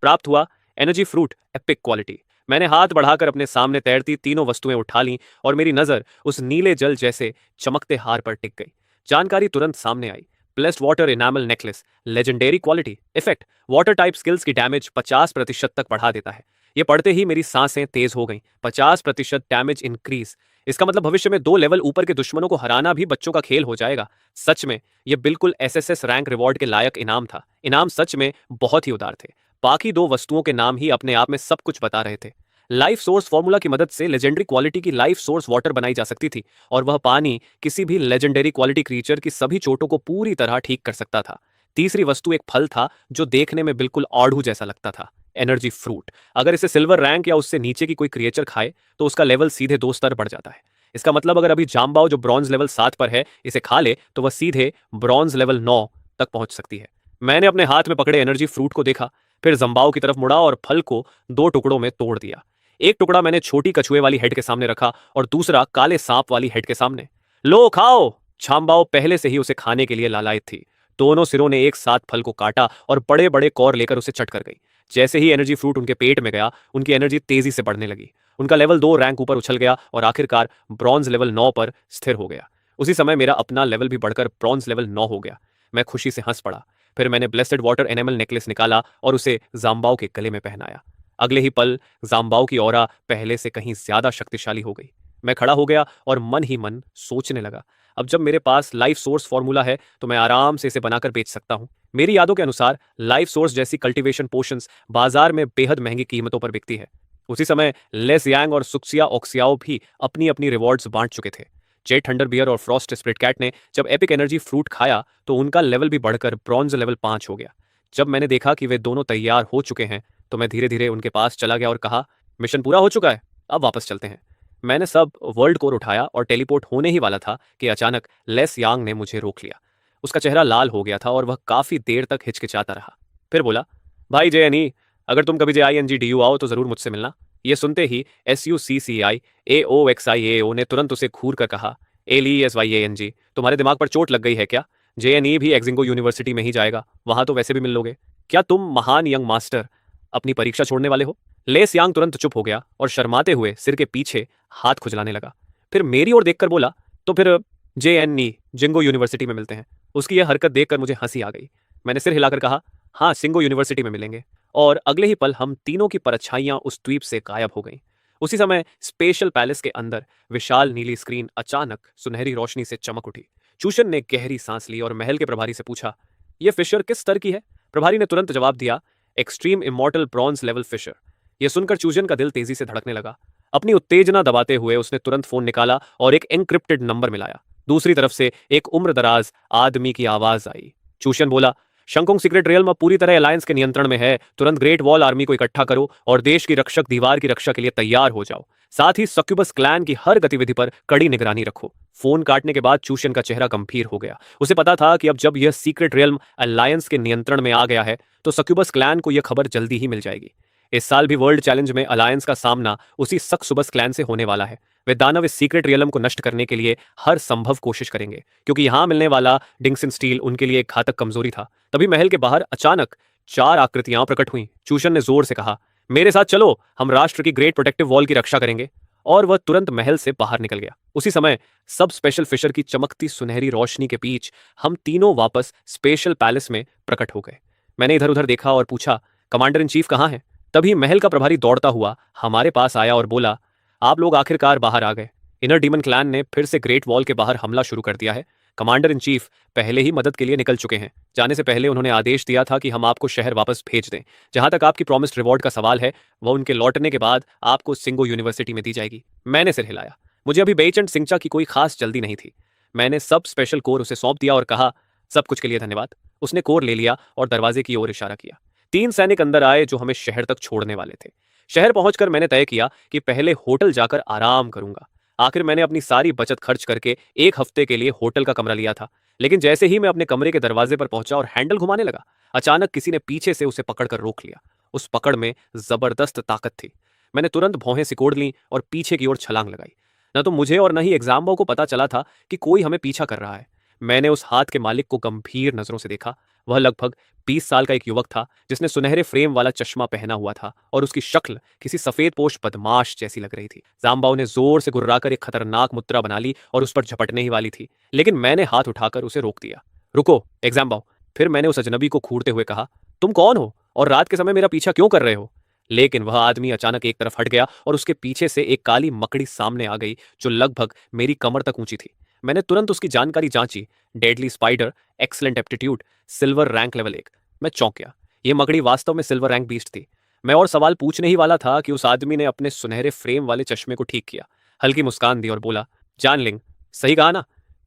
A: प्राप्त हुआ एनर्जी फ्रूट एपिक क्वालिटी। मैंने हाथ बढ़ाकर अपने सामने तैरती तीनों वस्तुएं उठा लीं और मेरी नजर उस नीले जल जैसे चमकते हार पर टिक गई। जानकारी तुरंत सामने आई। Blessed water enamel necklace legendary quality, effect water type skills की डैमेज 50% तक बढ़ा देता है। यह पढ़ते ही मेरी सांसें तेज हो गईं। 50% डैमेज इंक्रीज। इसका मतलब भविष्य में 2 लेवल ऊपर के दुश्मनों को हराना भी बच्चों का खेल हो जाएगा। सच में यह बिल्कुल SSS रैंक रिवॉर्ड के लायक इनाम था। इनाम सच में बहुत ही उदार थे। बाकी 2 वस्तुओं के नाम ही अपने आप में सब कुछ बता रहे थे। लाइफ सोर्स फॉर्मूला की मदद से लेजेंडरी क्वालिटी की लाइफ सोर्स वाटर बनाई जा सकती थी और वह पानी किसी भी लेजेंडरी क्वालिटी क्रीचर की सभी चोटों को पूरी तरह ठीक कर सकता था। तीसरी वस्तु एक फल था जो देखने में बिल्कुल आड़ू जैसा लगता था, एनर्जी फ्रूट। अगर इसे सिल्वर रैंक या उससे नीचे की कोई क्रिएचर खाए तो उसका लेवल सीधे 2 स्तर बढ़ जाता है। इसका मतलब अगर अभी जाम्बाओ जो ब्रॉन्ज लेवल 7 पर है इसे खा ले तो वह सीधे ब्रॉन्ज लेवल 9 तक पहुंच सकती है। मैंने अपने हाथ में पकड़े एनर्जी फ्रूट को देखा, फिर जम्बाओ की तरफ मुड़ा और फल को 2 टुकड़ों में तोड़ दिया। एक टुकड़ा मैंने छोटी कछुए वाली हेड के सामने रखा और दूसरा काले सांप वाली हेड के सामने। लो खाओ। छाम्बाओ पहले से ही उसे खाने के लिए लालायित थी। दोनों सिरों ने एक साथ फल को काटा और बड़े बड़े कौर लेकर उसे चट कर गई। जैसे ही एनर्जी फ्रूट उनके पेट में गया, उनकी एनर्जी तेजी से बढ़ने लगी। उनका लेवल 2 रैंक ऊपर उछल गया और आखिरकार ब्रॉन्ज लेवल 9 पर स्थिर हो गया। उसी समय मेरा अपना लेवल भी बढ़कर ब्रॉन्ज लेवल 9 हो गया। मैं खुशी से हंस पड़ा। फिर मैंने ब्लेस्ड वाटर एनिमल नेकलेस निकाला और उसे जाम्बाओ के गले में पहनाया। अगले ही पल जाम्बाओ की ऑरा पहले से कहीं ज्यादा शक्तिशाली हो गई। मैं खड़ा हो गया और मन ही मन सोचने लगा, अब जब मेरे पास लाइफ सोर्स फॉर्मूला है तो मैं आराम से इसे बनाकर बेच सकता हूं। मेरी यादों के अनुसार लाइफ सोर्स जैसी कल्टीवेशन पोशंस बाजार में बेहद महंगी कीमतों पर बिकती है। उसी समय लेस यांग और सुक्सिया ऑक्सियाओ भी अपनी अपनी रिवॉर्ड्स बांट चुके थे। जेट थंडर बियर और फ्रॉस्ट स्प्रिट कैट ने जब एपिक एनर्जी फ्रूट खाया तो उनका लेवल भी बढ़कर ब्रॉन्ज लेवल 5 हो गया। जब मैंने देखा कि वे दोनों तैयार हो चुके हैं तो मैं धीरे धीरे उनके पास चला गया और कहा, मिशन पूरा हो चुका है, अब वापस चलते हैं। मैंने सब वर्ल्ड कोर उठाया और टेलीपोर्ट होने ही वाला था कि अचानक लेस यांग ने मुझे रोक लिया। उसका चेहरा लाल हो गया था और वह काफी देर तक हिचकिचाता रहा। फिर बोला, भाई JNE, अगर तुम कभी JINGDU आओ तो जरूर मुझसे मिलना। ये सुनते ही SUCCI AOXIAO ने तुरंत उसे घूर कर कहा, ALESYANG, तुम्हारे दिमाग पर चोट लग गई है क्या? JNE भी एक्जिंगो यूनिवर्सिटी में ही जाएगा, वहां तो वैसे भी मिल लोगे। क्या तुम महान यंग मास्टर अपनी परीक्षा छोड़ने वाले हो? लेस यांग तुरंत चुप हो गया और शर्माते हुए सिर के पीछे हाथ खुजलाने लगा। फिर मेरी ओर देखकर बोला, तो फिर JNE जिंगो यूनिवर्सिटी में मिलते हैं। उसकी यह हरकत देखकर मुझे हंसी आ गई। मैंने सिर हिलाकर कहा, हाँ, सिंगो यूनिवर्सिटी में मिलेंगे। और अगले ही पल हम तीनों की परछाइयां उस द्वीप से गायब हो गईं। उसी समय स्पेशल पैलेस के अंदर विशाल नीली स्क्रीन अचानक सुनहरी रोशनी से चमक उठी। चूशन ने गहरी सांस ली और महल के प्रभारी से पूछा, यह फिशर किस स्तर की है? प्रभारी ने तुरंत जवाब दिया, extreme immortal bronze level fisher. यह सुनकर चूजन का दिल तेजी से धड़कने लगा। अपनी उत्तेजना दबाते हुए उसने तुरंत फोन निकाला और एक एन्क्रिप्टेड नंबर मिलाया। दूसरी तरफ से एक उम्रदराज आदमी की आवाज आई। चूशन बोला, शंकुंग सीक्रेट रियल में पूरी तरह अलायंस के नियंत्रण में है। तुरंत ग्रेट वॉल आर्मी को इकट्ठा करो और देश की रक्षक दीवार की रक्षा के लिए तैयार हो जाओ। साथ ही सक्यूबस क्लैन की हर गतिविधि पर कड़ी निगरानी रखो। फोन काटने के बाद चूशन का चेहरा गंभीर हो गया। उसे पता था कि अब जब यह सीक्रेट रियल्म अलायंस के नियंत्रण में आ गया है तो सक्यूबस क्लैन को यह खबर जल्दी ही मिल जाएगी। इस साल भी वर्ल्ड चैलेंज में अलायंस का सामना उसी सक्यूबस क्लैन से होने वाला है। वे दानव इस सीक्रेट रियलम को नष्ट करने के लिए हर संभव कोशिश करेंगे, क्योंकि यहां मिलने वाला डिंगसन स्टील उनके लिए एक घातक कमजोरी था। तभी महल के बाहर अचानक 4 आकृतियां प्रकट हुईं। चूशन ने जोर से कहा, मेरे साथ चलो, हम राष्ट्र की ग्रेट प्रोटेक्टिव वॉल की रक्षा करेंगे। और वह तुरंत महल से बाहर निकल गया। उसी समय सब स्पेशल फिशर की चमकती सुनहरी रोशनी के बीच हम तीनों वापस स्पेशल पैलेस में प्रकट हो गए। मैंने इधर उधर देखा और पूछा, कमांडर इन चीफ कहाँ हैं? तभी महल का प्रभारी दौड़ता हुआ हमारे पास आया और बोला, आप लोग आखिरकार बाहर आ गए। इनर डीमन क्लैन ने फिर से ग्रेट वॉल के बाहर हमला शुरू कर दिया है। कमांडर इन चीफ पहले ही मदद के लिए निकल चुके हैं। जाने से पहले उन्होंने आदेश दिया था कि हम आपको शहर वापस भेज दें। जहां तक आपकी प्रॉमिस्ड रिवॉर्ड का सवाल है, वह उनके लौटने के बाद आपको सिंगो यूनिवर्सिटी में दी जाएगी। मैंने सिर हिलाया। मुझे अभी बेइचंद सिंचा की कोई खास जल्दी नहीं थी। मैंने सब स्पेशल कोर उसे सौंप दिया और कहा, सब कुछ के लिए धन्यवाद। उसने कोर ले लिया और दरवाजे की ओर इशारा किया। 3 सैनिक अंदर आए जो हमें शहर तक छोड़ने वाले थे। शहर पहुंचकर मैंने तय किया कि पहले होटल जाकर आराम करूंगा। आखिर मैंने अपनी सारी बचत खर्च करके 1 हफ्ते के लिए होटल का कमरा लिया था। लेकिन जैसे ही मैं अपने कमरे के दरवाजे पर पहुंचा और हैंडल घुमाने लगा, अचानक किसी ने पीछे से उसे पकड़कर रोक लिया। उस पकड़ में जबरदस्त ताकत थी। मैंने तुरंत भौहें सिकोड़ लीं और पीछे की ओर छलांग लगाई। न तो मुझे और न ही एग्जाम बॉय को पता चला था कि कोई हमें पीछा कर रहा है। मैंने उस हाथ के मालिक को गंभीर नजरों से देखा। वह लगभग 20 साल का एक युवक था, जिसने सुनहरे फ्रेम वाला चश्मा पहना हुआ था और उसकी शक्ल किसी सफेद पोश बदमाश जैसी लग रही थी। जाम्बाओ ने जोर से गुर्राकर एक खतरनाक मुद्रा बना ली और उस पर झपटने ही वाली थी, लेकिन मैंने हाथ उठाकर उसे रोक दिया। रुको एग्जाम्बाओ। फिर मैंने उस अजनबी को घूरते हुए कहा, तुम कौन हो और रात के समय मेरा पीछा क्यों कर रहे हो? लेकिन वह आदमी अचानक एक तरफ हट गया और उसके पीछे से एक काली मकड़ी सामने आ गई जो लगभग मेरी कमर तक ऊंची थी। मैंने तुरंत उसकी जानकारी जांची। Deadly spider, excellent aptitude, silver rank level 1। मैं चौंक गया। यह मकड़ी वास्तव में सिल्वर रैंक बीस्ट थी। मैं और सवाल पूछने ही वाला था कि उस आदमी ने अपने सुनहरे फ्रेम वाले चश्मे को ठीक किया, हल्की मुस्कान दी और बोला, जानलिंग, सही कहा ना?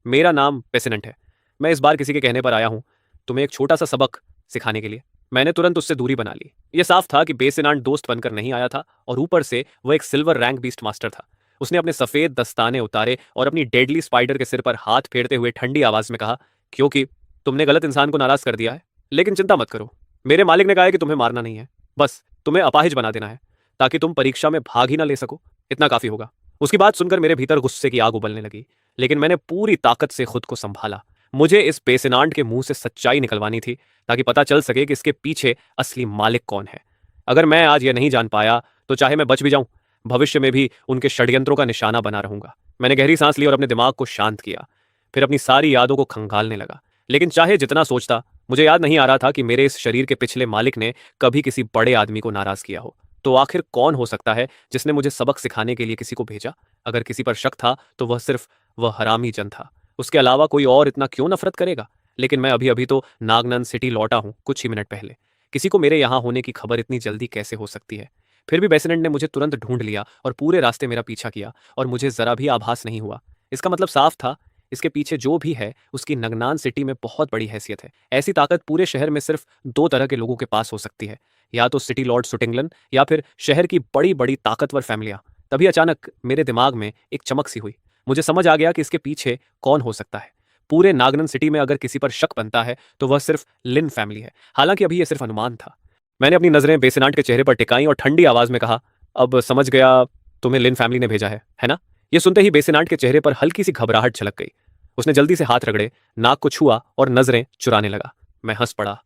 A: मेरा नाम पेसिनेंट है। मैं इस बार किसी के कहने पर आया हूं, तुम्हें एक छोटा सा सबक सिखाने के लिए। मैंने तुरंत उससे दूरी बना ली। यह साफ था कि बेसिनांट दोस्त बनकर नहीं आया था और ऊपर से वह एक सिल्वर रैंक बीस्ट मास्टर था। उसने अपने सफेद दस्ताने उतारे और अपनी डेडली स्पाइडर के सिर पर हाथ फेरते हुए ठंडी आवाज में कहा, क्योंकि तुमने गलत इंसान को नाराज कर दिया है। लेकिन चिंता मत करो, मेरे मालिक ने कहा है कि तुम्हें मारना नहीं है, बस तुम्हें अपाहिज बना देना है ताकि तुम परीक्षा में भाग ही ना ले सको। इतना काफी होगा। उसकी बात सुनकर मेरे भीतर गुस्से की आग उबलने लगी, लेकिन मैंने पूरी ताकत से खुद को संभाला। मुझे इस पेसिनांट के मुंह से सच्चाई निकलवानी थी ताकि पता चल सके कि इसके पीछे असली मालिक कौन है। अगर मैं आज यह नहीं जान पाया तो चाहे मैं बच भी जाऊं, भविष्य में भी उनके षड्यंत्रों का निशाना बना रहूंगा। मैंने गहरी सांस ली और अपने दिमाग को शांत किया। फिर अपनी सारी यादों को खंगालने लगा। लेकिन चाहे जितना सोचता, मुझे याद नहीं आ रहा था कि मेरे इस शरीर के पिछले मालिक ने कभी किसी बड़े आदमी को नाराज किया हो। तो आखिर कौन हो सकता है जिसने मुझे सबक सिखाने के लिए किसी को भेजा? अगर किसी पर शक था तो वह सिर्फ वह हरामी जन था। उसके अलावा कोई और इतना क्यों नफरत करेगा? लेकिन मैं अभी अभी तो नागनन सिटी लौटा हूं, कुछ ही मिनट पहले। किसी को मेरे यहां होने की खबर इतनी जल्दी कैसे हो सकती है? फिर भी बेसिनेंट ने मुझे तुरंत ढूंढ लिया और पूरे रास्ते मेरा पीछा किया और मुझे जरा भी आभास नहीं हुआ। इसका मतलब साफ था, इसके पीछे जो भी है उसकी नगनान सिटी में बहुत बड़ी हैसियत है। ऐसी ताकत पूरे शहर में सिर्फ 2 तरह के लोगों के पास हो सकती है, या तो सिटी लॉर्ड सुटिंगलन या फिर शहर की बड़ी बड़ी ताकतवर फैमिलियां। तभी अचानक मेरे दिमाग में एक चमक सी हुई। मुझे समझ आ गया कि इसके पीछे कौन हो सकता है। पूरे नागनन सिटी में अगर किसी पर शक बनता है तो वह सिर्फ लिन फैमिली है। हालांकि अभी यह सिर्फ अनुमान था। मैंने अपनी नजरें बेसिनांट के चेहरे पर टिकाई और ठंडी आवाज में कहा, अब समझ गया, तुम्हें लिन फैमिली ने भेजा है ना? यह सुनते ही बेसिनांट के चेहरे पर हल्की सी घबराहट झलक गई। उसने जल्दी से हाथ रगड़े, नाक को छुआ और नजरें चुराने लगा। मैं हंस पड़ा।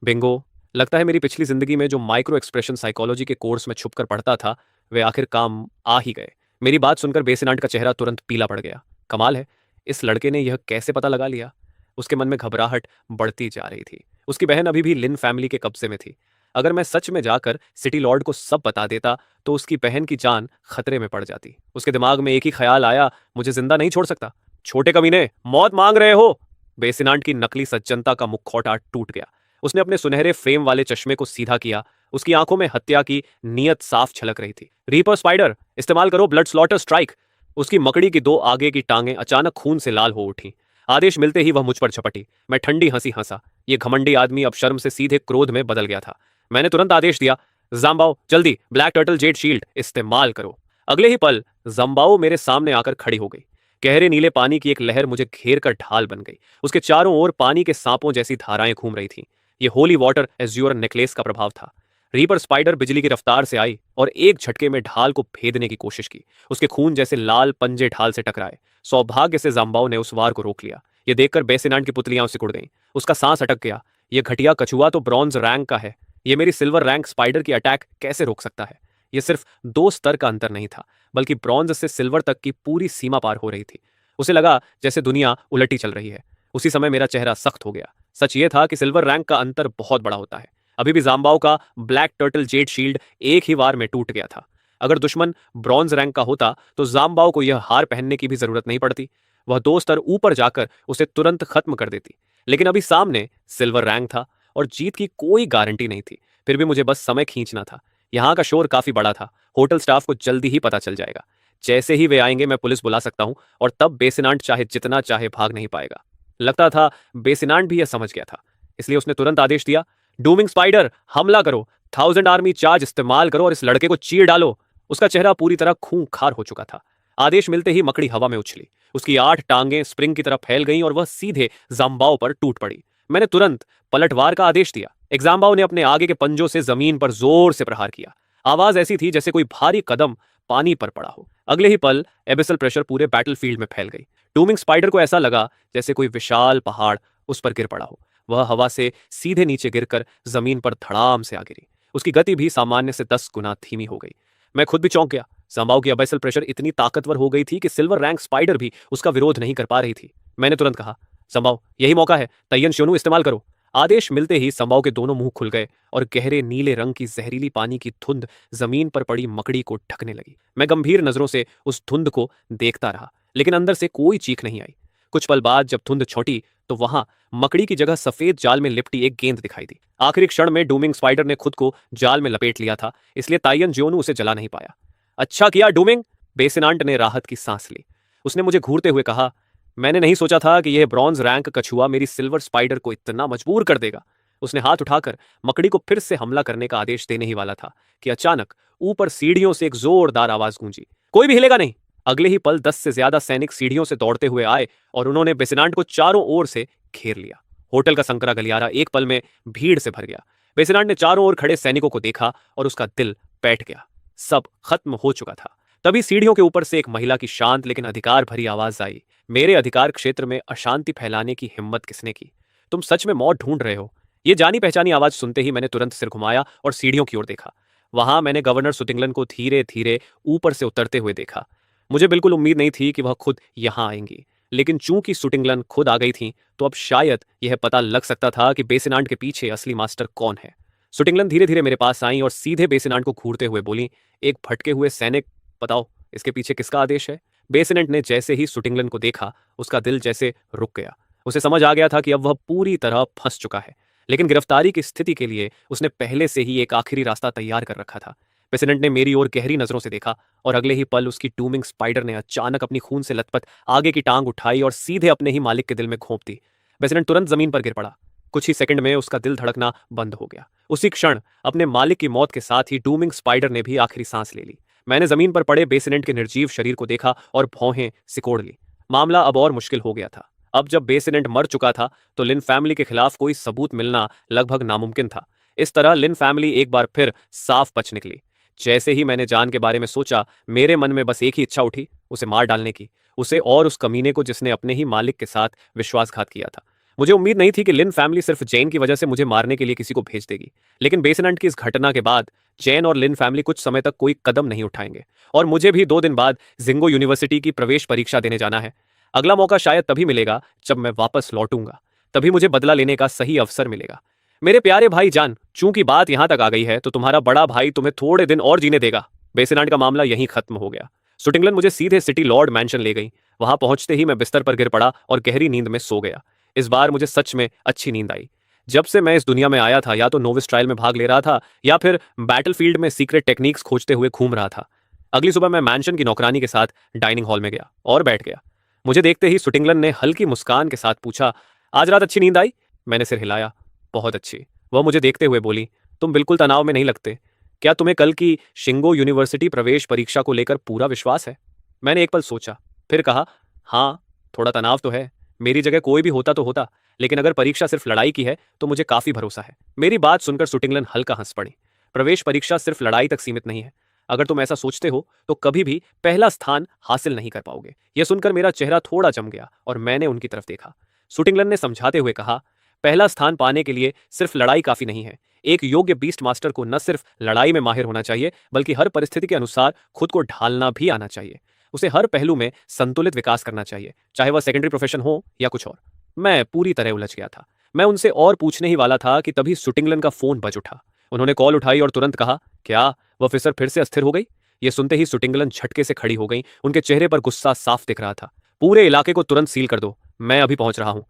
A: बिंगो, लगता है मेरी पिछली जिंदगी में जो माइक्रो एक्सप्रेशन साइकोलॉजी के कोर्स में छुपकर पढ़ता था, वे आखिर काम आ ही गए। मेरी बात सुनकर बेसिनांट का चेहरा तुरंत पीला पड़ गया। कमाल है, इस लड़के ने यह कैसे पता लगा लिया? उसके मन में घबराहट बढ़ती जा रही थी। उसकी बहन अभी भी लिन फैमिली के कब्जे में थी। अगर मैं सच में जाकर सिटी लॉर्ड को सब बता देता तो उसकी बहन की जान खतरे में पड़ जाती। उसके दिमाग में एक ही ख्याल आया, मुझे जिंदा नहीं छोड़ सकता। छोटे कमीने, मौत मांग रहे हो? बेसिनांट की नकली सज्जनता का मुखौटा टूट गया। उसने अपने सुनहरे फ्रेम वाले चश्मे को सीधा किया। उसकी आंखों में हत्या की नीयत साफ छलक रही थी। रीपर स्पाइडर, इस्तेमाल करो ब्लड स्लॉटर स्ट्राइक। उसकी मकड़ी की दो आगे की टांगें अचानक खून से लाल हो उठी। आदेश मिलते ही वह मुझ पर झपटी। मैं ठंडी हंसी हंसा। ये घमंडी आदमी अब शर्म से सीधे क्रोध में बदल गया था। मैंने तुरंत आदेश दिया, जाम्बाओ जल्दी ब्लैक टर्टल जेड शील्ड इस्तेमाल करो। अगले ही पल जम्बाओ मेरे सामने आकर खड़ी हो गई। गहरे नीले पानी की एक लहर मुझे घेर कर ढाल बन गई। उसके चारों ओर पानी के सांपों जैसी धाराएं घूम रही थीं। ये होली वाटर एज्योर नेकलेस का प्रभाव था। रीपर स्पाइडर बिजली की रफ्तार से आई और एक झटके में ढाल को भेदने की कोशिश की। उसके खून जैसे लाल पंजे ढाल से टकराए। सौभाग्य से जाम्बाओ ने उस वार को रोक लिया। ये देखकर बेसिनांट की पुतलियां सिकुड़ गईं। उसका सांस अटक गया। ये घटिया कछुआ तो ब्रॉन्ज रैंक का है। ये मेरी सिल्वर रैंक स्पाइडर की अटैक कैसे रोक सकता है? ये सिर्फ 2 स्तर का अंतर नहीं था, बल्कि ब्रॉन्ज से सिल्वर तक की पूरी सीमा पार हो रही थी। उसे लगा जैसे दुनिया उलटी चल रही है। उसी समय मेरा चेहरा सख्त हो गया। सच ये था कि सिल्वर रैंक का अंतर बहुत बड़ा होता है। अभी भी जाम्बाओ का ब्लैक टर्टल जेड शील्ड एक ही वार में टूट गया था। अगर दुश्मन ब्रॉन्ज रैंक का होता तो जाम्बाओ को यह हार पहनने की भी जरूरत नहीं पड़ती। वह 2 स्तर ऊपर जाकर उसे तुरंत खत्म कर देती। लेकिन अभी सामने सिल्वर रैंक था और जीत की कोई गारंटी नहीं थी। फिर भी मुझे बस समय खींचना था। यहाँ का शोर काफी बड़ा था। होटल स्टाफ को जल्दी ही पता चल जाएगा। जैसे ही वे आएंगे मैं पुलिस बुला सकता हूँ और तब बेसिनांट चाहे जितना चाहे भाग नहीं पाएगा। लगता था बेसिनांट भी यह समझ गया था। इसलिए उसने तुरंत आदेश दिया, डूमिंग स्पाइडर हमला करो, 1000 आर्मी चार्ज इस्तेमाल करो और इस लड़के को चीर डालो। उसका चेहरा पूरी तरह खूंखार हो चुका था। आदेश मिलते ही मकड़ी हवा में उछली। उसकी 8 टांगें स्प्रिंग की तरह फैल गईं और वह सीधे जाम्बाओ पर टूट पड़ी। मैंने तुरंत पलटवार का आदेश दिया। एग्जाम्बाओ ने अपने आगे के पंजों से जमीन पर जोर से प्रहार किया। आवाज ऐसी थी जैसे कोई भारी कदम पानी पर पड़ा हो। अगले ही पल एबिसल प्रेशर पूरे बैटलफील्ड में फैल गई। डूमिंग स्पाइडर को ऐसा लगा जैसे कोई विशाल पहाड़ उस पर गिर पड़ा हो। वह हवा से सीधे नीचे गिरकर जमीन पर धड़ाम से आ गिरी। उसकी गति भी सामान्य से 10 गुना धीमी हो गई। मैं खुद भी चौंक गया। जाम्बाओ की एबिसल प्रेशर इतनी ताकतवर हो गई थी कि सिल्वर रैंक स्पाइडर भी उसका विरोध नहीं कर पा रही थी। मैंने तुरंत कहा, जाम्बाओ यही मौका है, तय्यन श्योनु इस्तेमाल करो। आदेश मिलते ही जाम्बाओ के दोनों मुंह खुल गए और गहरे नीले रंग की जहरीली पानी की धुंध जमीन पर पड़ी मकड़ी को ढकने लगी। मैं गंभीर नजरों से उस धुंध को देखता रहा, लेकिन अंदर से कोई चीख नहीं आई। कुछ पल बाद जब धुंध छोटी तो वहां मकड़ी की जगह सफेद जाल में लिपटी एक गेंद दिखाई दी। आखिरी क्षण में डूमिंग स्पाइडर ने खुद को जाल में लपेट लिया था, इसलिए तायन ज्योनु उसे जला नहीं पाया। अच्छा किया डूमिंग, बेसिनांट ने राहत की सांस ली। उसने मुझे घूरते हुए कहा, मैंने नहीं सोचा था कि यह ब्रॉन्ज रैंक कछुआ मेरी सिल्वर स्पाइडर को इतना मजबूर कर देगा। उसने हाथ उठाकर मकड़ी को फिर से हमला करने का आदेश देने ही वाला था कि अचानक ऊपर सीढ़ियों से एक जोरदार आवाज गूंजी, कोई भी हिलेगा नहीं। अगले ही पल 10 से ज्यादा सैनिक सीढ़ियों से दौड़ते हुए आए और उन्होंने बेसिनांट को चारों ओर से घेर लिया। होटल का संकरा गलियारा एक पल में भीड़ से भर गया। बेसिनांट ने चारों ओर खड़े सैनिकों को देखा और उसका दिल बैठ गया। सब खत्म हो चुका था। तभी सीढ़ियों के ऊपर से एक महिला की शांत लेकिन अधिकार भरी आवाज आई, मेरे अधिकार क्षेत्र में अशांति फैलाने की हिम्मत किसने की? तुम सच में मौत ढूंढ रहे हो? ये जानी पहचानी आवाज सुनते ही मैंने तुरंत सिर घुमाया और सीढ़ियों की ओर देखा। वहां मैंने गवर्नर सुटिंगलन को धीरे धीरे ऊपर से उतरते हुए देखा। मुझे बिल्कुल उम्मीद नहीं थी कि वह खुद यहां आएंगी, लेकिन चूंकि सुटिंगलन खुद आ गई थी तो अब शायद यह पता लग सकता था कि बेसिनांट के पीछे असली मास्टर कौन है। सुटिंगलन धीरे धीरे मेरे पास आई और सीधे बेसिनांट को घूरते हुए बोली, एक भटके हुए सैनिक, बताओ इसके पीछे किसका आदेश है? बेसिनेंट ने जैसे ही सुटिंगलन को देखा उसका दिल जैसे रुक गया। उसे समझ आ गया था कि अब वह पूरी तरह फंस चुका है, लेकिन गिरफ्तारी की स्थिति के लिए उसने पहले से ही एक आखिरी रास्ता तैयार कर रखा था। बेसिनेंट ने मेरी ओर गहरी नजरों से देखा और अगले ही पल उसकी डूमिंग स्पाइडर ने अचानक अपनी खून से लथपथ आगे की टांग उठाई और सीधे अपने ही मालिक के दिल में घोंप दी। बेसिनेंट तुरंत जमीन पर गिर पड़ा। कुछ ही सेकंड में उसका दिल धड़कना बंद हो गया। उसी क्षण अपने मालिक की मौत के साथ ही डूमिंग स्पाइडर ने भी आखिरी सांस ले ली। मैंने जमीन पर पड़े बेसिनेंट के निर्जीव शरीर को देखा और भौहें सिकोड़ ली। मामला अब और मुश्किल हो गया था। अब जब बेसिनेंट मर चुका था तो लिन फैमिली के खिलाफ कोई सबूत मिलना लगभग नामुमकिन था। इस तरह लिन फैमिली एक बार फिर साफ बच निकली। जैसे ही मैंने जान के बारे में सोचा, मेरे मन में बस एक ही इच्छा उठी, उसे मार डालने की। उसे और उस कमीने को जिसने अपने ही मालिक के साथ विश्वासघात किया था। मुझे उम्मीद नहीं थी कि लिन फैमिली सिर्फ जैन की वजह से मुझे मारने के लिए किसी को भेज देगी, लेकिन बेसिनेंट की इस घटना के बाद जैन और लिन फैमिली कुछ समय तक कोई कदम नहीं उठाएंगे और मुझे भी 2 दिन बाद जिंगो यूनिवर्सिटी की प्रवेश परीक्षा देने जाना है। अगला मौका शायद तभी मिलेगा जब मैं वापस लौटूंगा। तभी मुझे बदला लेने का सही अवसर मिलेगा। मेरे प्यारे भाई जान, चूंकि बात यहां तक आ गई है तो तुम्हारा बड़ा भाई तुम्हें थोड़े दिन और जीने देगा। बेसिनांड का मामला यहीं खत्म हो गया। सुटिंगलन मुझे सीधे सिटी लॉर्ड मैंशन ले गई। वहां पहुंचते ही मैं बिस्तर पर गिर पड़ा और गहरी नींद में सो गया। इस बार मुझे सच में अच्छी नींद आई। जब से मैं इस दुनिया में आया था, या तो नोविस ट्रायल में भाग ले रहा था या फिर बैटलफील्ड में सीक्रेट टेक्निक्स खोजते हुए घूम रहा था। अगली सुबह मैं मैंशन की नौकरानी के साथ डाइनिंग हॉल में गया और बैठ गया। मुझे देखते ही सुटिंगलन ने हल्की मुस्कान के साथ पूछा, आज रात अच्छी नींद आई? मैंने सिर हिलाया, बहुत अच्छी। वह मुझे देखते हुए बोली, तुम बिल्कुल तनाव में नहीं लगते। क्या तुम्हें कल की शिंगो यूनिवर्सिटी प्रवेश परीक्षा को लेकर पूरा विश्वास है? मैंने एक पल सोचा, फिर कहा, हाँ, थोड़ा तनाव तो है। मेरी जगह कोई भी होता तो होता, लेकिन अगर परीक्षा सिर्फ लड़ाई की है तो मुझे काफी भरोसा है। मेरी बात सुनकर सुटिंगलन हल्का हंस पड़ी। प्रवेश परीक्षा सिर्फ लड़ाई तक सीमित नहीं है। अगर तुम ऐसा सोचते हो तो कभी भी पहला स्थान हासिल नहीं कर पाओगे। यह सुनकर मेरा चेहरा थोड़ा जम गया और मैंने उनकी तरफ देखा। सुटिंगलन ने समझाते हुए कहा, पहला स्थान पाने के लिए सिर्फ लड़ाई काफी नहीं है। एक योग्य बीस्ट मास्टर को न सिर्फ लड़ाई में माहिर होना चाहिए, बल्कि हर परिस्थिति के अनुसार खुद को ढालना भी आना चाहिए। उसे हर पहलू में संतुलित विकास करना चाहिए, चाहे वह सेकेंडरी प्रोफेशन हो या कुछ और। मैं पूरी तरह उलझ गया था। मैं उनसे और पूछने ही वाला था कि तभी सुटिंगलन का फोन बज उठा। उन्होंने कॉल उठाई और तुरंत कहा, क्या वह ऑफिसर फिर से अस्थिर हो गई? ये सुनते ही सुटिंगलन झटके से खड़ी हो गई। उनके चेहरे पर गुस्सा साफ दिख रहा था। पूरे इलाके को तुरंत सील कर दो, मैं अभी पहुंच रहा हूं।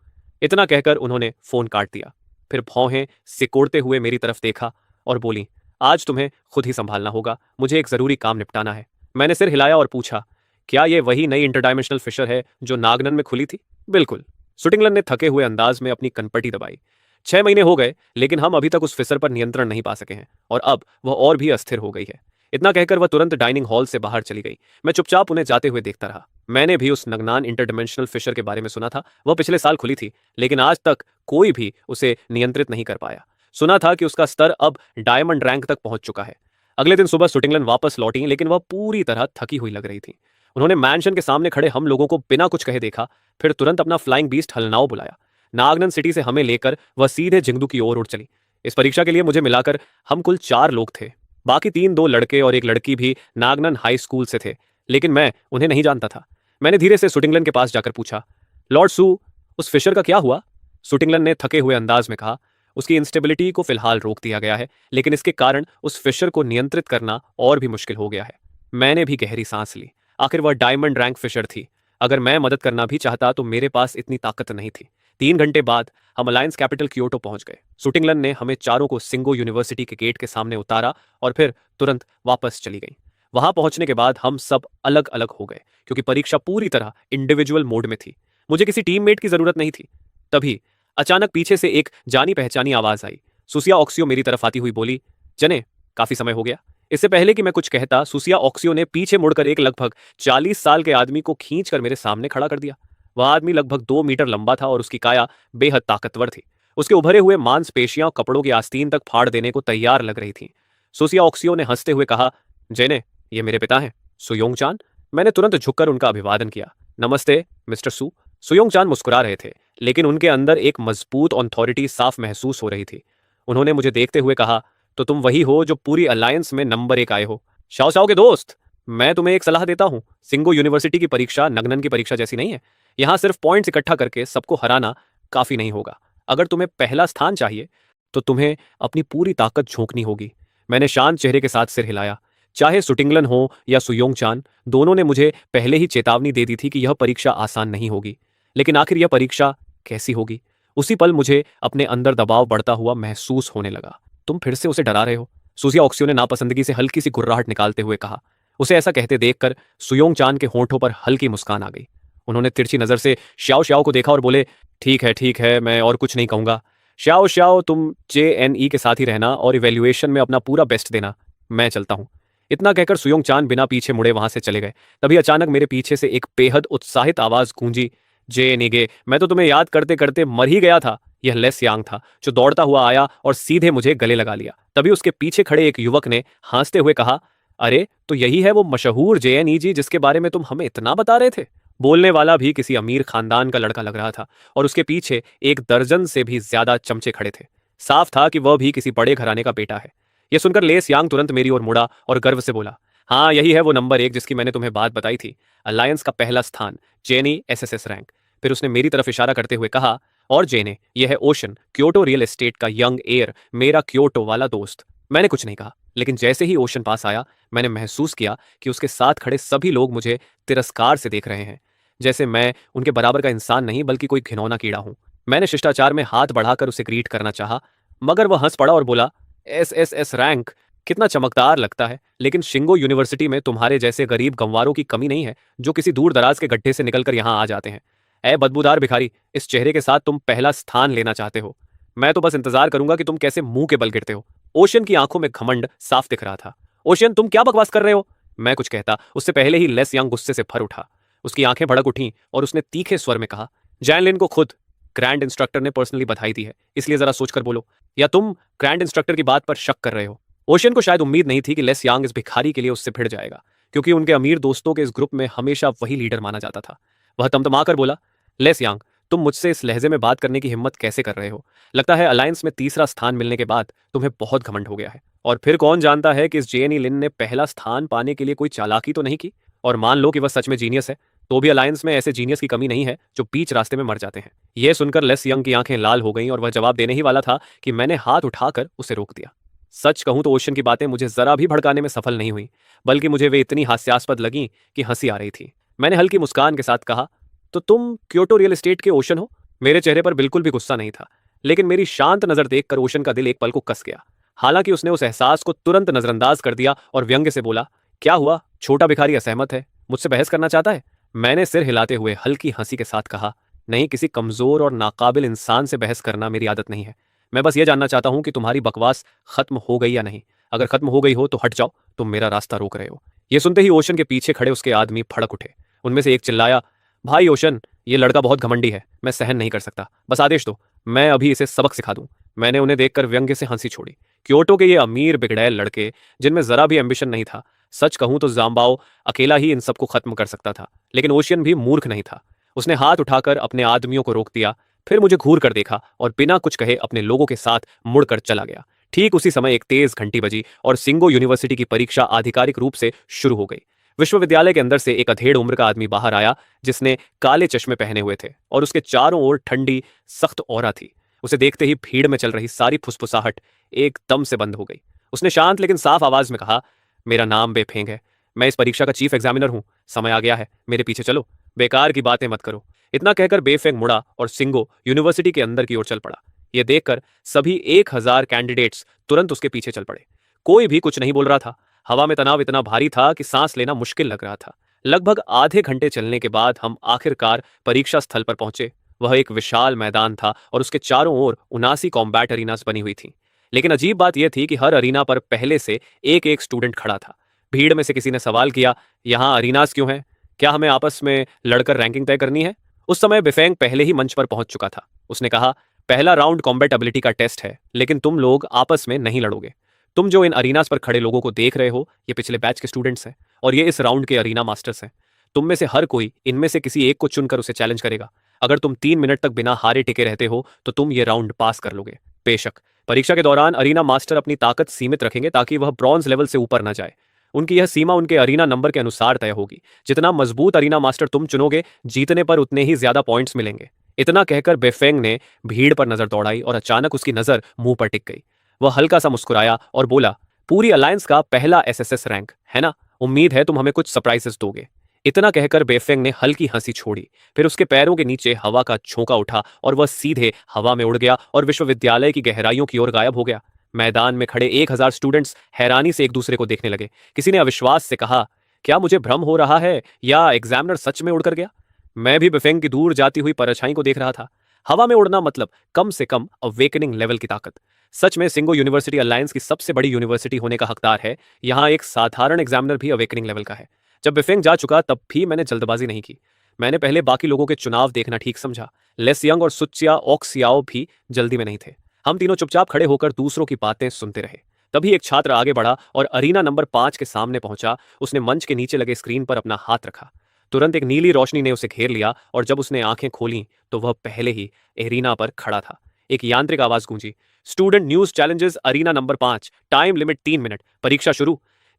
A: इतना कहकर उन्होंने फोन काट दिया। फिर भौहें सिकोड़ते हुए मेरी तरफ देखा और बोली, आज तुम्हें खुद ही संभालना होगा, मुझे एक जरूरी काम निपटाना है। मैंने सिर हिलाया और पूछा, क्या ये वही नई इंटरडायमेंशनल फिशर है जो नागनन में खुली थी? बिल्कुल। सुटिंगलन ने थके हुए अंदाज में अपनी कनपटी दबाई। 6 महीने हो गए, लेकिन हम अभी तक उस फिशर पर नियंत्रण नहीं पा सके हैं, और अब वह और भी अस्थिर हो गई है। इतना कहकर वह तुरंत डाइनिंग हॉल से बाहर चली गई। मैं चुपचाप उन्हें जाते हुए देखता रहा। मैंने भी उस नगनान इंटरडिमेंशनल फिशर के बारे में सुना था। वह पिछले साल खुली थी, लेकिन आज तक कोई भी उसे नियंत्रित नहीं कर पाया। सुना था कि उसका स्तर अब डायमंड रैंक तक पहुंच चुका है। अगले दिन सुबह सुटिंगलन वापस लौटी, लेकिन वह पूरी तरह थकी हुई लग रही थी। उन्होंने मैंशन के सामने खड़े हम लोगों को बिना कुछ कहे देखा, फिर तुरंत अपना फ्लाइंग बीस्ट हलनाओ बुलाया। नागनन सिटी से हमें लेकर वह सीधे जिंगदू की ओर उड़ चली। इस परीक्षा के लिए मुझे मिलाकर हम कुल 4 लोग थे। बाकी 3 2 लड़के और एक लड़की भी नागनन हाई स्कूल से थे, लेकिन मैं उन्हें नहीं जानता था। मैंने धीरे से सुटिंगलन के पास जाकर पूछा, लॉर्ड सू, उस फिशर का क्या हुआ? सुटिंगलन ने थके हुए अंदाज में कहा, उसकी इंस्टेबिलिटी को फिलहाल रोक दिया गया है, लेकिन इसके कारण उस फिशर को नियंत्रित करना और भी मुश्किल हो गया है। मैंने भी गहरी सांस ली। आखिर वह डायमंड रैंक फिशर थी। अगर मैं मदद करना भी चाहता तो मेरे पास इतनी ताकत नहीं थी। 3 घंटे बाद हम अलायंस कैपिटल क्योटो पहुंच गए। सुटिंगलन ने हमें चारों को सिंगो यूनिवर्सिटी के गेट के सामने उतारा और फिर तुरंत वापस चली गई। वहां पहुंचने के बाद हम सब अलग अलग हो गए, क्योंकि परीक्षा पूरी तरह इंडिविजुअल मोड में थी। मुझे किसी टीममेट की जरूरत नहीं थी। तभी अचानक पीछे से एक जानी पहचानी आवाज आई। सुसिया ऑक्सियो मेरी तरफ आती हुई बोली, जने, काफी समय हो गया। इससे पहले कि मैं कुछ कहता, सुसिया ऑक्सियो ने पीछे मुड़कर एक लगभग 40 साल के आदमी को खींचकर मेरे सामने खड़ा कर दिया। वह आदमी लगभग 2 मीटर लंबा था और उसकी काया बेहद ताकतवर थी। उसके उभरे हुए मांसपेशियां कपड़ों की आस्तीन तक फाड़ देने को तैयार लग रही थीं। सुसिया ऑक्सियो ने हंसते हुए कहा, जेने, ये मेरे पिता हैं, सुयोंग चान। मैंने तुरंत झुककर उनका अभिवादन किया। नमस्ते मिस्टर सू। सुयोंग चान मुस्कुरा रहे थे, लेकिन उनके अंदर एक मजबूत ऑथोरिटी साफ महसूस हो रही थी। उन्होंने मुझे देखते हुए कहा, तो तुम वही हो जो पूरी अलायंस में नंबर 1 आए हो। शाओ शाओ के दोस्त, मैं तुम्हें एक सलाह देता हूं। सिंगो यूनिवर्सिटी की परीक्षा नगनन की परीक्षा जैसी नहीं है। यहां सिर्फ पॉइंट्स इकट्ठा करके सबको हराना काफी नहीं होगा। अगर तुम्हें पहला स्थान चाहिए तो तुम्हें अपनी पूरी ताकत झोंकनी होगी। मैंने शांत चेहरे के साथ सिर हिलाया। चाहे सुटिंगलन हो या सुयोंग चान, दोनों ने मुझे पहले ही चेतावनी दे दी थी कि यह परीक्षा आसान नहीं होगी। लेकिन आखिर यह परीक्षा कैसी होगी? उसी पल मुझे अपने अंदर दबाव बढ़ता हुआ महसूस होने लगा। तुम फिर से उसे डरा रहे हो, सुसिया ऑक्सियो ने नापसंदगी से हल्की सी गुर्राहट निकालते हुए कहा। उसे ऐसा कहते देखकर सुयोंग चान के होंठों पर हल्की मुस्कान आ गई। उन्होंने तिरछी नजर से श्याओ श्याओ को देखा और बोले, ठीक है, मैं और कुछ नहीं कहूंगा। श्याओ श्याओ, तुम JNE के साथ ही रहना और इवेल्युएशन में अपना पूरा बेस्ट देना। मैं चलता हूं। इतना कहकर सुयोंग चान बिना पीछे मुड़े वहां से चले गए। तभी अचानक मेरे पीछे से एक बेहद उत्साहित आवाज गूंजी, JNE, मैं तो तुम्हें याद करते करते मर ही गया था। यह लेस यांग था, जो दौड़ता हुआ आया और सीधे मुझे गले लगा लिया। तभी उसके पीछे खड़े एक युवक ने हंसते हुए कहा, अरे, तो यही है वो मशहूर JNE जी जिसके बारे में तुम हमें इतना बता रहे थे। बोलने वाला भी किसी अमीर खानदान का लड़का लग रहा था और उसके पीछे 1 दर्जन से भी ज्यादा चमचे खड़े थे। साफ था कि वह भी किसी बड़े घराने का बेटा है। यह सुनकर लेस यांग तुरंत मेरी ओर मुड़ा और गर्व से बोला, हाँ, यही है वो नंबर 1 जिसकी मैंने तुम्हें बात बताई थी। अलायंस का पहला स्थान, JNE SSS रैंक। फिर उसने मेरी तरफ इशारा करते हुए कहा, और जेने, यह है ओशन, क्योटो रियल एस्टेट का यंग एयर, मेरा क्योटो वाला दोस्त। मैंने कुछ नहीं कहा, लेकिन जैसे ही ओशन पास आया, मैंने महसूस किया कि उसके साथ खड़े सभी लोग मुझे तिरस्कार से देख रहे हैं, जैसे मैं उनके बराबर का इंसान नहीं बल्कि कोई घिनौना कीड़ा हूं। मैंने शिष्टाचार में हाथ बढ़ाकर उसे ग्रीट करना चाहा, मगर वह हंस पड़ा और बोला, एस रैंक, कितना चमकदार लगता है, लेकिन शिंगो यूनिवर्सिटी में तुम्हारे जैसे गरीब गंवारों की कमी नहीं है जो किसी दूर दराज के गड्ढे से निकलकर यहाँ आ जाते हैं। ए बदबूदार भिखारी, इस चेहरे के साथ तुम पहला स्थान लेना चाहते हो। मैं तो बस इंतजार करूंगा कि तुम कैसे मुंह के बल गिरते हो। ओशियन की आंखों में घमंड साफ दिख रहा था। ओशियन, तुम क्या बकवास कर रहे हो? मैं कुछ कहता उससे पहले ही लेस यंग गुस्से से भर उठा। उसकी आंखें भड़क उठीं और उसने तीखे स्वर में कहा, जैन लिन को खुद ग्रैंड इंस्ट्रक्टर ने पर्सनली बधाई दी है, इसलिए जरा सोचकर बोलो, या तुम ग्रैंड इंस्ट्रक्टर की बात पर शक कर रहे हो? ओशियन को शायद उम्मीद नहीं थी कि लेस यांग इस भिखारी के लिए उससे भिड़ जाएगा, क्योंकि उनके अमीर दोस्तों के इस ग्रुप में हमेशा वही लीडर माना जाता था। वह तमतमाकर बोला, लेस यांग, तुम मुझसे इस लहजे में बात करने की हिम्मत कैसे कर रहे हो? लगता है अलायंस में तीसरा स्थान मिलने के बाद तुम्हें बहुत घमंड हो गया है। और फिर कौन जानता है कि इस जेएनई लिन ने पहला स्थान पाने के लिए कोई चालाकी तो नहीं की? और मान लो कि वह सच में जीनियस है, तो भी अलायंस में ऐसे जीनियस की कमी नहीं है जो बीच रास्ते में मर जाते हैं। यह सुनकर लेस यंग की आंखें लाल हो गईं और वह जवाब देने ही वाला था कि मैंने हाथ उठाकर उसे रोक दिया। सच कहूं तो ओशन की बातें मुझे जरा भी भड़काने में सफल नहीं हुई, बल्कि मुझे वे इतनी हास्यास्पद लगीं कि हंसी आ रही थी। मैंने हल्की मुस्कान के साथ कहा, तो तुम क्योटो रियल एस्टेट के ओशन हो? मेरे चेहरे पर बिल्कुल भी गुस्सा नहीं था, लेकिन मेरी शांत नजर देखकर ओशन का दिल एक पल को कस गया। हालांकि उसने उस एहसास को तुरंत नजरअंदाज कर दिया और व्यंग्य से बोला, क्या हुआ? छोटा भिखारी असहमत है, मुझसे बहस करना चाहता है? मैंने सिर हिलाते हुए हल्की हंसी के साथ कहा, नहीं, किसी कमजोर और नाकाबिल इंसान से बहस करना मेरी आदत नहीं है। मैं बस ये जानना चाहता हूं कि तुम्हारी बकवास खत्म हो गई या नहीं। अगर खत्म हो गई हो तो हट जाओ, तुम मेरा रास्ता रोक रहे हो। यह सुनते ही ओशन के पीछे खड़े उसके आदमी भड़क उठे। उनमें से एक चिल्लाया, भाई ओशन, ये लड़का बहुत घमंडी है, मैं सहन नहीं कर सकता, बस आदेश दो, मैं अभी इसे सबक सिखा दूं। मैंने उन्हें देखकर व्यंग्य से हंसी छोड़ी। क्योटो के ये अमीर बिगड़ैल लड़के, जिनमें जरा भी एम्बिशन नहीं था, सच कहूं तो जाम्बाओ अकेला ही इन सबको खत्म कर सकता था। लेकिन ओशियन भी मूर्ख नहीं था। उसने हाथ उठाकर अपने आदमियों को रोक दिया, फिर मुझे घूर कर देखा और बिना कुछ कहे अपने लोगों के साथ मुड़कर चला गया। ठीक उसी समय एक तेज घंटी बजी और सिंगो यूनिवर्सिटी की परीक्षा आधिकारिक रूप से शुरू हो गई। विश्वविद्यालय के अंदर से एक अधेड़ उम्र का आदमी बाहर आया, जिसने काले चश्मे पहने हुए थे और उसके चारों ओर ठंडी सख्त औरा थी। उसे देखते ही भीड़ में चल रही सारी फुसफुसाहट एकदम से बंद हो गई। उसने शांत लेकिन साफ आवाज में कहा, मेरा नाम बेफेंग है, मैं इस परीक्षा का चीफ एग्जामिनर हूं, समय आ गया है, मेरे पीछे चलो, बेकार की बातें मत करो। इतना कहकर बेफेंग मुड़ा और सिंगो यूनिवर्सिटी के अंदर की ओर चल पड़ा। यह देखकर सभी 1000 कैंडिडेट्स तुरंत उसके पीछे चल पड़े। कोई भी कुछ नहीं बोल रहा था। हवा में तनाव इतना भारी था कि सांस लेना मुश्किल लग रहा था। लगभग आधे घंटे चलने के बाद हम आखिरकार परीक्षा स्थल पर पहुंचे। वह एक विशाल मैदान था और उसके चारों ओर 79 कॉम्बैट अरीनास बनी हुई थी। लेकिन अजीब बात यह थी कि हर अरीना पर पहले से एक एक स्टूडेंट खड़ा था। भीड़ में से किसी ने सवाल किया, यहाँ अरीनास क्यों हैं? क्या हमें आपस में लड़कर रैंकिंग तय करनी है? उस समय बिफेंग पहले ही मंच पर पहुंच चुका था। उसने कहा, पहला राउंड कॉम्बैट एबिलिटी का टेस्ट है, लेकिन तुम लोग आपस में नहीं लड़ोगे। तुम जो इन अरीनास पर खड़े लोगों को देख रहे हो, ये पिछले बैच के स्टूडेंट्स हैं और ये इस राउंड के अरीना मास्टर्स हैं। तुम में से हर कोई इनमें से किसी एक को चुनकर उसे चैलेंज करेगा। अगर तुम 3 मिनट तक बिना हारे टिके रहते हो तो तुम ये राउंड पास कर लोगे। बेशक परीक्षा के दौरान अरीना मास्टर अपनी ताकत सीमित रखेंगे ताकि वह ब्रॉन्ज लेवल से ऊपर न जाए। उनकी यह सीमा उनके अरीना नंबर के अनुसार तय होगी। जितना मजबूत अरीना मास्टर तुम चुनोगे, जीतने पर उतने ही ज्यादा पॉइंट्स मिलेंगे। इतना कहकर बेफेंग ने भीड़ पर नजर दौड़ाई और अचानक उसकी नजर मुंह पर टिक गई। वह हल्का सा मुस्कुराया और बोला, पूरी अलायंस का पहला एसएसएस रैंक है ना? उम्मीद है तुम हमें कुछ सरप्राइजेस दोगे। इतना कहकर बेफेंग ने हल्की हंसी छोड़ी। फिर उसके पैरों के नीचे हवा का झोंका उठा और वह सीधे हवा में उड़ गया और विश्वविद्यालय की गहराइयों की ओर गायब हो गया। मैदान में खड़े 1000 स्टूडेंट्स हैरानी से एक दूसरे को देखने लगे। किसी ने अविश्वास से कहा, क्या मुझे भ्रम हो रहा है या एग्जामिनर सच में उड़कर गया? मैं भी बिफेंग की दूर जाती हुई परछाई को देख रहा था। हवा में उड़ना मतलब कम से कम अवेकनिंग लेवल की ताकत। सच में सिंगो यूनिवर्सिटी अलायंस की सबसे बड़ी यूनिवर्सिटी होने का हकदार है। यहाँ एक साधारण एग्जामिनर भी अवेकनिंग लेवल का है। जब बिफेंग जा चुका तब भी मैंने जल्दबाजी नहीं की। मैंने पहले बाकी लोगों के चुनाव देखना ठीक समझा। लेस यंग और सुचिया ओक्सियाओ भी जल्दी में नहीं थे। हम तीनों चुपचाप खड़े होकर दूसरों की बातें सुनते रहे। तभी एक छात्र आगे बढ़ा और अरीना नंबर 5 के सामने पहुंचा। उसने मंच के नीचे लगे स्क्रीन पर अपना हाथ रखा। तुरंत एक नीली रोशनी ने उसे घेर लिया और जब उसने आंखें खोलीं तो वह पहले ही एरीना पर खड़ा था। एक यांत्रिक आवाज गूंजी, student news challenges arena number 5, time limit 3 minute, परीक्षा शुरू।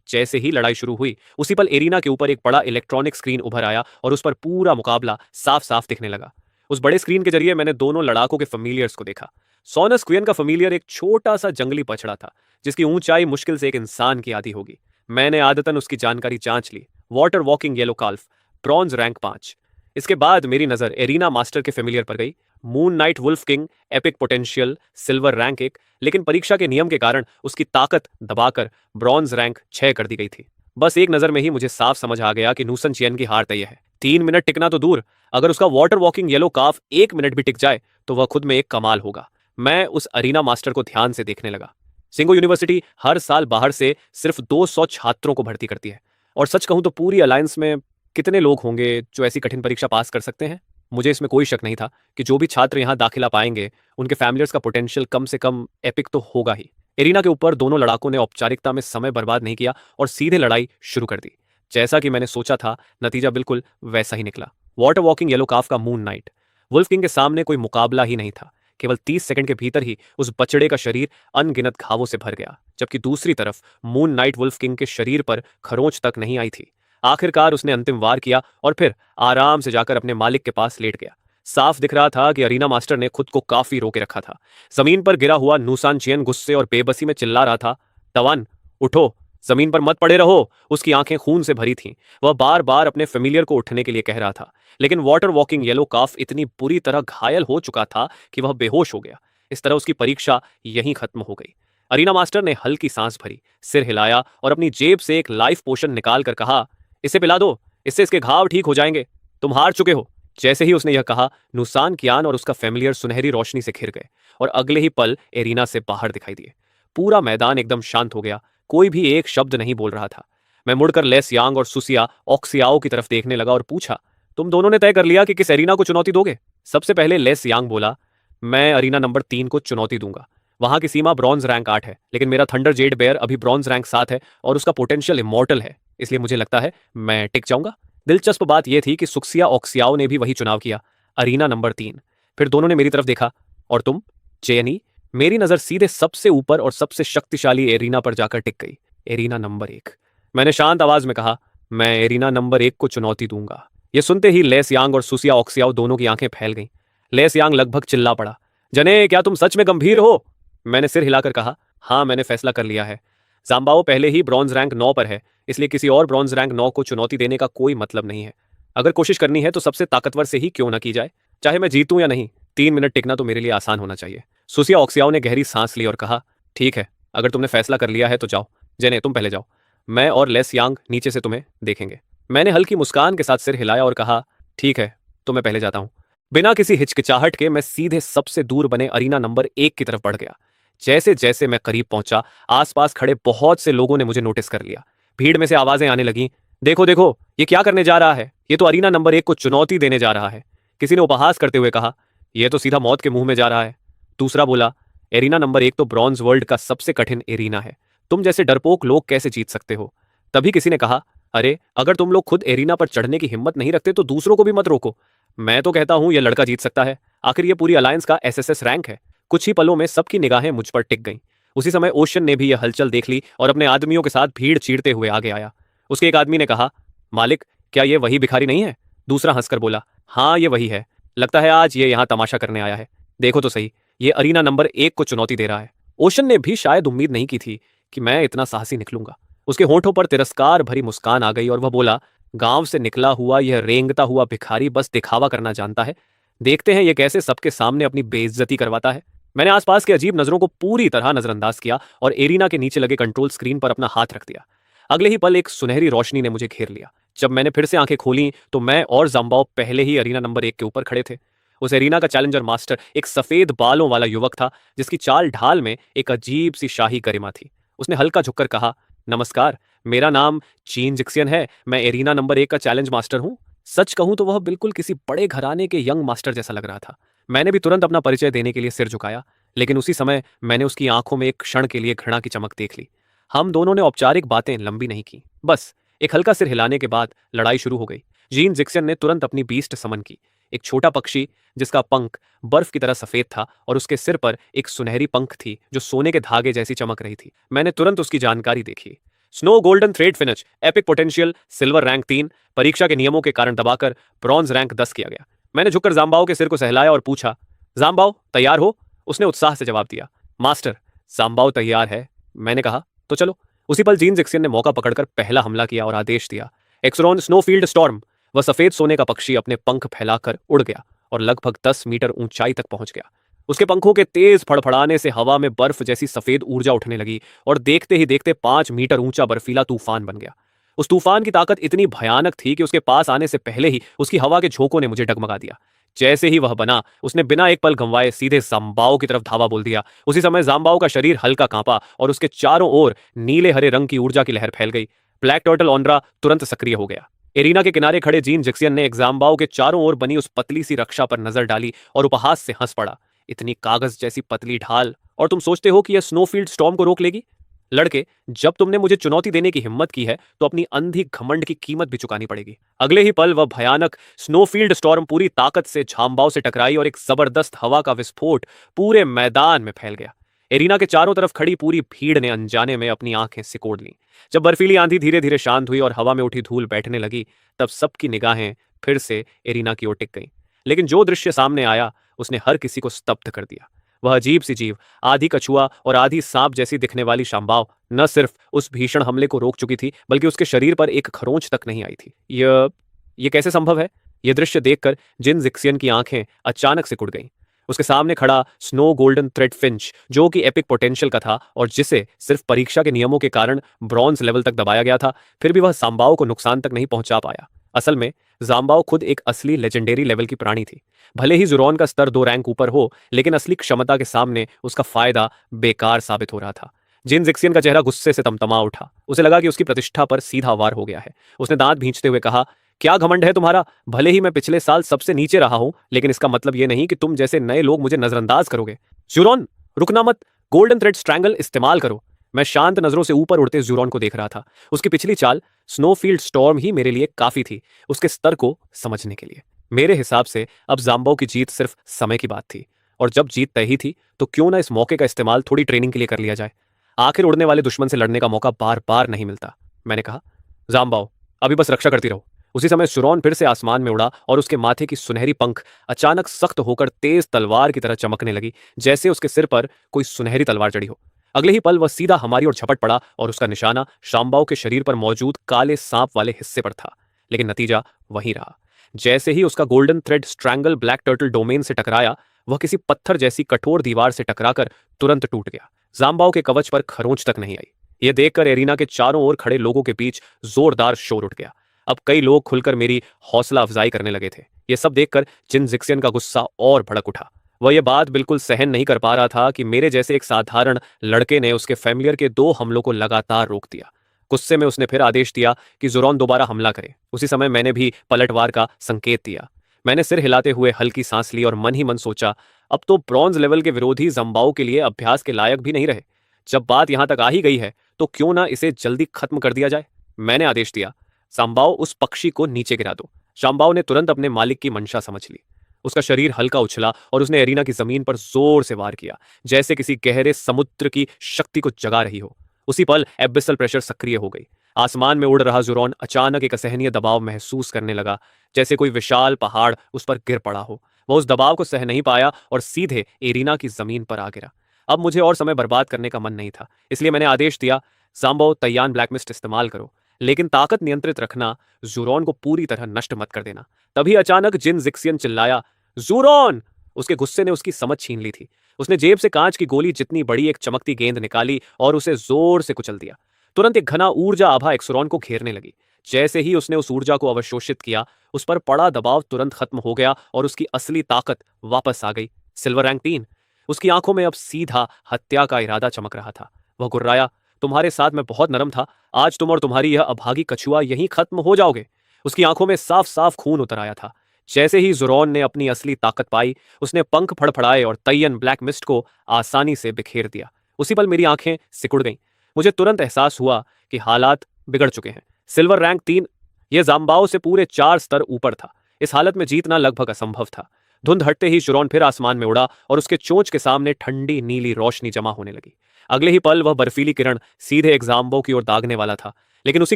A: जैसे ही लड़ाई शुरू हुई, उसी पल एरीना के ऊपर एक बड़ा इलेक्ट्रॉनिक स्क्रीन उभर आया और उस पर पूरा मुकाबला साफ साफ दिखने लगा। उस बड़े स्क्रीन के जरिए मैंने दोनों लड़ाकों के फेमिलियर्स को देखा। सोनस क्वियन का फेमिलियर एक छोटा सा जंगली बछड़ा था, जिसकी ऊंचाई मुश्किल से एक इंसान की आधी होगी। मैंने आदतन उसकी जानकारी जांच ली। Water walking yellow calf, bronze rank 5। इसके बाद मेरी नजर एरिना मास्टर के फेमिलियर पर गई। Moon night wolf king, epic potential, silver rank 1, लेकिन परीक्षा के नियम के कारण उसकी ताकत दबाकर ब्रॉन्ज रैंक 6 कर दी गई थी। बस एक नजर में ही मुझे साफ समझ आ गया कि नूसन चियन की हार तय है। 3 मिनट टिकना तो दूर, अगर उसका वाटर वॉकिंग येलो काफ 1 मिनट भी टिक जाए तो वह खुद में एक कमाल होगा। मैं उस अरीना मास्टर को ध्यान से देखने लगा। सिंगो यूनिवर्सिटी हर साल बाहर से सिर्फ 200 छात्रों को भर्ती करती है, और सच कहूं तो पूरी अलायंस में कितने लोग होंगे जो ऐसी कठिन परीक्षा पास कर सकते हैं। मुझे इसमें कोई शक नहीं था कि जो भी छात्र यहाँ दाखिला पाएंगे उनके फैमिलियर्स का पोटेंशियल कम से कम एपिक तो होगा ही। एरिना के ऊपर दोनों लड़ाकों ने औपचारिकता में समय बर्बाद नहीं किया और सीधे लड़ाई शुरू कर दी। जैसा कि मैंने सोचा था, नतीजा बिल्कुल वैसा ही निकला। वाटर वॉकिंग येलो काफ का मून नाइट वुल्फ किंग के सामने कोई मुकाबला ही नहीं था। केवल 30 सेकंड के भीतर ही उस बछड़े का शरीर अनगिनत घावों से भर गया, जबकि दूसरी तरफ मून नाइट वुल्फ किंग के शरीर पर खरोंच तक नहीं आई थी। आखिरकार उसने अंतिम वार किया और फिर आराम से जाकर अपने मालिक के पास लेट गया। साफ दिख रहा था कि अरीना मास्टर ने खुद को काफी रोके रखा था। जमीन पर गिरा हुआ नूसान चियन गुस्से और बेबसी में चिल्ला रहा था, तवान उठो, जमीन पर मत पड़े रहो। उसकी आंखें खून से भरी थीं। वह बार बार अपने फेमिलियर को उठने के लिए कह रहा था, लेकिन वाटर वॉकिंग येलो काफ इतनी बुरी तरह घायल हो चुका था कि वह बेहोश हो गया। इस तरह उसकी परीक्षा यहीं खत्म हो गई। अरीना मास्टर ने हल्की सांस भरी, सिर हिलाया और अपनी जेब से एक लाइफ पोशन निकाल कर कहा, इसे पिला दो, इससे इसके घाव ठीक हो जाएंगे। तुम हार चुके हो। जैसे ही उसने यह कहा, नुसान कियान और उसका फेमिलियर सुनहरी रोशनी से घिर गए और अगले ही पल एरिना से बाहर दिखाई दिए। पूरा मैदान एकदम शांत हो गया। कोई भी एक शब्द नहीं बोल रहा था। मैं मुड़कर लेस यांग और सुसिया ऑक्सियाओ की तरफ देखने लगा और पूछा, तुम दोनों ने तय कर लिया कि किस एरिना को चुनौती दोगे? सबसे पहले लेस यांग बोला, मैं अरीना नंबर 3 को चुनौती दूंगा। वहां की सीमा ब्रॉन्ज रैंक 8 है, लेकिन मेरा थंडर जेड बेयर अभी ब्रॉन्ज रैंक 7 है और उसका पोटेंशियल इमॉर्टल है, इसलिए मुझे लगता है मैं टिक जाऊंगा। दिलचस्प बात यह थी कि सुक्सिया ऑक्सियाओ ने भी वही चुनाव किया, अरीना नंबर 3। फिर दोनों ने मेरी तरफ देखा। और तुम, चेयनी? मेरी नजर सीधे सबसे ऊपर और सबसे शक्तिशाली एरिना पर जाकर टिक गई, एरिना नंबर 1। मैंने शांत आवाज में कहा, मैं एरिना नंबर 1 को चुनौती दूंगा। यह सुनते ही लेस यांग और सुसिया ऑक्सियाओ दोनों की आंखें फैल गईं। लेस यांग लगभग चिल्ला पड़ा, जने, क्या तुम सच में गंभीर हो? मैंने सिर हिलाकर कहा, हाँ, मैंने फैसला कर लिया है। जाम्बाओ पहले ही ब्रॉन्ज रैंक 9 पर है, इसलिए किसी और ब्रॉन्ज रैंक 9 को चुनौती देने का कोई मतलब नहीं है। अगर कोशिश करनी है तो सबसे ताकतवर से ही क्यों ना की जाए, चाहे मैं जीतूं या नहीं। 3 मिनट टिकना तो मेरे लिए आसान होना चाहिए। सुसिया ऑक्सियाओ ने गहरी सांस ली और कहा, ठीक है, अगर तुमने फैसला कर लिया है तो जाओ। जेने, तुम पहले जाओ, मैं और लेस यांग नीचे से तुम्हें देखेंगे। मैंने हल्की मुस्कान के साथ सिर हिलाया और कहा, ठीक है, तो मैं पहले जाता हूं। बिना किसी हिचकिचाहट के मैं सीधे सबसे दूर बने अरीना नंबर 1 की तरफ बढ़ गया। जैसे जैसे मैं करीब पहुंचा, आसपास खड़े बहुत से लोगों ने मुझे नोटिस कर लिया। भीड़ में से आवाजें आने लगीं, देखो देखो, ये क्या करने जा रहा है? ये तो अरीना नंबर 1 को चुनौती देने जा रहा है। किसी ने उपहास करते हुए कहा, यह तो सीधा मौत के मुंह में जा रहा है। दूसरा बोला, एरिना नंबर 1 तो ब्रॉन्ज वर्ल्ड का सबसे कठिन एरिना है, तुम जैसे डरपोक लोग कैसे जीत सकते हो? तभी किसी ने कहा, अरे, अगर तुम लोग खुद एरिना पर चढ़ने की हिम्मत नहीं रखते तो दूसरों को भी मत रोको। मैं तो कहता हूं यह लड़का जीत सकता है, आखिर यह पूरी अलायंस का एसएसएस रैंक है। कुछ ही पलों में सबकी निगाहें मुझ पर टिक गईं। उसी समय ओशन ने भी यह हलचल देख ली और अपने आदमियों के साथ भीड़ चीरते हुए आगे आया। उसके एक आदमी ने कहा, मालिक, क्या यह वही भिखारी नहीं है? दूसरा हंसकर बोला, हाँ, ये वही है। लगता है आज ये यहाँ तमाशा करने आया है। देखो तो सही, ये अरीना नंबर 1 को चुनौती दे रहा है। ओशन ने भी शायद उम्मीद नहीं की थी कि मैं इतना साहसी निकलूंगा। उसके होठों पर तिरस्कार भरी मुस्कान आ गई और वह बोला, गांव से निकला हुआ यह रेंगता हुआ भिखारी बस दिखावा करना जानता है। देखते हैं ये कैसे सबके सामने अपनी बेइज्जती करवाता है। मैंने आसपास के अजीब नजरों को पूरी तरह नजरअंदाज किया और एरिना के नीचे लगे कंट्रोल स्क्रीन पर अपना हाथ रख दिया। अगले ही पल एक सुनहरी रोशनी ने मुझे घेर लिया। जब मैंने फिर से आंखें खोली तो मैं और जाम्बाओ पहले ही अरीना नंबर 1 के ऊपर खड़े थे। उस एरिना का चैलेंजर मास्टर एक सफेद बालों वाला युवक था, जिसकी चाल ढाल में एक अजीब सी शाही गरिमा थी। उसने हल्का झुककर कहा, नमस्कार, मेरा नाम चीन जिक्सियन है। मैं एरिना नंबर 1 का चैलेंज मास्टर हूँ। सच कहूं तो वह बिल्कुल किसी बड़े घराने के यंग मास्टर जैसा लग रहा था। मैंने भी तुरंत अपना परिचय देने के लिए सिर झुकाया, लेकिन उसी समय मैंने उसकी आंखों में एक क्षण के लिए घृणा की चमक देख ली। हम दोनों ने औपचारिक बातें लंबी नहीं की, बस एक हल्का सिर हिलाने के बाद लड़ाई शुरू हो गई। जीन जिक्सियन ने तुरंत अपनी बीस्ट समन की, एक छोटा पक्षी जिसका पंख बर्फ की तरह सफेद था और उसके सिर पर एक सुनहरी पंख थी जो सोने के धागे जैसी चमक रही थी। मैंने तुरंत उसकी जानकारी देखी। Snow golden thread finish, epic potential, silver rank 3, परीक्षा के नियमों के कारण दबाकर ब्रॉन्ज रैंक 10 किया गया। मैंने झुककर जाम्बाओ के सिर को सहलाया और पूछा, जाम्बाओ तैयार हो? उसने उत्साह से जवाब दिया, मास्टर जाम्बाओ तैयार है। मैंने कहा, तो चलो। उसी पल जीन जिक्सियन ने मौका पकड़कर पहला हमला किया और आदेश दिया, एक्सरॉन स्नोफील्ड स्टॉर्म। वह सफेद सोने का पक्षी अपने पंख फैलाकर उड़ गया और लगभग 10 मीटर ऊंचाई तक पहुंच गया। उसके पंखों के तेज फड़फड़ाने से हवा में बर्फ जैसी सफेद ऊर्जा उठने लगी और देखते ही देखते 5 मीटर ऊंचा बर्फीला तूफान बन गया। उस तूफान की ताकत इतनी भयानक थी कि उसके पास आने से पहले ही उसकी हवा के झोंकों ने मुझे डगमगा दिया। जैसे ही वह बना, उसने बिना एक पल गंवाए सीधे जाम्बाओ की तरफ धावा बोल दिया। उसी समय जाम्बाओ का शरीर हल्का कांपा और उसके चारों ओर नीले हरे रंग की ऊर्जा की लहर फैल गई। ब्लैक टर्टल ऑनरा तुरंत सक्रिय हो गया। एरिना के किनारे खड़े जीन जिक्सियन ने जाम्बाओ के चारों ओर बनी उस पतली सी रक्षा पर नजर डाली और उपहास से हंस पड़ा। इतनी कागज जैसी पतली ढाल, और तुम सोचते हो कि यह स्नोफील्ड स्टॉर्म को रोक लेगी? लड़के, जब तुमने मुझे चुनौती देने की हिम्मत की है तो अपनी अंधी घमंड की कीमत भी चुकानी पड़ेगी। अगले ही पल वह भयानक स्नोफील्ड स्टॉर्म पूरी ताकत से झाम्बाओ से टकराई और एक जबरदस्त हवा का विस्फोट पूरे मैदान में फैल गया। एरिना के चारों तरफ खड़ी पूरी भीड़ ने अनजाने में अपनी आंखें सिकोड़ लीं। जब बर्फीली आंधी धीरे धीरे शांत हुई और हवा में उठी धूल बैठने लगी, तब सबकी निगाहें फिर से एरिना की ओर टिक गईं। लेकिन जो दृश्य सामने आया, उसने हर किसी को स्तब्ध कर दिया। वह अजीब सी जीव, आधी कछुआ और आधी सांप जैसी दिखने वाली शाम्बाव, न सिर्फ उस भीषण हमले को रोक चुकी थी, बल्कि उसके शरीर पर एक खरोंच तक नहीं आई थी। यह कैसे संभव है? यह दृश्य देखकर जिन जिक्सियन की आंखें अचानक सिकुड़ गईं। उसके सामने खड़ा स्नो गोल्डन थ्रेड फिंच, जो कि एपिक पोटेंशियल का था और जिसे सिर्फ परीक्षा के नियमों के कारण ब्रॉन्ज लेवल तक दबाया गया था, फिर भी वह सांबाओ को नुकसान तक नहीं पहुंचा पाया। असल में जाम्बाओ खुद एक असली लेजेंडरी लेवल की प्राणी थी। भले ही जुरॉन का स्तर 2 रैंक ऊपर हो, लेकिन असली क्षमता के सामने उसका फायदा बेकार साबित हो रहा था। जिन जिक्सियन का चेहरा गुस्से से तमतमा उठा। उसे लगा कि उसकी प्रतिष्ठा पर सीधा वार हो गया है। उसने दांत भींचते हुए कहा, क्या घमंड है तुम्हारा? भले ही मैं पिछले साल सबसे नीचे रहा हूं, लेकिन इसका मतलब यह नहीं कि तुम जैसे नए लोग मुझे नजरअंदाज करोगे। जुरॉन, रुकना मत। गोल्डन थ्रेड स्ट्रैंगल इस्तेमाल करो। मैं शांत नजरों से ऊपर उड़ते जुरॉन को देख रहा था। उसकी पिछली चाल स्नोफील्ड स्टॉर्म ही मेरे लिए काफी थी उसके स्तर को समझने के लिए। मेरे हिसाब से अब जाम्बाओ की जीत सिर्फ समय की बात थी, और जब जीत तय ही थी तो क्यों ना इस मौके का इस्तेमाल थोड़ी ट्रेनिंग के लिए कर लिया जाए। आखिर उड़ने वाले दुश्मन से लड़ने का मौका बार बार नहीं मिलता। मैंने कहा, जाम्बाओ अभी बस रक्षा करती रहो। उसी समय शुरॉन फिर से आसमान में उड़ा और उसके माथे की सुनहरी पंख अचानक सख्त होकर तेज तलवार की तरह चमकने लगी, जैसे उसके सिर पर कोई सुनहरी तलवार चढ़ी हो। अगले ही पल वह सीधा हमारी ओर झपट पड़ा और उसका निशाना शाम्बाओ के शरीर पर मौजूद काले सांप वाले हिस्से पर था। लेकिन नतीजा वही रहा। जैसे ही उसका golden thread strangle black turtle domain से टकराया, वह किसी पत्थर जैसी कठोर दीवार से टकराकर तुरंत टूट गया। जाम्बाओ के कवच पर खरोंच तक नहीं आई। यह देखकर एरिना के चारों ओर खड़े लोगों के बीच जोरदार शोर उठ गया। अब कई लोग खुलकर मेरी हौसला अफजाई करने लगे थे। यह सब देखकर जिन जिक्सियन का गुस्सा और भड़क उठा। वह यह बात बिल्कुल सहन नहीं कर पा रहा था कि मेरे जैसे एक साधारण लड़के ने उसके फैमिलियर के 2 हमलों को लगातार रोक दिया। गुस्से में उसने फिर आदेश दिया कि जुरॉन दोबारा हमला करे। उसी समय मैंने भी पलटवार का संकेत दिया। मैंने सिर हिलाते हुए हल्की सांस ली और मन ही मन सोचा, अब तो ब्रॉन्ज लेवल के विरोधी जम्बाओ के लिए अभ्यास के लायक भी नहीं रहे। जब बात यहां तक आ ही गई है तो क्यों ना इसे जल्दी खत्म कर दिया जाए। मैंने आदेश दिया, सांबाओ उस पक्षी को नीचे गिरा दो। शाम्बाओ ने तुरंत अपने मालिक की मंशा समझ ली। उसका शरीर हल्का उछला और उसने एरिना की जमीन पर जोर से वार किया, जैसे किसी गहरे समुद्र की शक्ति को जगा रही हो। उसी पल एबिसल प्रेशर सक्रिय हो गई। आसमान में उड़ रहा जुरॉन अचानक एक असहनीय दबाव महसूस करने लगा, जैसे कोई विशाल पहाड़ उस पर गिर पड़ा हो। वह उस दबाव को सह नहीं पाया और सीधे एरिना की जमीन पर आ गिरा। अब मुझे और समय बर्बाद करने का मन नहीं था, इसलिए मैंने आदेश दिया, सांबाओ तैयान ब्लैक मिस्ट इस्तेमाल करो, लेकिन ताकत नियंत्रित रखना, जुरॉन को पूरी तरह नष्ट मत कर देना। तभी अचानक जिन जिक्सियन चिल्लाया, जुरॉन! उसके गुस्से ने उसकी समझ छीन ली थी। उसने जेब से कांच की गोली जितनी बड़ी एक चमकती गेंद निकाली और उसे जोर से कुचल दिया। तुरंत एक घना ऊर्जा आभा एक्सरॉन को घेरने लगी। जैसे ही उसने उस ऊर्जा को अवशोषित किया, उस पर पड़ा दबाव तुरंत खत्म हो गया और उसकी असली ताकत वापस आ गई। Silver rank 3। उसकी आंखों में अब सीधा हत्या का इरादा चमक रहा था। वह गुर्राया, तुम्हारे साथ मैं बहुत नरम था, आज तुम और तुम्हारी यह अभागी कछुआ यहीं खत्म हो जाओगे। उसकी आंखों में साफ साफ खून उतर आया था। जैसे ही जुरॉन ने अपनी असली ताकत पाई, उसने पंख फड़फड़ाए और तय्यन ब्लैक मिस्ट को आसानी से बिखेर दिया। उसी पल मेरी आंखें सिकुड़ गईं। मुझे तुरंत एहसास हुआ कि हालात बिगड़ चुके हैं। सिल्वर रैंक 3 यह जाम्बाओ से पूरे 4 स्तर ऊपर था। इस हालत में जीतना लगभग असंभव था। धुंध हटते ही जुरॉन फिर आसमान में उड़ा और उसके चोंच के सामने ठंडी नीली रोशनी जमा होने लगी। अगले ही पल वह बर्फीली किरण सीधे एक जाम्बाओ की ओर दागने वाला था, लेकिन उसी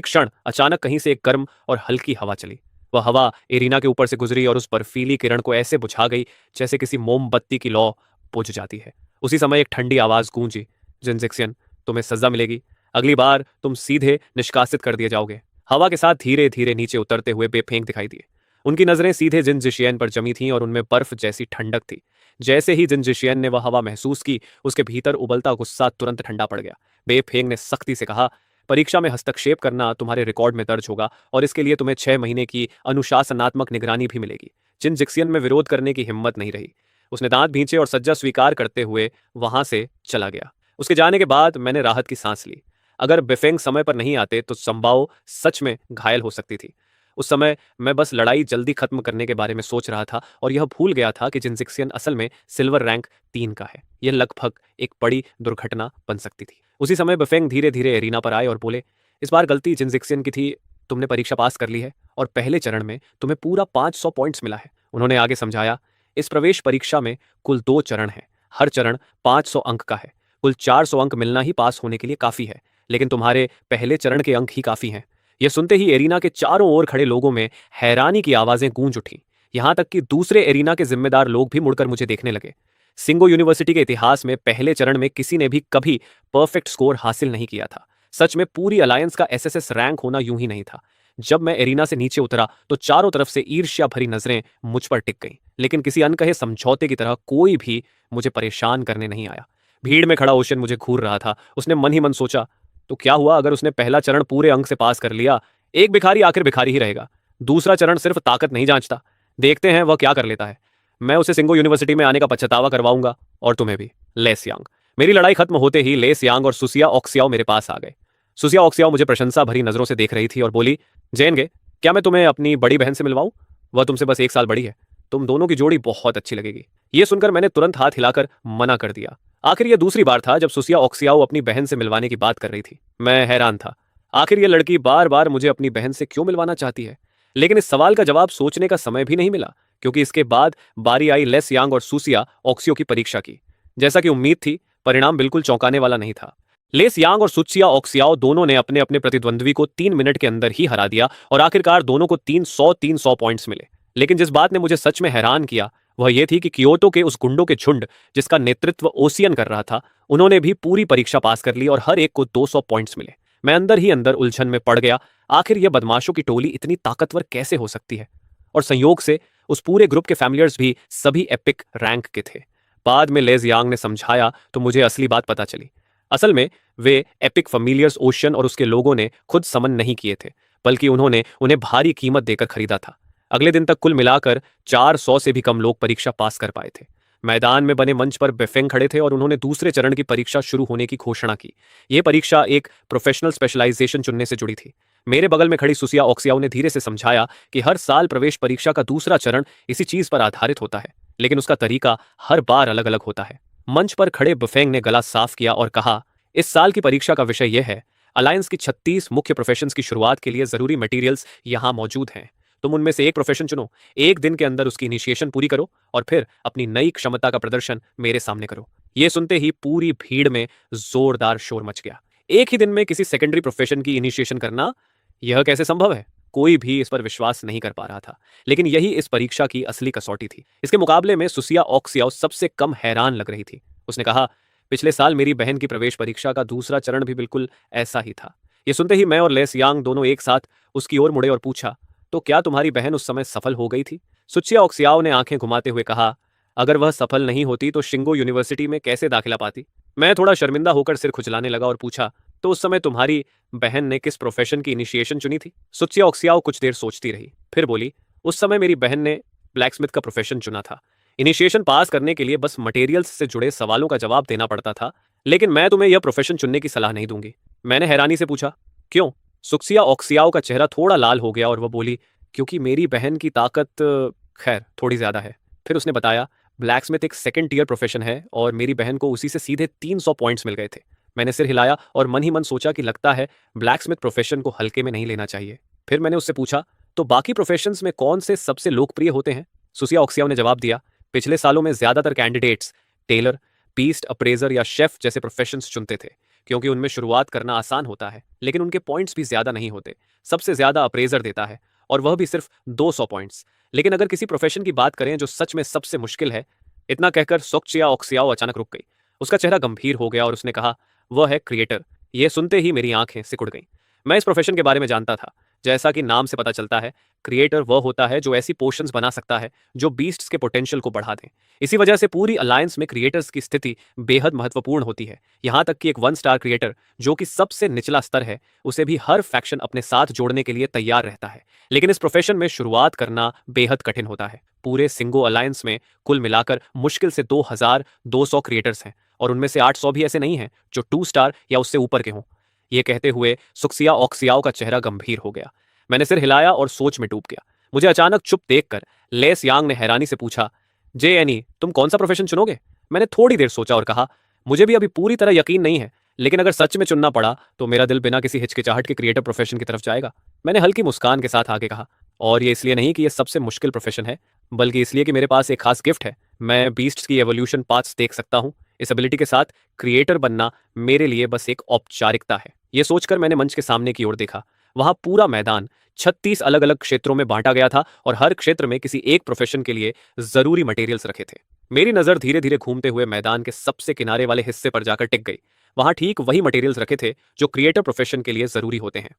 A: क्षण अचानक कहीं से एक गर्म और हल्की हवा चली। वह हवा एरिना के ऊपर से गुजरी और उस बर्फीली किरण को ऐसे बुझा गई जैसे किसी मोमबत्ती की लौ बुझ जाती है। उसी समय एक ठंडी आवाज गूंजी, जिनजिक्सियन, तुम्हें सजा मिलेगी। अगली बार तुम सीधे निष्कासित कर दिए जाओगे। हवा के साथ धीरे धीरे नीचे उतरते हुए बेफेंक दिखाई दिए। उनकी नजरें सीधे जिनजिशियन पर जमी थीं और उनमें बर्फ जैसी ठंडक थी। जैसे ही जिनजिशियन ने वह हवा महसूस की, उसके भीतर उबलता गुस्सा तुरंत ठंडा पड़ गया। बेफेंग ने सख्ती से कहा, परीक्षा में हस्तक्षेप करना तुम्हारे रिकॉर्ड में दर्ज होगा और इसके लिए तुम्हें 6 महीने की अनुशासनात्मक निगरानी भी मिलेगी। जिनजिक्सियन में विरोध करने की हिम्मत नहीं रही। उसने दांत भींचे और सज्जा स्वीकार करते हुए वहां से चला गया। उसके जाने के बाद मैंने राहत की सांस ली। अगर बेफेंग समय पर नहीं आते तो संभाव सच में घायल हो सकती थी। उस समय मैं बस लड़ाई जल्दी खत्म करने के बारे में सोच रहा था और यह भूल गया था कि जिनजिक्सियन असल में सिल्वर रैंक 3 का है। यह लगभग एक बड़ी दुर्घटना बन सकती थी। उसी समय बेफेंग धीरे धीरे एरिना पर आए और बोले, इस बार गलती जिनजिक्सियन की थी। तुमने परीक्षा पास कर ली है और पहले चरण में तुम्हें पूरा 500 पॉइंट्स मिला है। उन्होंने आगे समझाया, इस प्रवेश परीक्षा में कुल 2 चरण हैं। हर चरण 500 अंक का है। कुल 400 अंक मिलना ही पास होने के लिए काफी है, लेकिन तुम्हारे पहले चरण के अंक ही काफी हैं। यह सुनते ही एरिना के चारों ओर खड़े लोगों में हैरानी की आवाजें गूंज उठी। यहां तक कि दूसरे एरिना के जिम्मेदार लोग भी मुड़कर मुझे देखने लगे। सिंगो यूनिवर्सिटी के इतिहास में पहले चरण में किसी ने भी कभी परफेक्ट स्कोर हासिल नहीं किया था। सच में पूरी अलायंस का एसएसएस रैंक होना यूं ही नहीं था। जब मैं एरिना से नीचे उतरा तो चारों तरफ से ईर्ष्या भरी नजरें मुझ पर टिक गईं, लेकिन किसी अनकहे समझौते की तरह कोई भी मुझे परेशान करने नहीं आया। भीड़ में खड़ा ओशन मुझे घूर रहा था। उसने मन ही मन सोचा, तो क्या हुआ अगर उसने पहला चरण पूरे अंक से पास कर लिया? एक भिखारी आखिर भिखारी ही रहेगा। दूसरा चरण सिर्फ ताकत नहीं जांचता। देखते हैं वह क्या कर लेता है। मैं उसे सिंगो यूनिवर्सिटी में आने का पछतावा करवाऊंगा, और तुम्हें भी, लेस यांग। मेरी लड़ाई खत्म होते ही लेस यांग और सुसिया ऑक्सियाओ मेरे पास आ गए। सुसिया ऑक्सियाओ मुझे प्रशंसा भरी नजरों से देख रही थी और बोली, जेनगे, क्या मैं तुम्हें अपनी बड़ी बहन से मिलवाऊं? वह तुमसे बस 1 साल बड़ी है। तुम दोनों की जोड़ी बहुत अच्छी लगेगी। यह सुनकर मैंने तुरंत हाथ हिलाकर मना कर दिया। आखिर यह दूसरी बार था जब सुसिया ऑक्सियाओ अपनी बहन से मिलवाने की बात कर रही थी। मैं हैरान था। आखिर यह लड़की बार बार मुझे अपनी बहन से क्यों मिलवाना चाहती है? लेकिन इस सवाल का जवाब सोचने का समय भी नहीं मिला, क्योंकि इसके बाद बारी आई लेस यांग और सुसिया ऑक्सियो की परीक्षा की। जैसा कि उम्मीद थी, परिणाम बिल्कुल चौंकाने वाला नहीं था। लेस यांग और सुचिया ऑक्सियाओ दोनों ने अपने अपने प्रतिद्वंद्वी को 3 मिनट के अंदर ही हरा दिया और आखिरकार दोनों को 300 पॉइंट्स मिले। लेकिन जिस बात ने मुझे सच में हैरान किया वह यह थी कि कियोटो के उस गुंडों के झुंड जिसका नेतृत्व ओसियन कर रहा था, उन्होंने भी पूरी परीक्षा पास कर ली और हर एक को 200 पॉइंट्स मिले। मैं अंदर ही अंदर उलझन में पड़ गया। आखिर यह बदमाशों की टोली इतनी ताकतवर कैसे हो सकती है? और संयोग से उस पूरे ग्रुप के फैमिलियर्स भी सभी एपिक रैंक के थे। बाद में लेज यांग ने समझाया तो मुझे असली बात पता चली। असल में वे एपिक फैमिलियर्स ओशन और उसके लोगों ने खुद समन नहीं किए थे, बल्कि उन्होंने उन्हें भारी कीमत देकर खरीदा था। अगले दिन तक कुल मिलाकर 400 से भी कम लोग परीक्षा पास कर पाए थे। मैदान में बने मंच पर बेफेंग खड़े थे और उन्होंने दूसरे चरण की परीक्षा शुरू होने की घोषणा की। यह परीक्षा एक प्रोफेशनल स्पेशलाइजेशन चुनने से जुड़ी थी। मेरे बगल में खड़ी सुसिया ऑक्सियाओ ने धीरे से समझाया कि हर साल प्रवेश परीक्षा का दूसरा चरण इसी चीज पर आधारित होता है, लेकिन उसका तरीका हर बार अलग अलग होता है। मंच पर खड़े बेफेंग ने गला साफ किया और कहा, इस साल की परीक्षा का विषय यह है, अलायंस की 36 मुख्य प्रोफेशंस की शुरुआत के लिए जरूरी मटेरियल्स यहां मौजूद हैं। तुम उनमें से एक प्रोफेशन चुनो, एक दिन के अंदर उसकी इनिशिएशन पूरी करो और फिर अपनी नई क्षमता का प्रदर्शन मेरे सामने करो। यह सुनते ही पूरी भीड़ में जोरदार शोर मच गया। एक ही दिन में किसी सेकेंडरी प्रोफेशन की इनिशिएशन करना, यह कैसे संभव है? कोई भी इस पर विश्वास नहीं कर पा रहा था। लेकिन यही इस परीक्षा की असली कसौटी थी। इसके मुकाबले में सुसिया ऑक्सियाओ सबसे कम हैरान लग रही थी। उसने कहा, पिछले साल मेरी बहन की प्रवेश परीक्षा का दूसरा चरण भी बिल्कुल ऐसा ही था। यह सुनते ही मैं और लेस यांग दोनों एक साथ उसकी ओर मुड़े और पूछा, तो क्या तुम्हारी बहन उस समय सफल हो गई थी? सुचिया ऑक्सियाओ ने आंखें घुमाते हुए कहा, अगर वह सफल नहीं होती तो शिंगो यूनिवर्सिटी में कैसे दाखिला पाती? मैं थोड़ा शर्मिंदा होकर सिर खुजलाने लगा और पूछा, तो उस समय तुम्हारी बहन ने किस प्रोफेशन की इनिशिएशन चुनी थी? सुचिया ऑक्सियाओ कुछ देर सोचती रही, फिर बोली, उस समय मेरी बहन ने ब्लैकस्मिथ का प्रोफेशन चुना था। इनिशिएशन पास करने के लिए बस मटेरियल्स से जुड़े सवालों का जवाब देना पड़ता था, लेकिन मैं तुम्हें यह प्रोफेशन चुनने की सलाह नहीं दूंगी। मैंने हैरानी से पूछा, क्यों? सुक्सिया ऑक्सियाओ का चेहरा थोड़ा लाल हो गया और वह बोली, क्योंकि मेरी बहन की ताकत खैर थोड़ी ज्यादा है। फिर उसने बताया, ब्लैकस्मिथ एक सेकंड टियर प्रोफेशन है और मेरी बहन को उसी से सीधे 300 पॉइंट्स मिल गए थे। मैंने सिर हिलाया और मन ही मन सोचा कि लगता है ब्लैकस्मिथ प्रोफेशन को हल्के में नहीं लेना चाहिए। फिर मैंने उससे पूछा, तो बाकी प्रोफेशंस में कौन से सबसे लोकप्रिय होते हैं? सुसिया ऑक्सियाओ ने जवाब दिया, पिछले सालों में ज्यादातर कैंडिडेट्स टेलर, पीस्ट अप्रेजर या शेफ जैसे प्रोफेशंस चुनते थे, क्योंकि उनमें शुरुआत करना आसान होता है, लेकिन उनके पॉइंट्स भी ज्यादा नहीं होते। सबसे ज्यादा अप्रेजर देता है और वह भी सिर्फ 200 पॉइंट्स। लेकिन अगर किसी प्रोफेशन की बात करें जो सच में सबसे मुश्किल है, इतना कहकर सोक्चिया ओक्सियाओ अचानक रुक गई। उसका चेहरा गंभीर हो गया और उसने कहा, वह है क्रिएटर। यह सुनते ही मेरी आंखें सिकुड़ गईं। मैं इस प्रोफेशन के बारे में जानता था। जैसा कि नाम से पता चलता है, क्रिएटर वह होता है जो ऐसी पोशंस बना सकता है जो बीस्ट्स के पोटेंशियल को बढ़ा दें। इसी वजह से पूरी अलायंस में क्रिएटर्स की स्थिति बेहद महत्वपूर्ण होती है। यहाँ तक कि एक 1 स्टार क्रिएटर जो कि सबसे निचला स्तर है, उसे भी हर फैक्शन अपने साथ जोड़ने के लिए तैयार रहता है। लेकिन इस प्रोफेशन में शुरुआत करना बेहद कठिन होता है। पूरे सिंगो अलायंस में कुल मिलाकर मुश्किल से 2200 क्रिएटर्स हैं, और उनमें से 800 भी ऐसे नहीं हैं जो 2 स्टार या उससे ऊपर के हों। यह कहते हुए सुक्सिया ओक्सियाओ का चेहरा गंभीर हो गया। मैंने सिर हिलाया और सोच में डूब गया। मुझे अचानक चुप देखकर लेस यांग ने हैरानी से पूछा, जे एनी, तुम कौन सा प्रोफेशन चुनोगे? मैंने थोड़ी देर सोचा और कहा, मुझे भी अभी पूरी तरह यकीन नहीं है, लेकिन अगर सच में चुनना पड़ा तो मेरा दिल बिना किसी हिचकिचाहट के क्रिएटिव प्रोफेशन की तरफ जाएगा। मैंने हल्की मुस्कान के साथ आगे कहा, और ये इसलिए नहीं कि यह सबसे मुश्किल प्रोफेशन है, बल्कि इसलिए कि मेरे पास एक खास गिफ्ट है। मैं बीस्ट्स की एवोल्यूशन पाथ्स देख सकता हूँ। इस एबिलिटी के साथ क्रिएटर बनना मेरे लिए बस एक औपचारिकता है। यह सोचकर मैंने मंच के सामने की ओर देखा। वहां पूरा मैदान 36 अलग अलग क्षेत्रों में बांटा गया था और हर क्षेत्र में किसी एक प्रोफेशन के लिए जरूरी मटेरियल्स रखे थे। मेरी नजर धीरे धीरे घूमते हुए मैदान के सबसे किनारे वाले हिस्से पर जाकर टिक गई। वहां ठीक वही मटेरियल्स रखे थे जो क्रिएटर प्रोफेशन के लिए जरूरी होते हैं।